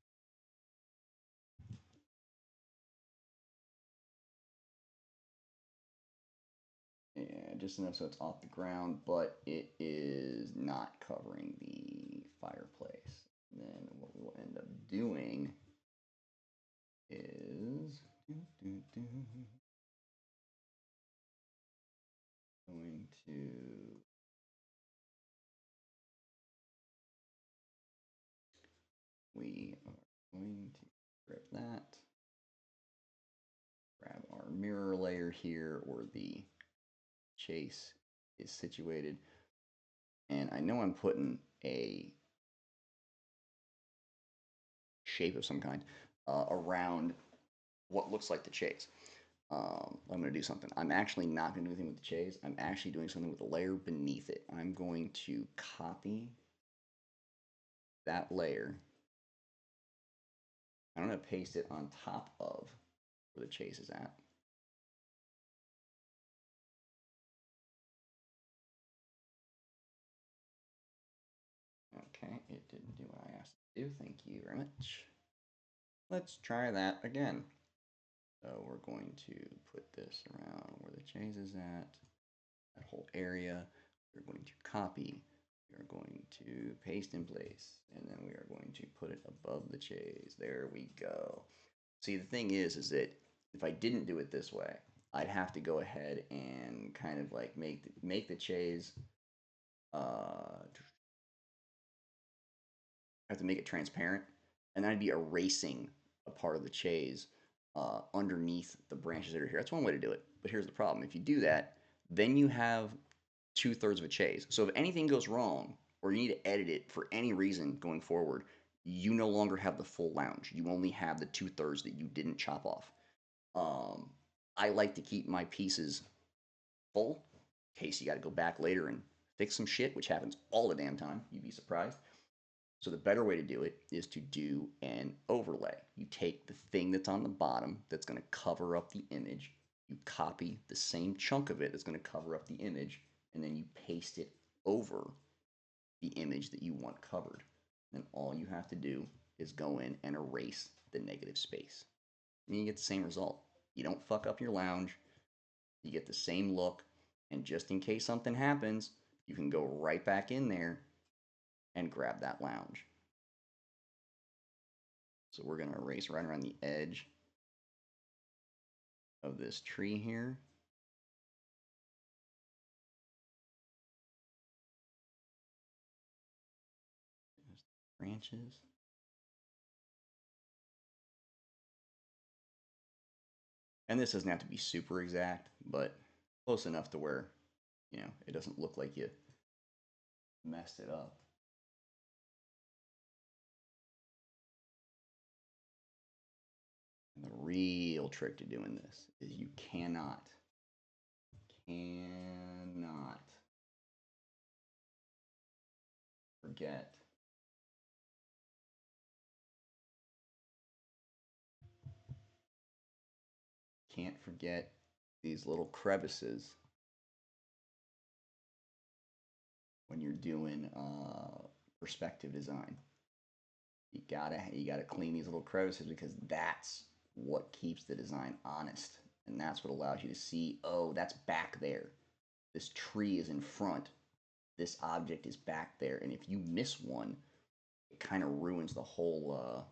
Yeah, just enough so it's off the ground, but it is not covering the fireplace. And then what we'll end up doing is going to we are going to grab that, grab our mirror layer here where the chase is situated, and I know I'm putting a shape of some kind around what looks like the chase. I'm going to do something. I'm actually not going to do anything with the chase. I'm actually doing something with the layer beneath it. I'm going to copy that layer. I'm going to paste it on top of where the chase is at. Okay, it didn't do what I asked it to do. Thank you very much. Let's try that again. So we're going to put this around where the chase is at, that whole area. We're going to copy. We are going to paste in place, and then we are going to put it above the chase. There we go. See, the thing is that if I didn't do it this way, I'd have to go ahead and kind of like make the chase. I have to make it transparent, and then I'd be erasing a part of the chase underneath the branches that are here. That's one way to do it. But here's the problem: if you do that, then you have 2/3 of a chase. So if anything goes wrong, or you need to edit it for any reason going forward, you no longer have the full lounge. You only have the 2/3 that you didn't chop off. I like to keep my pieces full in case you got to go back later and fix some shit, which happens all the damn time. You'd be surprised. So the better way to do it is to do an overlay. You take the thing that's on the bottom that's going to cover up the image, you copy the same chunk of it that's going to cover up the image, and then you paste it over the image that you want covered. And all you have to do is go in and erase the negative space. And you get the same result. You don't fuck up your lounge, you get the same look, and just in case something happens, you can go right back in there and grab that lounge. So we're going to erase right around the edge of this tree here. There's the branches. And this doesn't have to be super exact, but close enough to where, you know, it doesn't look like you messed it up. And the real trick to doing this is you cannot forget these little crevices when you're doing perspective design. You gotta clean these little crevices because that's what keeps the design honest, and that's what allows you to see, oh, that's back there. This tree is in front. this object is back there, and if you miss one, it kind of ruins the whole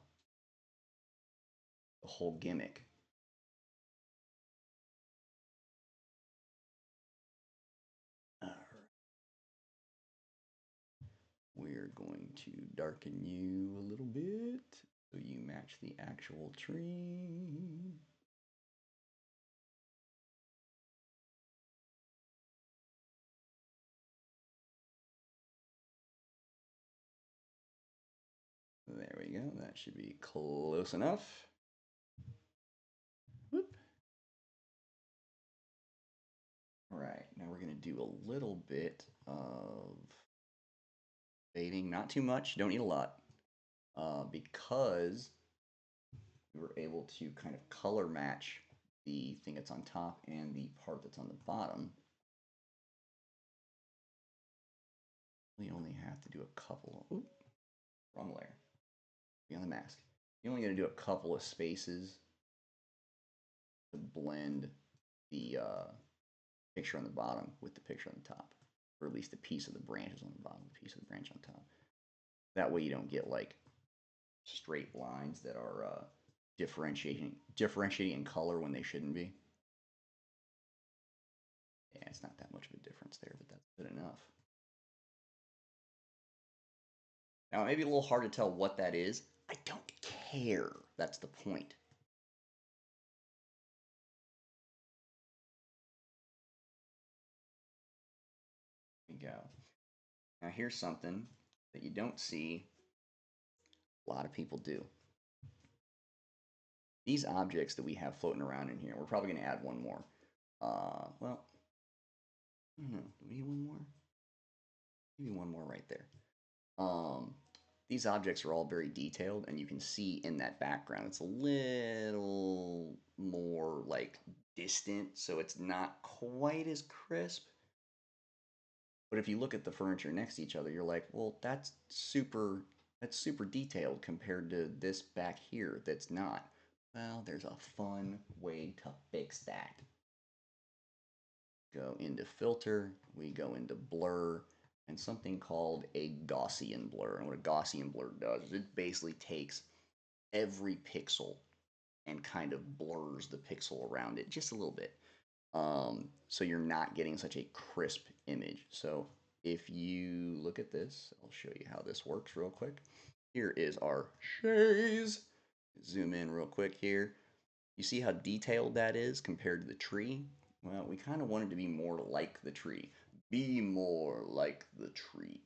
gimmick. All right. We're going to darken you a little bit so you match the actual tree. There we go. That should be close enough. Whoop. All right, now we're going to do a little bit of fading. Not too much. Don't need a lot. Because we were able to kind of color match the thing that's on top and the part that's on the bottom. We only have to do a couple. Oop, wrong layer. Be on the mask. You're only going to do a couple of spaces to blend the picture on the bottom with the picture on the top, or at least the piece of the branches on the bottom, the piece of the branch on top. That way you don't get like straight lines that are differentiating in color when they shouldn't be. Yeah, it's not that much of a difference there, but that's good enough. Now, it may be a little hard to tell what that is. I don't care. That's the point. There we go. Now, here's something that you don't see a lot of people do. These objects that we have floating around in here, we're probably going to add one more. Well, I don't know. Do we need one more? Maybe one more right there. These objects are all very detailed, and you can see in that background it's a little more like distant, so it's not quite as crisp. But if you look at the furniture next to each other, you're like, well, that's super detailed compared to this back here that's not. Well, there's a fun way to fix that. Go into filter, we go into blur, and something called a Gaussian blur. And what a Gaussian blur does is it basically takes every pixel and kind of blurs the pixel around it just a little bit. So you're not getting such a crisp image. So if you look at this, I'll show you how this works real quick. Here is our chaise. Zoom in real quick here. You see how detailed that is compared to the tree? Well, we kind of want it to be more like the tree. Be more like the tree.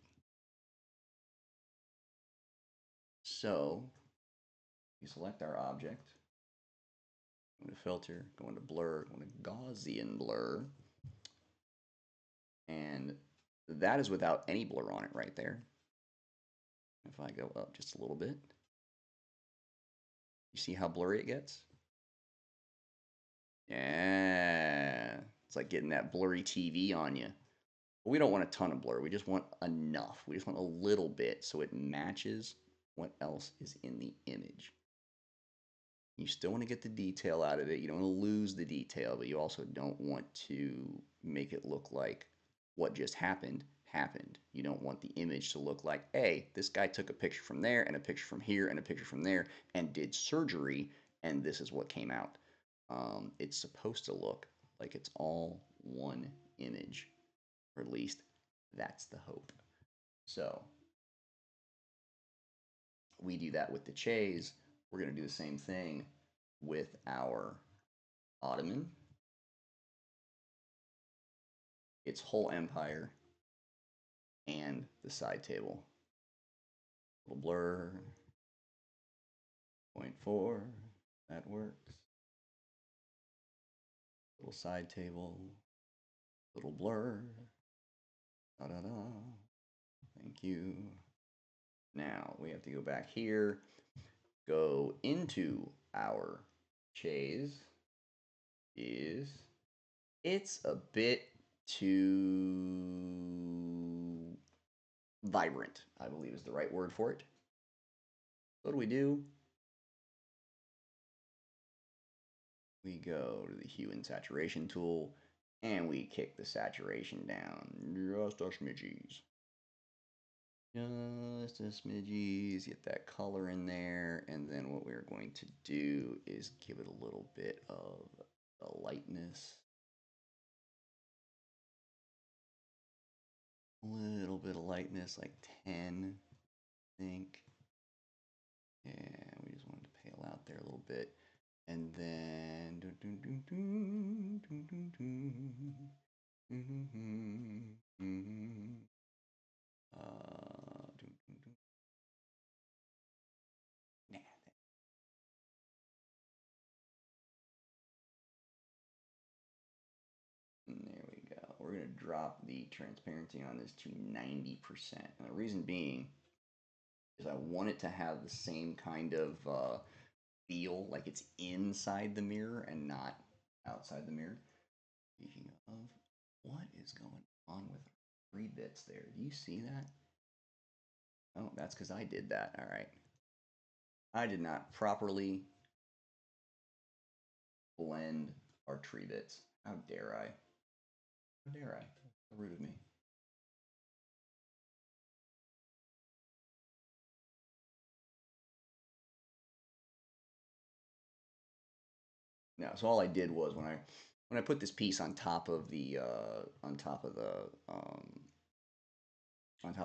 So we select our object. Go into filter, go into blur, go into Gaussian blur. And that is without any blur on it right there. If I go up just a little bit, you see how blurry it gets? Yeah, it's like getting that blurry TV on you. But we don't want a ton of blur. We just want enough. We just want a little bit so it matches what else is in the image. You still want to get the detail out of it. You don't want to lose the detail, but you also don't want to make it look like what just happened. You don't want the image to look like, hey, this guy took a picture from there and a picture from here and a picture from there and did surgery, and this is what came out. It's supposed to look like it's all one image, or at least that's the hope. So we do that with the chaise. We're going to do the same thing with our ottoman, its whole empire, and the side table. Little blur, 0.4, that works. Little side table, little blur, da-da-da, thank you. Now we have to go back here, go into our chaise. It's a bit too vibrant, I believe is the right word for it. What do? We go to the hue and saturation tool, and we kick the saturation down just a smidges. just a smidges, get that color in there, and then what we're going to do is give it a little bit of the lightness. A little bit of lightness, like 10, I think. Yeah, we just wanted to pale out there a little bit. And then there we go. We're going to drop the transparency on this to 90%. And the reason being is I want it to have the same kind of feel, like it's inside the mirror and not outside the mirror. Speaking of, what is going on with 3 bits there? Do you see that? Oh, that's because I did that. All right. I did not properly blend our tree bits. How dare I? How dare I? So rude of me. No, so all I did was when I put this piece on top of the on top of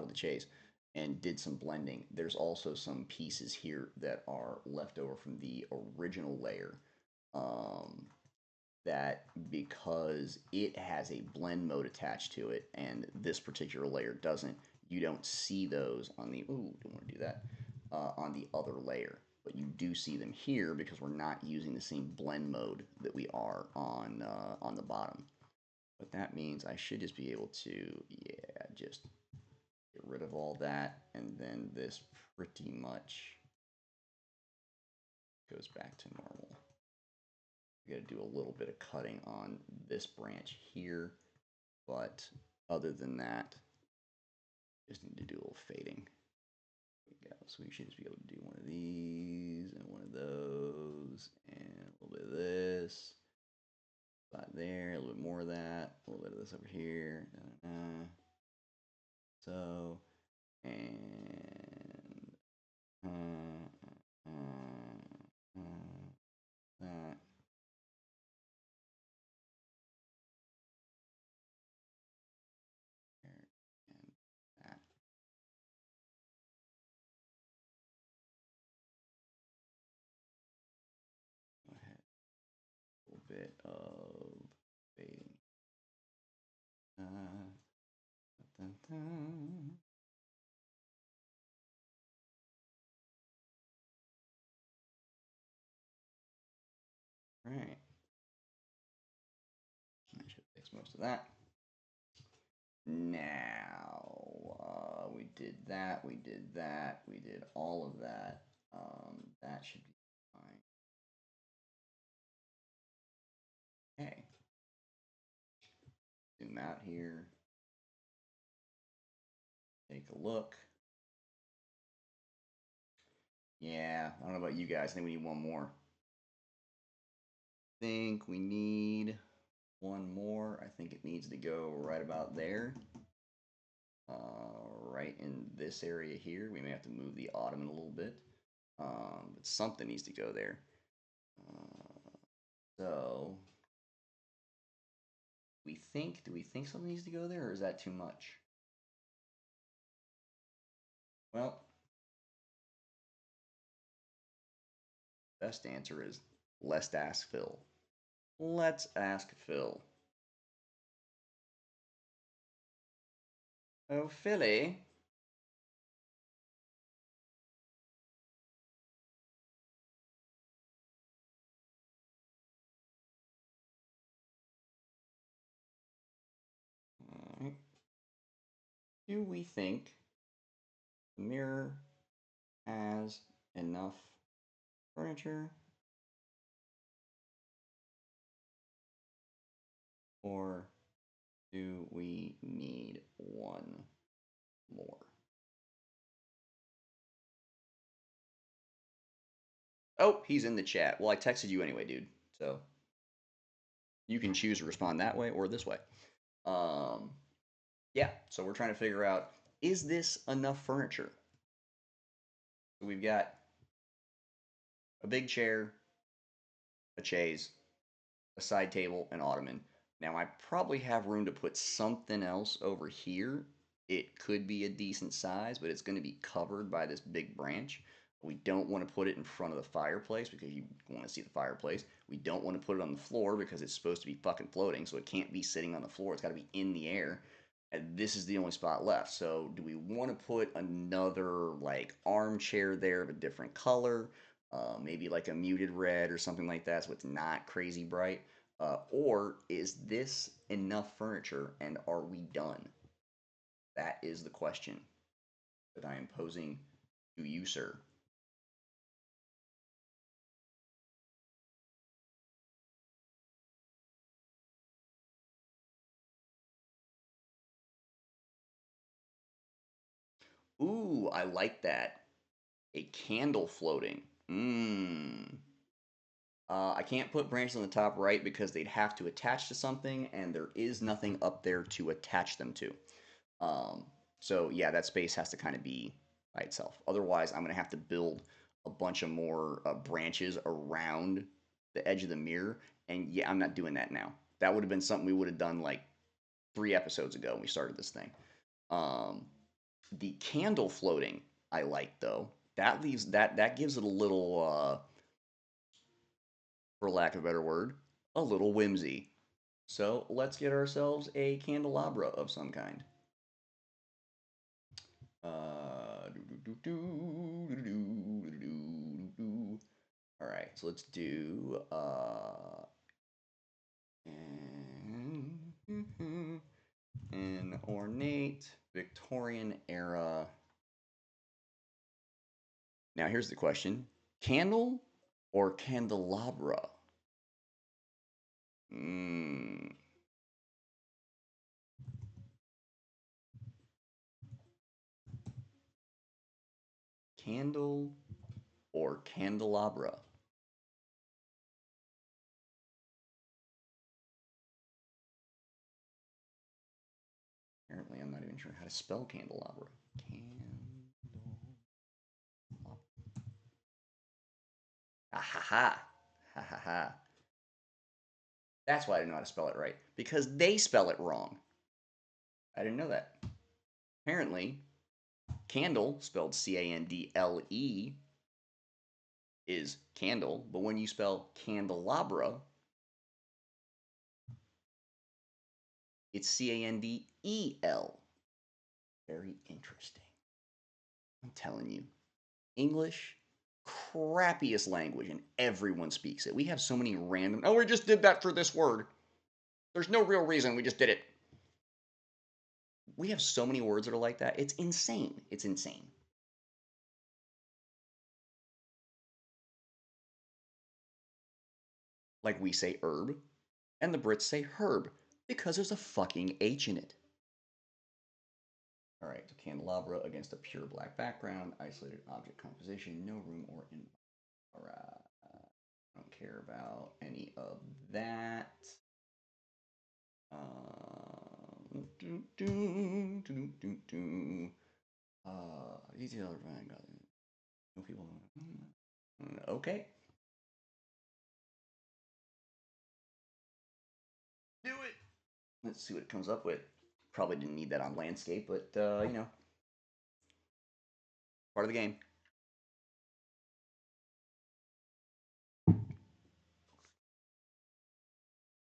the chase and did some blending. There's also some pieces here that are left over from the original layer. That because it has a blend mode attached to it and this particular layer doesn't, you don't see those on the, ooh, don't want to do that, on the other layer. But you do see them here because we're not using the same blend mode that we are on the bottom. But that means I should just be able to, yeah, just get rid of all that, and then this pretty much goes back to normal. We got to do a little bit of cutting on this branch here, but other than that, just need to do a little fading. There we go. So we should just be able to do one of these and one of those and a little bit of this. Spot there, a little bit more of that, a little bit of this over here. So, and that. And that. Go ahead. A little bit of fading. Dun, dun. All right. I should fix most of that. Now, we did that, we did that, we did all of that. That should be fine. Okay. Zoom out here. Take a look. Yeah, I don't know about you guys. I think we need one more. I think we need one more. I think it needs to go right about there. Right in this area here. We may have to move the ottoman a little bit. But something needs to go there. So do we think something needs to go there, or is that too much? Well, best answer is let's ask Phil. Let's ask Phil. Oh, Philly. Do we think the mirror has enough furniture, or do we need one more? Oh, he's in the chat. Well, I texted you anyway, dude. So you can choose to respond that way or this way. Yeah, so we're trying to figure out, is this enough furniture? So we've got a big chair, a chaise, a side table, an ottoman. Now I probably have room to put something else over here. It could be a decent size, but it's going to be covered by this big branch. We don't want to put it in front of the fireplace because you want to see the fireplace. We don't want to put it on the floor because it's supposed to be fucking floating, so it can't be sitting on the floor. It's got to be in the air. And this is the only spot left. So do we want to put another like armchair there of a different color? Maybe like a muted red or something like that so it's not crazy bright? Or is this enough furniture and are we done? That is the question that I am posing to you, sir. Ooh, I like that. A candle floating. Mmm. I can't put branches on the top right because they'd have to attach to something, and there is nothing up there to attach them to. Um, so yeah, that space has to kind of be by itself. Otherwise, I'm gonna have to build a bunch of more branches around the edge of the mirror, and yeah, I'm not doing that now. That would have been something we would have done like 3 episodes ago when we started this thing. Um, the candle floating, I like though. That gives it a little, for lack of a better word, a little whimsy. So let's get ourselves a candelabra of some kind. All right, so let's do an ornate Victorian era. Now here's the question: candle or candelabra? Mm, candle or candelabra? Apparently, I'm not even sure how to spell candelabra. Ah ha ha. Ha ha ha. That's why I didn't know how to spell it right. Because they spell it wrong. I didn't know that. Apparently, candle, spelled Candle, is candle, but when you spell candelabra, it's Candel. Very interesting. I'm telling you. English, crappiest language, and everyone speaks it. We have so many random. Oh, we just did that for this word. There's no real reason. We just did it. We have so many words that are like that. It's insane. It's insane. Like we say herb, and the Brits say herb because there's a fucking H in it. All right, so candelabra against a pure black background, isolated object composition, no room or in. All right, I don't care about any of that. Detail no people. Okay, do it. Let's see what it comes up with. Probably didn't need that on landscape, but part of the game.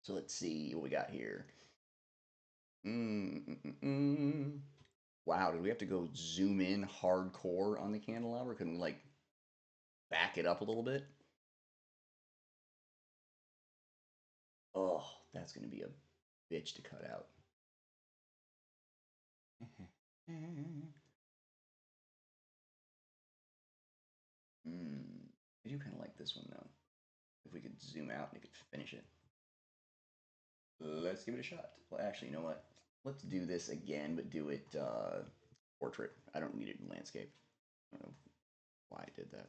So let's see what we got here. Wow, did we have to go zoom in hardcore on the candelabra? Couldn't we like back it up a little bit? Oh, that's gonna be a bitch to cut out. I do kind of like this one though. If we could zoom out and it could finish it. Let's give it a shot. Well, actually, you know what? Let's do this again, but do it portrait. I don't need it in landscape. I don't know why I did that.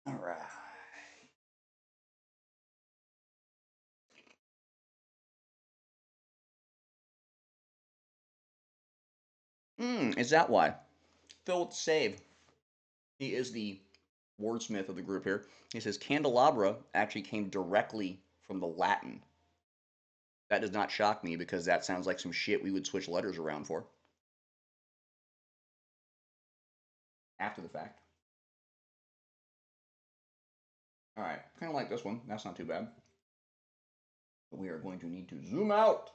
All right. Is that why? Phil with save. He is the wordsmith of the group here. He says candelabra actually came directly from the Latin. That does not shock me because that sounds like some shit we would switch letters around for after the fact. All right, kind of like this one. That's not too bad. But we are going to need to zoom out.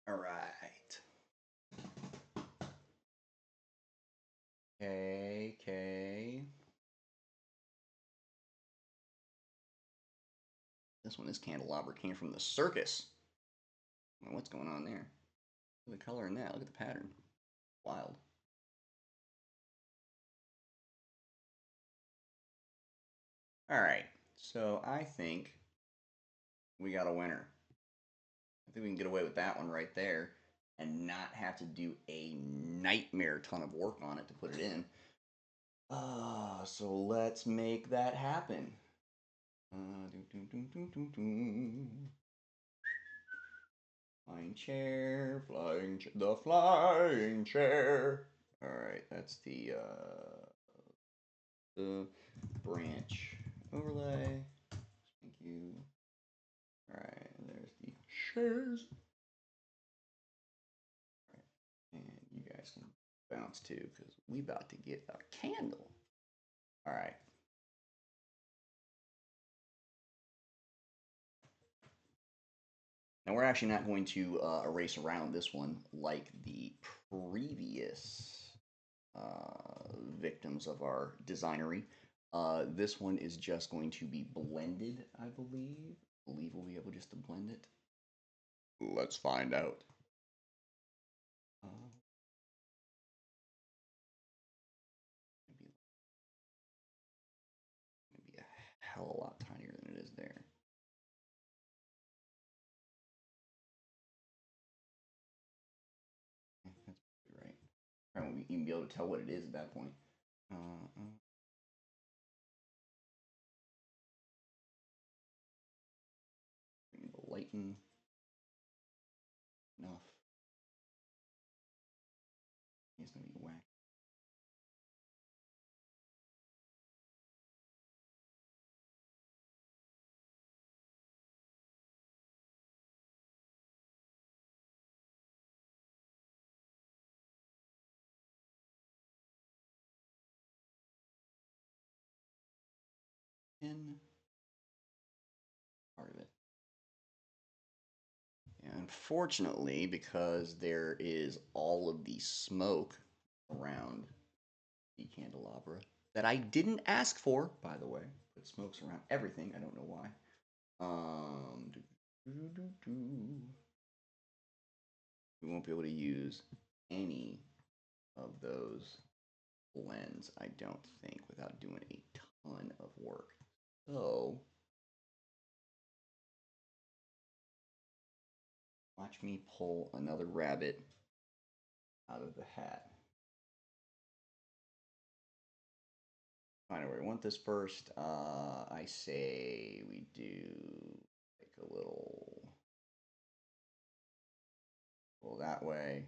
All right. Okay. This one, this candelabra came from the circus. Well, what's going on there? Look at the color in that. Look at the pattern. Wild. All right. So I think we got a winner. I think we can get away with that one right there and not have to do a nightmare ton of work on it to put it in. So let's make that happen. Flying chair, the flying chair. All right, that's the branch overlay. Thank you. All right, there's the chairs. All right, and you guys can bounce too because we about to get a candle. All right. Now we're actually not going to erase around this one like the previous victims of our designery. This one is just going to be blended, I believe. I believe we'll be able just to blend it. Let's find out. Maybe a hell of a lot tinier than it is there. That's right. I won't even be able to tell what it is at that point. We need to lighten enough. It's gonna be whack. In part of it. Unfortunately, because there is all of the smoke around the candelabra that I didn't ask for, by the way, but smokes around everything. I don't know why. We won't be able to use any of those blends, I don't think, without doing a ton of work. So, watch me pull another rabbit out of the hat. Find out where we want this first. I say we do like a little that way.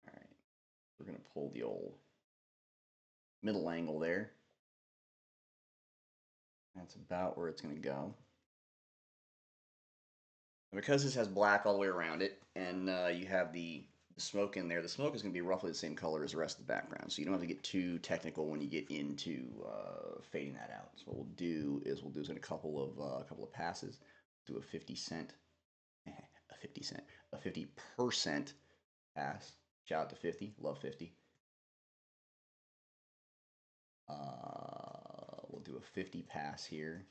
All right, we're gonna pull the old middle angle there. That's about where it's gonna go. And because this has black all the way around it, and you have the smoke in there, the smoke is going to be roughly the same color as the rest of the background. So you don't have to get too technical when you get into fading that out. So what we'll do is we'll do this in a couple of passes. Do a 50% a 50% pass. Shout out to 50, love 50. We'll do a 50 pass here.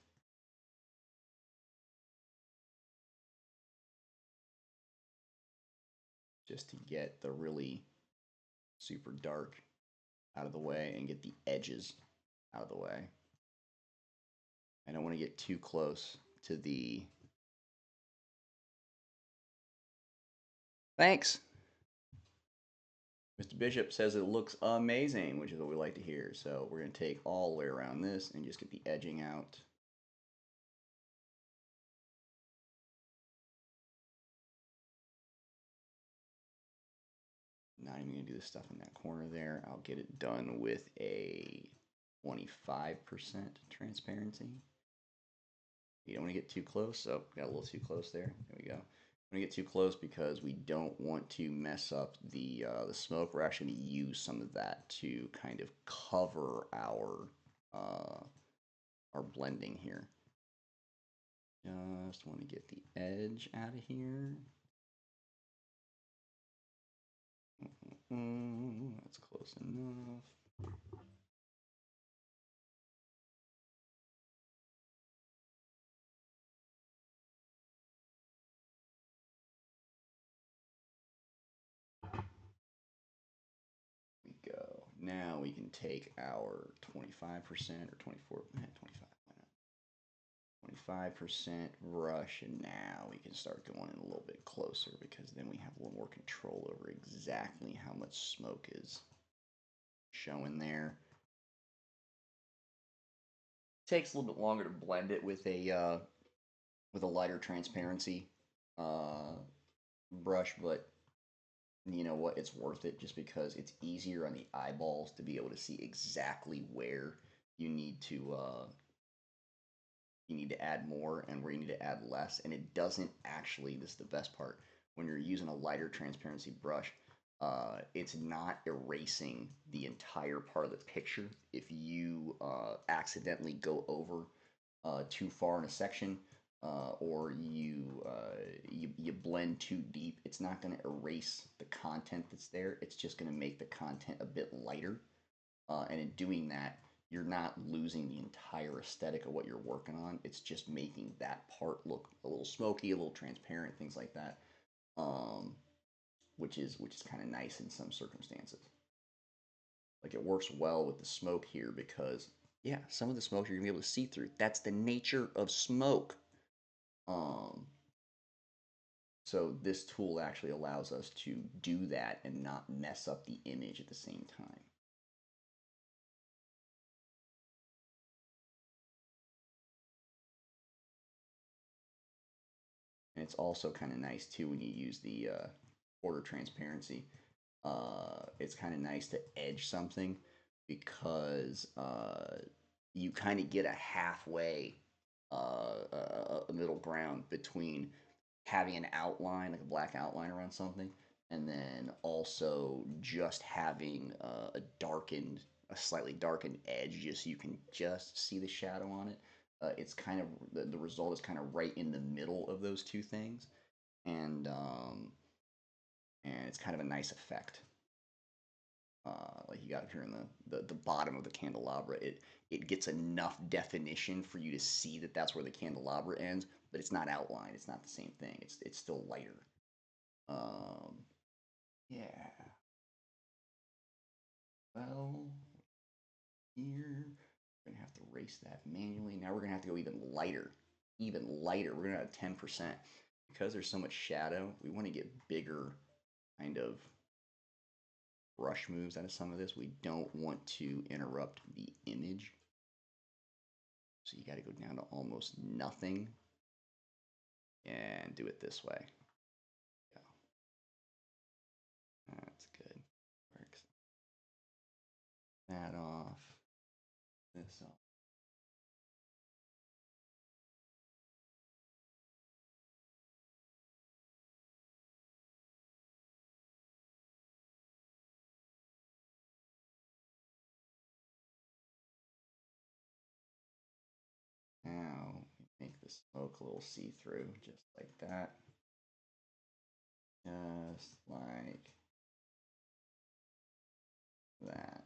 Just to get the really super dark out of the way and get the edges out of the way. I don't want to get too close to the... Thanks! Mr. Bishop says it looks amazing, which is what we like to hear. So we're going to take all the way around this and just get the edging out. Not even going to do the stuff in that corner there. I'll get it done with a 25% transparency. You don't want to get too close. So got a little too close there. There we go. Don't get too close because we don't want to mess up the smoke. We're actually going to use some of that to kind of cover our blending here. Just want to get the edge out of here. That's close enough. We go. Now we can take our 25% or 24, 25% brush, and now we can start going in a little bit closer because then we have a little more control over exactly how much smoke is showing there. Takes a little bit longer to blend it with a lighter transparency brush, but you know what? It's worth it just because it's easier on the eyeballs to be able to see exactly where you need to add more and where you need to add less. And it doesn't actually, this is the best part, when you're using a lighter transparency brush, it's not erasing the entire part of the picture. If you accidentally go over too far in a section, or you blend too deep, it's not going to erase the content that's there. It's just going to make the content a bit lighter. And in doing that, you're not losing the entire aesthetic of what you're working on. It's just making that part look a little smoky, a little transparent, things like that. Which is kind of nice in some circumstances. Like it works well with the smoke here because yeah, some of the smoke you're gonna be able to see through. That's the nature of smoke. So this tool actually allows us to do that and not mess up the image at the same time. And it's also kind of nice too when you use the quarter transparency. It's kind of nice to edge something because you kind of get a halfway a middle ground between having an outline, like a black outline around something, and then also just having a slightly darkened edge, just so you can just see the shadow on it. It's kind of the result is kind of right in the middle of those two things, and it's kind of a nice effect. Like you got it here in the bottom of the candelabra, it gets enough definition for you to see that that's where the candelabra ends, but it's not outlined. It's not the same thing. It's still lighter. Yeah. Well, here we're gonna have to erase that manually. Now we're gonna have to go even lighter, even lighter. We're gonna have 10% because there's so much shadow. We want to get bigger, kind of brush moves out of some of this. We don't want to interrupt the image. So you got to go down to almost nothing and do it this way. Yeah. That's good. Works. That off. This off. Now make the smoke a little see-through, just like that. Just like that.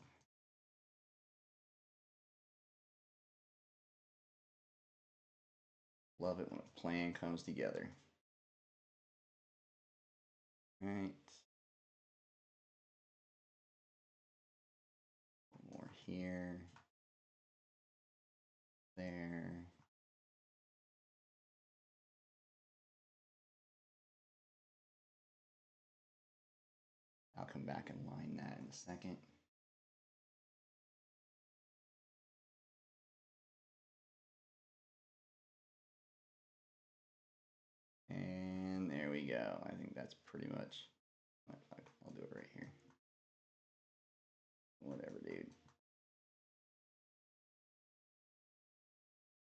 Love it when a plan comes together. All right. More here. There. come back and line that in a second. And there we go. I think that's pretty much, I'll do it right here. Whatever, dude.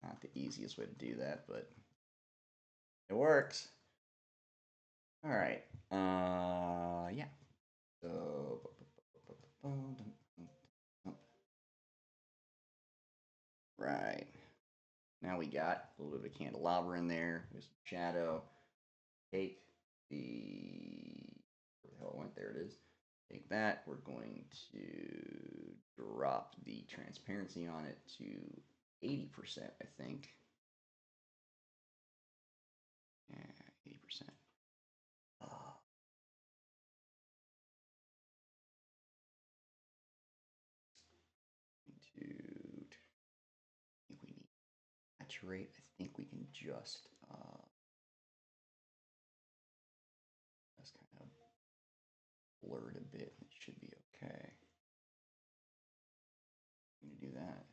Not the easiest way to do that, but it works. All right. Yeah. So, right. Now we got a little bit of candelabra in there with some shadow. Take where the hell it went? There it is. Take that. We're going to drop the transparency on it to 80%, I think. Yeah, 80%. Dude, I think we need saturate. I think we can just kind of blur it a bit. It should be okay. I'm gonna do that.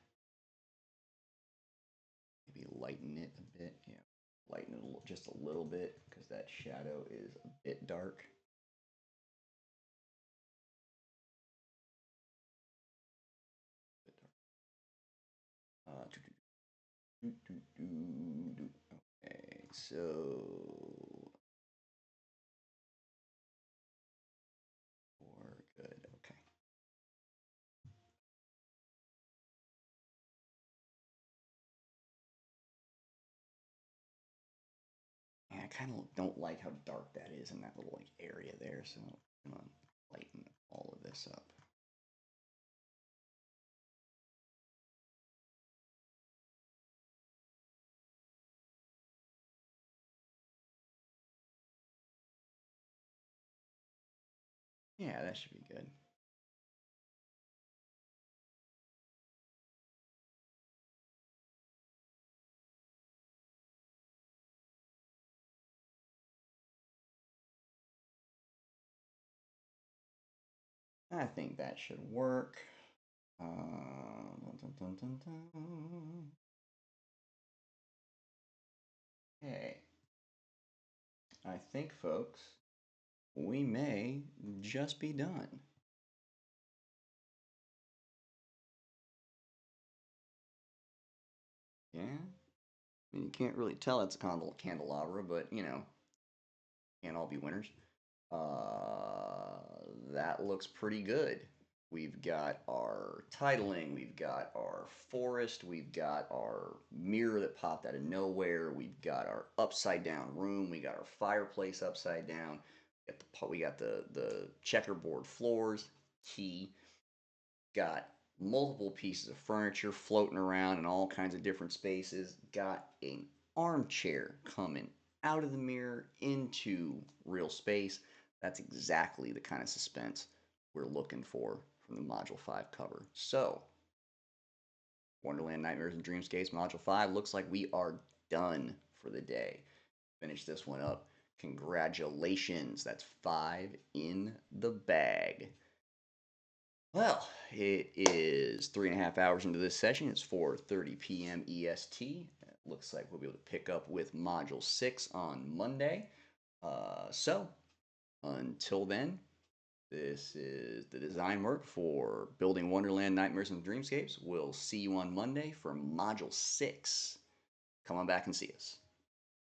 Maybe lighten it a bit. Yeah, lighten it just a little bit because that shadow is a bit dark. Okay, so we're good. Okay. And I kind of don't like how dark that is in that little like area there, so I'm gonna lighten all of this up. Yeah, that should be good. I think that should work. Dun, dun, dun. Okay. I think, folks, we may just be done. Yeah? I mean, you can't really tell it's a candelabra, but, you know, can't all be winners. That looks pretty good. We've got our titling, we've got our forest, we've got our mirror that popped out of nowhere, we've got our upside down room, we got our fireplace upside down, we got the checkerboard floors, key, got multiple pieces of furniture floating around in all kinds of different spaces, got an armchair coming out of the mirror into real space. That's exactly the kind of suspense we're looking for from the Module 5 cover. So, Wonderland Nightmares and Dreamscapes Module 5 looks like we are done for the day. Finish this one up. Congratulations. That's 5 in the bag. Well, it is 3.5 hours into this session. It's 4:30 p.m. EST. It looks like we'll be able to pick up with Module 6 on Monday. So, until then, this is the design work for Building Wonderland, Nightmares and Dreamscapes. We'll see you on Monday for Module 6. Come on back and see us.